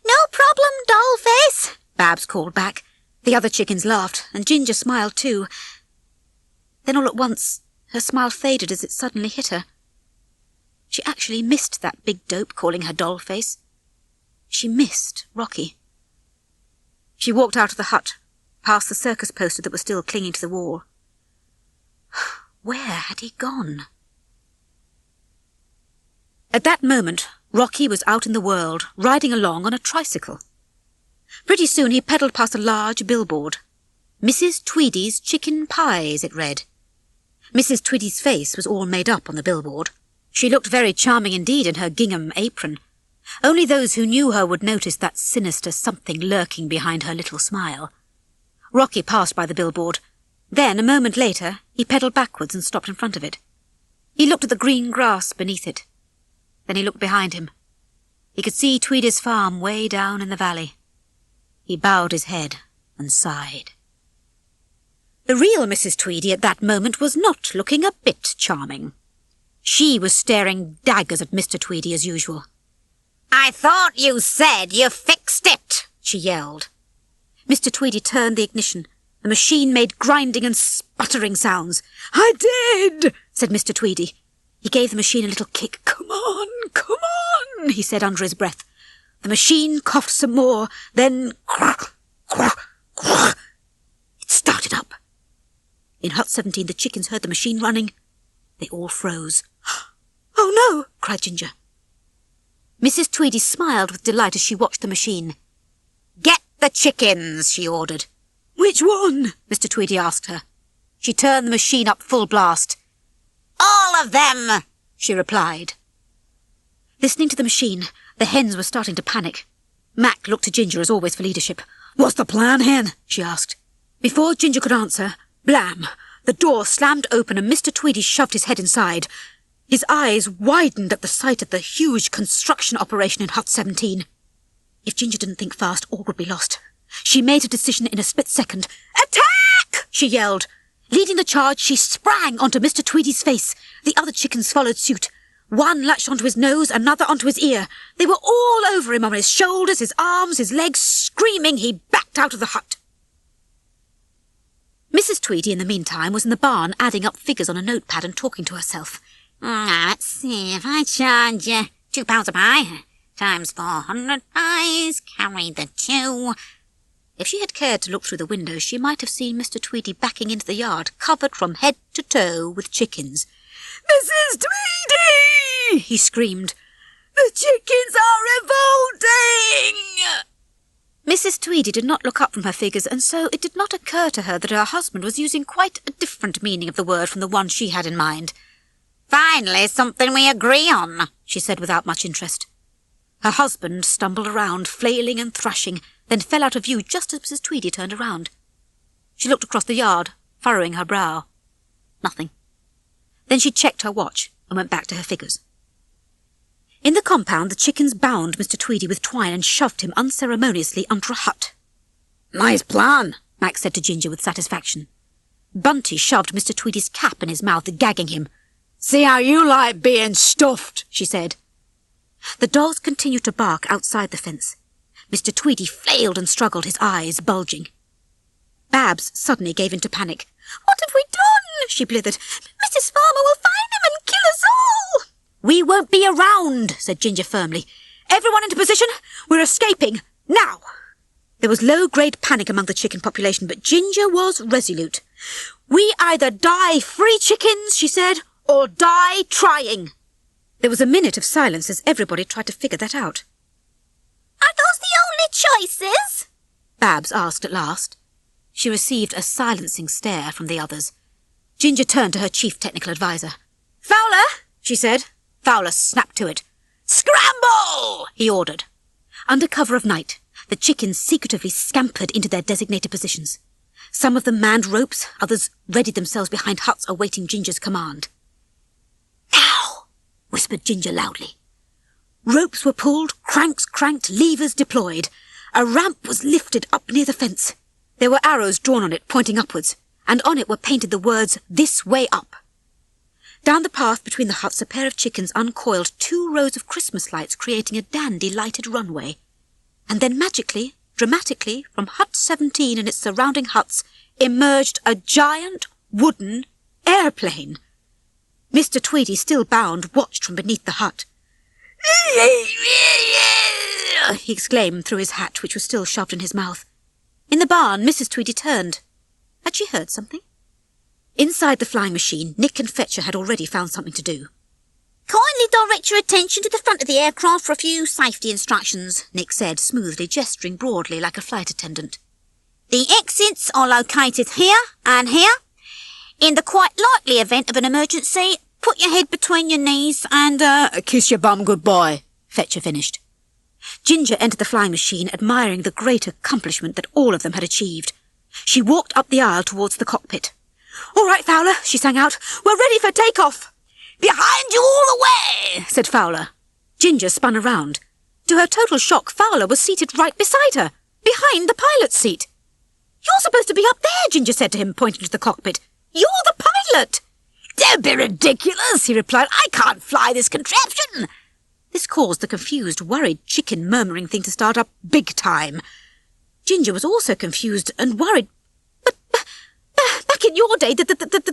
"No problem, dollface," Babs called back. The other chickens laughed, and Ginger smiled too. Then all at once, her smile faded as it suddenly hit her. She actually missed that big dope calling her dollface. She missed Rocky. She walked out of the hut, past the circus poster that was still clinging to the wall. Where had he gone? At that moment, Rocky was out in the world, riding along on a tricycle. Pretty soon he pedalled past a large billboard. "Mrs. Tweedy's Chicken Pies," it read. Mrs. Tweedy's face was all made up on the billboard. She looked very charming indeed in her gingham apron. Only those who knew her would notice that sinister something lurking behind her little smile. Rocky passed by the billboard. Then, a moment later, he pedalled backwards and stopped in front of it. He looked at the green grass beneath it. Then he looked behind him. He could see Tweedy's farm way down in the valley. He bowed his head and sighed. The real Mrs. Tweedy at that moment was not looking a bit charming. She was staring daggers at Mr. Tweedy as usual. "I thought you said you fixed it," she yelled. Mr. Tweedy turned the ignition. The machine made grinding and sputtering sounds. "I did," said Mr. Tweedy. He gave the machine a little kick. Come on, he said under his breath. The machine coughed some more, then quack, quack, quack. It started up. In Hut 17, the chickens heard the machine running. They all froze. "Oh, no!" cried Ginger. Mrs. Tweedy smiled with delight as she watched the machine. "Get the chickens," she ordered. "Which one?" Mr. Tweedy asked her. She turned the machine up full blast. "All of them," she replied. Listening to the machine, the hens were starting to panic. Mac looked to Ginger as always for leadership. "What's the plan, hen?" she asked. Before Ginger could answer, blam! The door slammed open and Mr. Tweedy shoved his head inside. His eyes widened at the sight of the huge construction operation in Hut 17. If Ginger didn't think fast, all would be lost. She made a decision in a split second. "Attack!" she yelled. Leading the charge, she sprang onto Mr. Tweedy's face. The other chickens followed suit. One latched onto his nose, another onto his ear. They were all over him, on his shoulders, his arms, his legs. Screaming, he backed out of the hut. Mrs. Tweedy, in the meantime, was in the barn adding up figures on a notepad and talking to herself. Let's see, if I charge £2 a pie, times 400 pies, carry the 2... If she had cared to look through the window, she might have seen Mr. Tweedy backing into the yard, covered from head to toe with chickens. "Mrs. Tweedy!" he screamed. "The chickens are revolting!" Mrs. Tweedy did not look up from her figures, and so it did not occur to her that her husband was using quite a different meaning of the word from the one she had in mind. Finally, something we agree on, she said without much interest. Her husband stumbled around, flailing and thrashing, then fell out of view just as Mrs. Tweedy turned around. She looked across the yard, furrowing her brow. Nothing. Then she checked her watch and went back to her figures. In the compound, the chickens bound Mr. Tweedy with twine and shoved him unceremoniously under a hut. "Nice plan," Max said to Ginger with satisfaction. Bunty shoved Mr. Tweedy's cap in his mouth, gagging him. "See how you like being stuffed," she said. The dogs continued to bark outside the fence. Mr. Tweedy flailed and struggled, his eyes bulging. Babs suddenly gave in to panic. "What have we done?" she blithered. "Mrs. Farmer will find him and kill us all." "We won't be around," said Ginger firmly. "Everyone into position. We're escaping. Now." There was low-grade panic among the chicken population, but Ginger was resolute. "We either die free chickens," she said, "or die trying." There was a minute of silence as everybody tried to figure that out. "Are those the only choices?" Babs asked at last. She received a silencing stare from the others. Ginger turned to her chief technical adviser. "Fowler," she said. Fowler snapped to it. "Scramble!" he ordered. Under cover of night, the chickens secretively scampered into their designated positions. Some of them manned ropes, others readied themselves behind huts awaiting Ginger's command. "Now!" whispered Ginger loudly. Ropes were pulled, cranks cranked, levers deployed. A ramp was lifted up near the fence. There were arrows drawn on it, pointing upwards, and on it were painted the words, "This way up." Down the path between the huts, a pair of chickens uncoiled 2 rows of Christmas lights, creating a dandy lighted runway. And then magically, dramatically, from Hut 17 and its surrounding huts, emerged a giant wooden airplane. Mr. Tweedy, still bound, watched from beneath the hut. He exclaimed through his hat, which was still shoved in his mouth. In the barn, Mrs. Tweedy turned. Had she heard something? Inside the flying machine, Nick and Fetcher had already found something to do. "Kindly direct your attention to the front of the aircraft for a few safety instructions," Nick said, smoothly, gesturing broadly like a flight attendant. "The exits are located here and here. In the quite likely event of an emergency, put your head between your knees and, "Kiss your bum goodbye," Fetcher finished. Ginger entered the flying machine, admiring the great accomplishment that all of them had achieved. She walked up the aisle towards the cockpit. "All right, Fowler," she sang out. "We're ready for takeoff." "Behind you all the way," said Fowler. Ginger spun around. To her total shock, Fowler was seated right beside her, behind the pilot's seat. "You're supposed to be up there," Ginger said to him, pointing to the cockpit. "You're the pilot." "Don't be ridiculous," he replied. "I can't fly this contraption." This caused the confused, worried chicken murmuring thing to start up big time. Ginger was also confused and worried. "But back in your day, the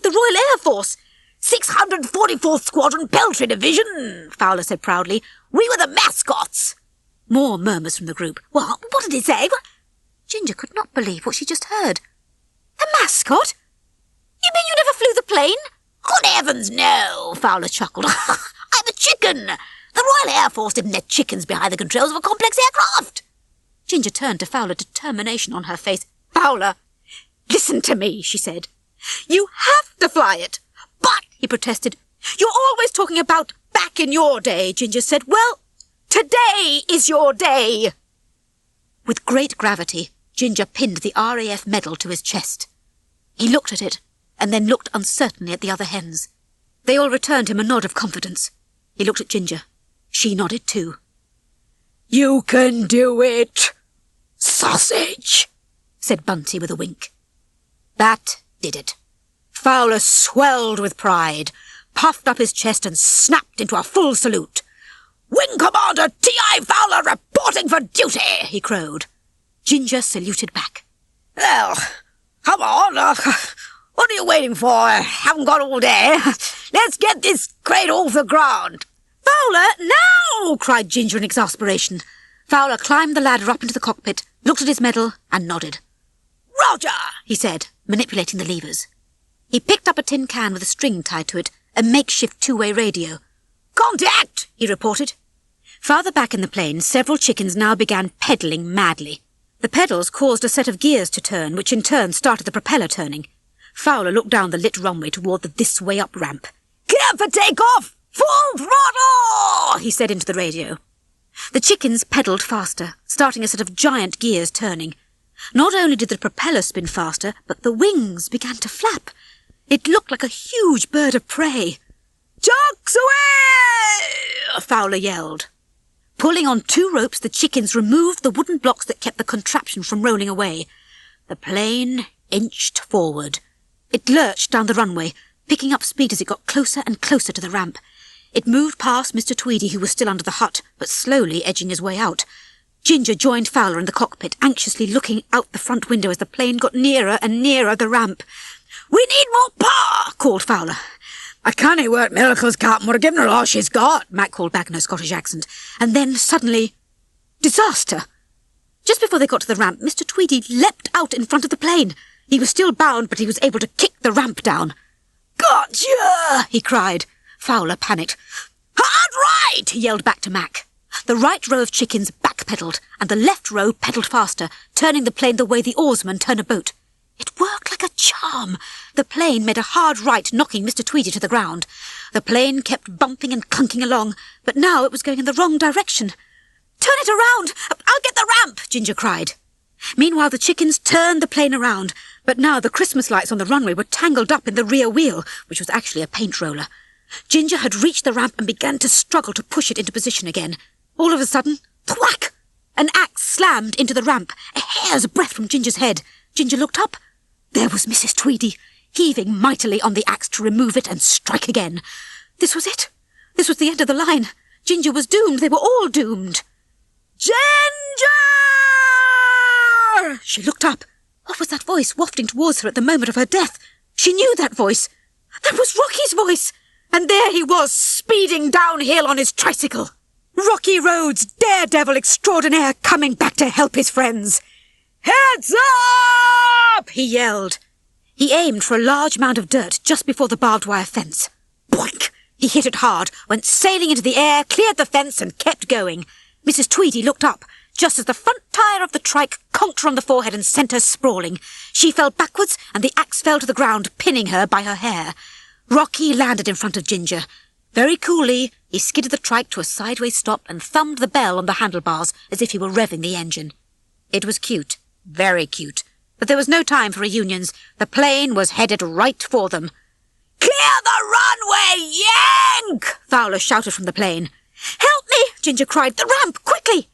Royal Air Force—" 644th Squadron Peltry Division, Fowler said proudly. "We were the mascots." More murmurs from the group. What did he say? Ginger could not believe what she just heard. The mascot? You mean you never flew the plane? Good heavens, no, Fowler chuckled. I'm a chicken. The Royal Air Force didn't let chickens behind the controls of a complex aircraft. Ginger turned to Fowler, determination on her face. "Fowler, listen to me," she said. "You have to fly it." "But," he protested, "you're always talking about back in your day," Ginger said. "Well, today is your day." With great gravity, Ginger pinned the RAF medal to his chest. He looked at it, and then looked uncertainly at the other hens. They all returned him a nod of confidence. He looked at Ginger. She nodded too. "You can do it," "Sausage," said Bunty with a wink. That did it. Fowler swelled with pride, puffed up his chest and snapped into a full salute. "Wing Commander T.I. Fowler reporting for duty," he crowed. Ginger saluted back. "Well, come on, what are you waiting for? Haven't got all day. Let's get this crate off the ground." "Fowler, now!" cried Ginger in exasperation. Fowler climbed the ladder up into the cockpit, looked at his medal, and nodded. "Roger," he said, manipulating the levers. He picked up a tin can with a string tied to it, a makeshift two-way radio. "Contact," he reported. Farther back in the plane, several chickens now began pedalling madly. The pedals caused a set of gears to turn, which in turn started the propeller turning. Fowler looked down the lit runway toward the this-way-up ramp. "Clear for takeoff! Full throttle!" he said into the radio. The chickens pedalled faster, starting a set of giant gears turning. Not only did the propeller spin faster, but the wings began to flap. It looked like a huge bird of prey. "Chucks away!" Fowler yelled. Pulling on 2 ropes, the chickens removed the wooden blocks that kept the contraption from rolling away. The plane inched forward. It lurched down the runway, picking up speed as it got closer and closer to the ramp. It moved past Mr. Tweedy, who was still under the hut, but slowly edging his way out. Ginger joined Fowler in the cockpit, anxiously looking out the front window as the plane got nearer and nearer the ramp. "We need more power," called Fowler. "I can't work miracles, Captain. We're giving her all she's got," Mac called back in a Scottish accent. And then, suddenly, disaster. Just before they got to the ramp, Mr. Tweedy leapt out in front of the plane. He was still bound, but he was able to kick the ramp down. "Gotcha!" he cried. Fowler panicked. "Hard right!" he yelled back to Mac. The right row of chickens backpedaled, and the left row pedalled faster, turning the plane the way the oarsmen turn a boat. It worked like a charm. The plane made a hard right, knocking Mr. Tweedy to the ground. The plane kept bumping and clunking along, but now it was going in the wrong direction. "Turn it around! I'll get the ramp!" Ginger cried. Meanwhile, the chickens turned the plane around, but now the Christmas lights on the runway were tangled up in the rear wheel, which was actually a paint roller. Ginger had reached the ramp and began to struggle to push it into position again. All of a sudden, thwack! An axe slammed into the ramp, a hair's breadth from Ginger's head. Ginger looked up. There was Mrs. Tweedy, heaving mightily on the axe to remove it and strike again. This was it. This was the end of the line. Ginger was doomed. They were all doomed. "Ginger!" She looked up. What was that voice wafting towards her at the moment of her death? She knew that voice. That was Rocky's voice. And there he was, speeding downhill on his tricycle. Rocky Rhodes, daredevil extraordinaire, coming back to help his friends. "Heads up!" he yelled. He aimed for a large mound of dirt just before the barbed wire fence. Boink! He hit it hard, went sailing into the air, cleared the fence, and kept going. Mrs. Tweedy looked up, just as the front tire of the trike conked her on the forehead and sent her sprawling. She fell backwards, and the axe fell to the ground, pinning her by her hair. Rocky landed in front of Ginger. Very coolly, he skidded the trike to a sideways stop and thumbed the bell on the handlebars as if he were revving the engine. It was cute, very cute, but there was no time for reunions. The plane was headed right for them. "Clear the runway, yank!" Fowler shouted from the plane. "Help me!" Ginger cried. "The ramp, quickly!"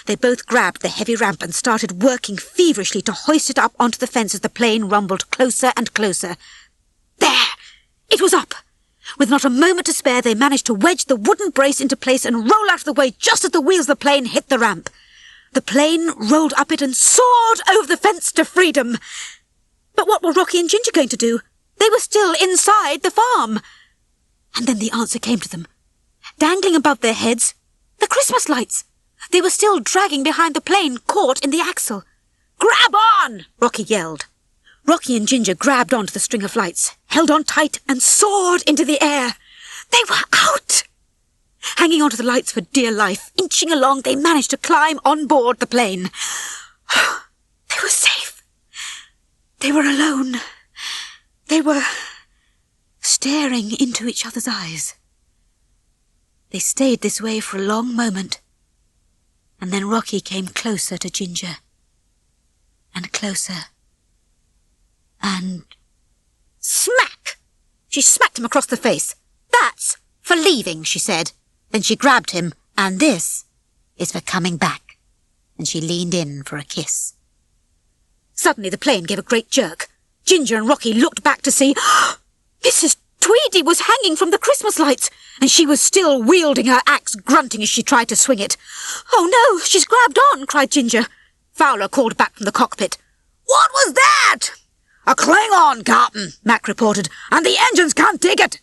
They both grabbed the heavy ramp and started working feverishly to hoist it up onto the fence as the plane rumbled closer and closer. There! It was up! With not a moment to spare, they managed to wedge the wooden brace into place and roll out of the way just as the wheels of the plane hit the ramp. The plane rolled up it and soared over the fence to freedom. But what were Rocky and Ginger going to do? They were still inside the farm. And then the answer came to them. Dangling above their heads, the Christmas lights. They were still dragging behind the plane, caught in the axle. "Grab on!" Rocky yelled. Rocky and Ginger grabbed onto the string of lights, held on tight, and soared into the air. They were out! Hanging onto the lights for dear life, inching along, they managed to climb on board the plane. They were safe. They were alone. They were staring into each other's eyes. They stayed this way for a long moment, and then Rocky came closer to Ginger, and closer, and smack! She smacked him across the face. "That's for leaving," she said. Then she grabbed him, "and this is for coming back." and she leaned in for a kiss. Suddenly the plane gave a great jerk. Ginger and Rocky looked back to see Mrs. Tweedy was hanging from the Christmas lights, and she was still wielding her axe, grunting as she tried to swing it. "Oh no, she's grabbed on," cried Ginger. Fowler called back from the cockpit. "What was that?" "A Klingon, Captain," Mac reported, "and the engines can't take it."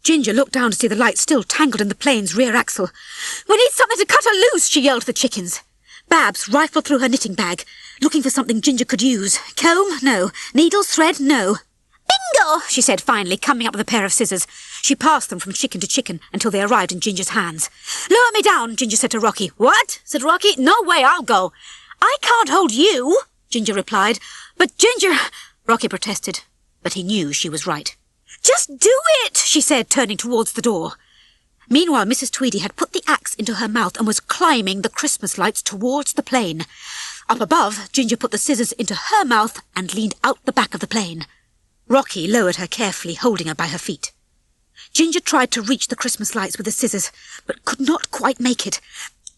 Ginger looked down to see the lights still tangled in the plane's rear axle. "We need something to cut her loose," she yelled to the chickens. Babs rifled through her knitting bag, looking for something Ginger could use. Comb? No. Needles? Thread? No. "Bingo!" she said finally, coming up with a pair of scissors. She passed them from chicken to chicken until they arrived in Ginger's hands. "Lower me down," Ginger said to Rocky. "What?" said Rocky. "No way, I'll go." "I can't hold you," Ginger replied. "But Ginger—" Rocky protested, but he knew she was right. "Just do it," she said, turning towards the door. Meanwhile, Mrs. Tweedy had put the axe into her mouth and was climbing the Christmas lights towards the plane. Up above, Ginger put the scissors into her mouth and leaned out the back of the plane. Rocky lowered her carefully, holding her by her feet. Ginger tried to reach the Christmas lights with the scissors, but could not quite make it.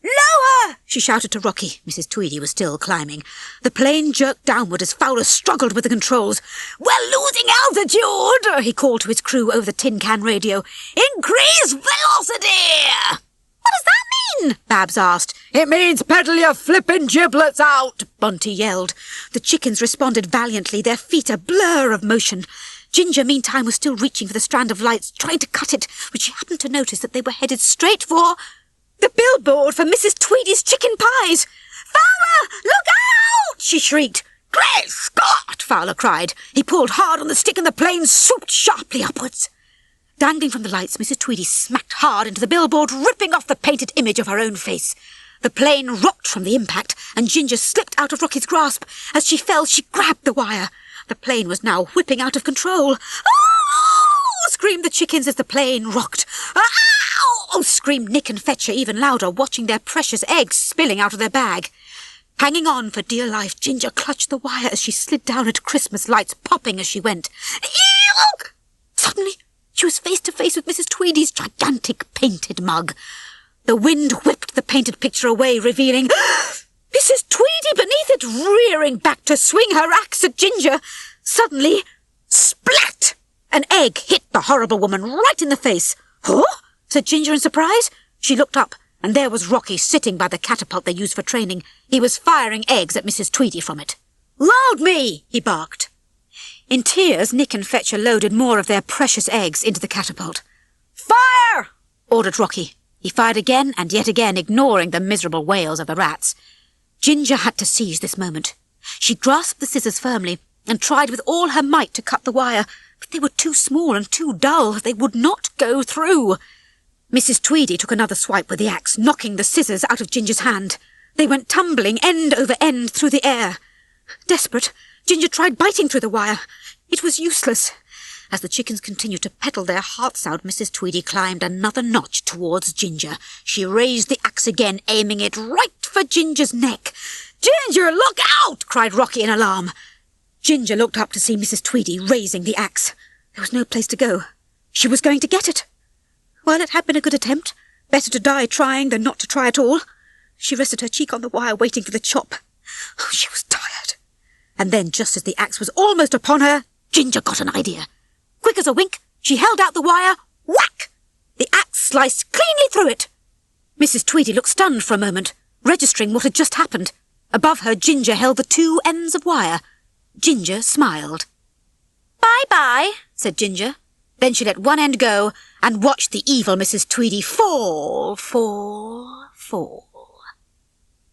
"Lower!" she shouted to Rocky. Mrs. Tweedy was still climbing. The plane jerked downward as Fowler struggled with the controls. "We're losing altitude," he called to his crew over the tin can radio. "Increase velocity!" "What does that mean?" Babs asked. "It means pedal your flippin' giblets out," Bunty yelled. The chickens responded valiantly, their feet a blur of motion. Ginger, meantime, was still reaching for the strand of lights, trying to cut it, when she happened to notice that they were headed straight for the billboard for Mrs. Tweedy's chicken pies. "Fowler, look out!" she shrieked. "Great Scott!" Fowler cried. He pulled hard on the stick and the plane swooped sharply upwards. Dangling from the lights, Mrs. Tweedy smacked hard into the billboard, ripping off the painted image of her own face. The plane rocked from the impact, and Ginger slipped out of Rocky's grasp. As she fell, she grabbed the wire. The plane was now whipping out of control. "Oh!" screamed the chickens as the plane rocked. "Ow!" screamed Nick and Fetcher even louder, watching their precious eggs spilling out of their bag. Hanging on for dear life, Ginger clutched the wire as she slid down at Christmas lights, popping as she went. Ew! Suddenly, she was face to face with Mrs. Tweedy's gigantic painted mug. The wind whipped the painted picture away, revealing Mrs. Tweedy beneath it, rearing back to swing her axe at Ginger. Suddenly, splat! An egg hit the horrible woman right in the face. "Huh?" said Ginger in surprise. She looked up, and there was Rocky sitting by the catapult they used for training. He was firing eggs at Mrs. Tweedy from it. "Load me!" he barked. In tears, Nick and Fetcher loaded more of their precious eggs into the catapult. "Fire!" ordered Rocky. He fired again and yet again, ignoring the miserable wails of the rats. Ginger had to seize this moment. She grasped the scissors firmly and tried with all her might to cut the wire, but they were too small and too dull. They would not go through. Mrs. Tweedy took another swipe with the axe, knocking the scissors out of Ginger's hand. They went tumbling end over end through the air. Desperate, Ginger tried biting through the wire. It was useless. As the chickens continued to petal their hearts out, Mrs. Tweedy climbed another notch towards Ginger. She raised the axe again, aiming it right for Ginger's neck. "Ginger, look out!" cried Rocky in alarm. Ginger looked up to see Mrs. Tweedy raising the axe. There was no place to go. She was going to get it. Well, it had been a good attempt. Better to die trying than not to try at all. She rested her cheek on the wire, waiting for the chop. Oh, she was tired. And then, just as the axe was almost upon her, Ginger got an idea. Quick as a wink, she held out the wire. Whack! The axe sliced cleanly through it. Mrs. Tweedy looked stunned for a moment, registering what had just happened. Above her, Ginger held the two ends of wire. Ginger smiled. "Bye-bye," said Ginger. Then she let one end go and watched the evil Mrs. Tweedy fall.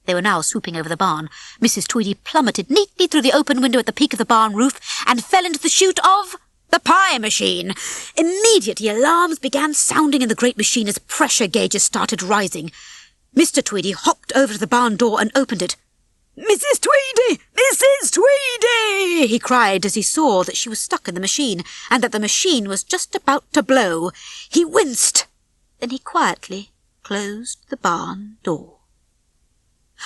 They were now swooping over the barn. Mrs. Tweedy plummeted neatly through the open window at the peak of the barn roof and fell into the chute of the pie machine. Immediately, alarms began sounding in the great machine as pressure gauges started rising. Mr. Tweedy hopped over to the barn door and opened it. "Mrs. Tweedy! Mrs. Tweedy!" he cried as he saw that she was stuck in the machine and that the machine was just about to blow. He winced. Then he quietly closed the barn door.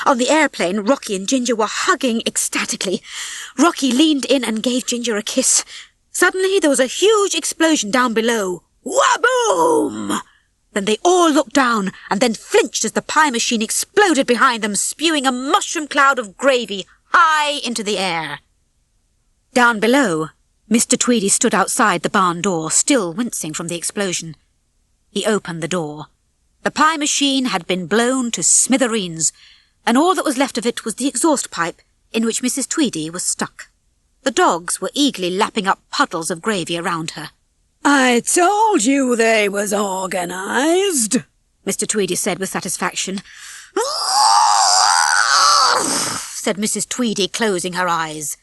On the airplane, Rocky and Ginger were hugging ecstatically. Rocky leaned in and gave Ginger a kiss. Suddenly, there was a huge explosion down below. Waboom! Then they all looked down and then flinched as the pie machine exploded behind them, spewing a mushroom cloud of gravy high into the air. Down below, Mr. Tweedy stood outside the barn door, still wincing from the explosion. He opened the door. The pie machine had been blown to smithereens, and all that was left of it was the exhaust pipe in which Mrs. Tweedy was stuck. The dogs were eagerly lapping up puddles of gravy around her. I told you they was organised, Mr. Tweedy said with satisfaction. Said Mrs. Tweedy, closing her eyes.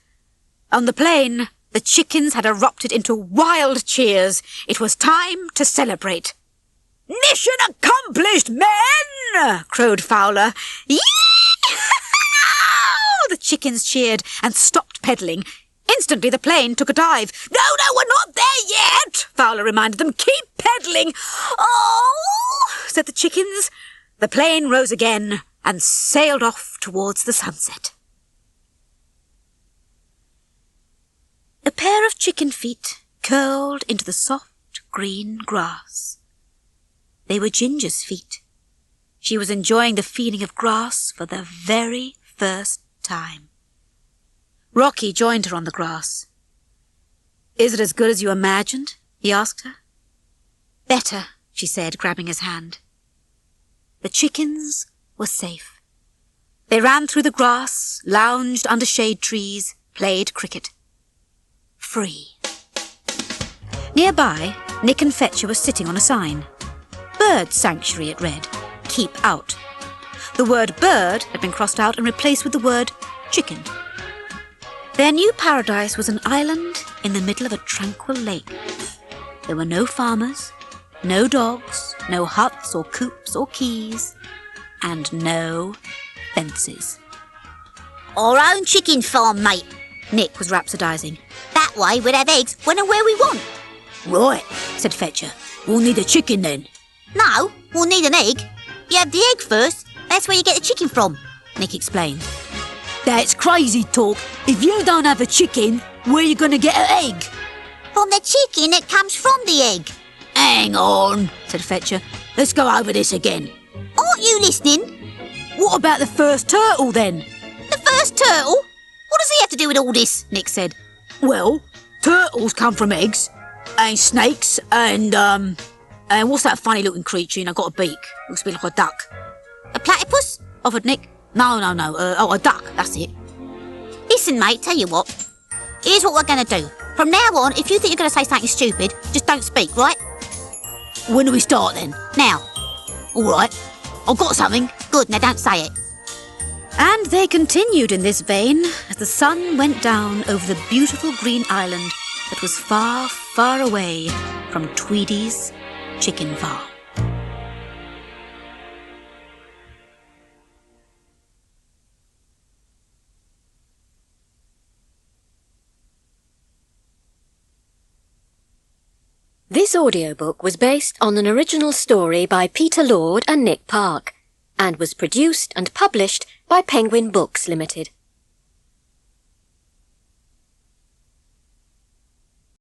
On the plain, the chickens had erupted into wild cheers. It was time to celebrate. Mission accomplished, men! Crowed Fowler. Yee! The chickens cheered and stopped pedalling. Instantly the plane took a dive. No, we're not there yet, Fowler reminded them. Keep pedalling. Oh, said the chickens. The plane rose again and sailed off towards the sunset. A pair of chicken feet curled into the soft green grass. They were Ginger's feet. She was enjoying the feeling of grass for the very first time. Rocky joined her on the grass. Is it as good as you imagined? He asked her. Better, she said, grabbing his hand. The chickens were safe. They ran through the grass, lounged under shade trees, played cricket. Free. Nearby, Nick and Fetcher were sitting on a sign. Bird Sanctuary, it read. Keep out. The word bird had been crossed out and replaced with the word chicken. Their new paradise was an island in the middle of a tranquil lake. There were no farmers, no dogs, no huts or coops or keys, and no fences. Our own chicken farm, mate, Nick was rhapsodising. That way we'd have eggs when and where we want. Right, Said Fetcher. we'll need a chicken then. No, we'll need an egg. You have the egg first. That's where you get the chicken from, Nick explained. That's crazy talk. If you don't have a chicken, where you gonna get an egg? From the chicken that comes from the egg. Hang on, Said Fetcher. let's go over this again. Aren't you listening? What about the first turtle then? The first turtle? What does he have to do with all this? Nick said. Well, turtles come from eggs, and snakes, and what's that funny looking creature, got a beak? Looks a bit like a duck. A platypus? Offered Nick. No, a duck, that's it. Listen, mate, tell you what. Here's what we're going to do. From now on, if you think you're going to say something stupid, just don't speak, right? When do we start then? Now. All right, I've got something. Good, now don't say it. And they continued in this vein as the sun went down over the beautiful green island that was far, far away from Tweedy's chicken farm. This audiobook was based on an original story by Peter Lord and Nick Park, and was produced and published by Penguin Books Limited.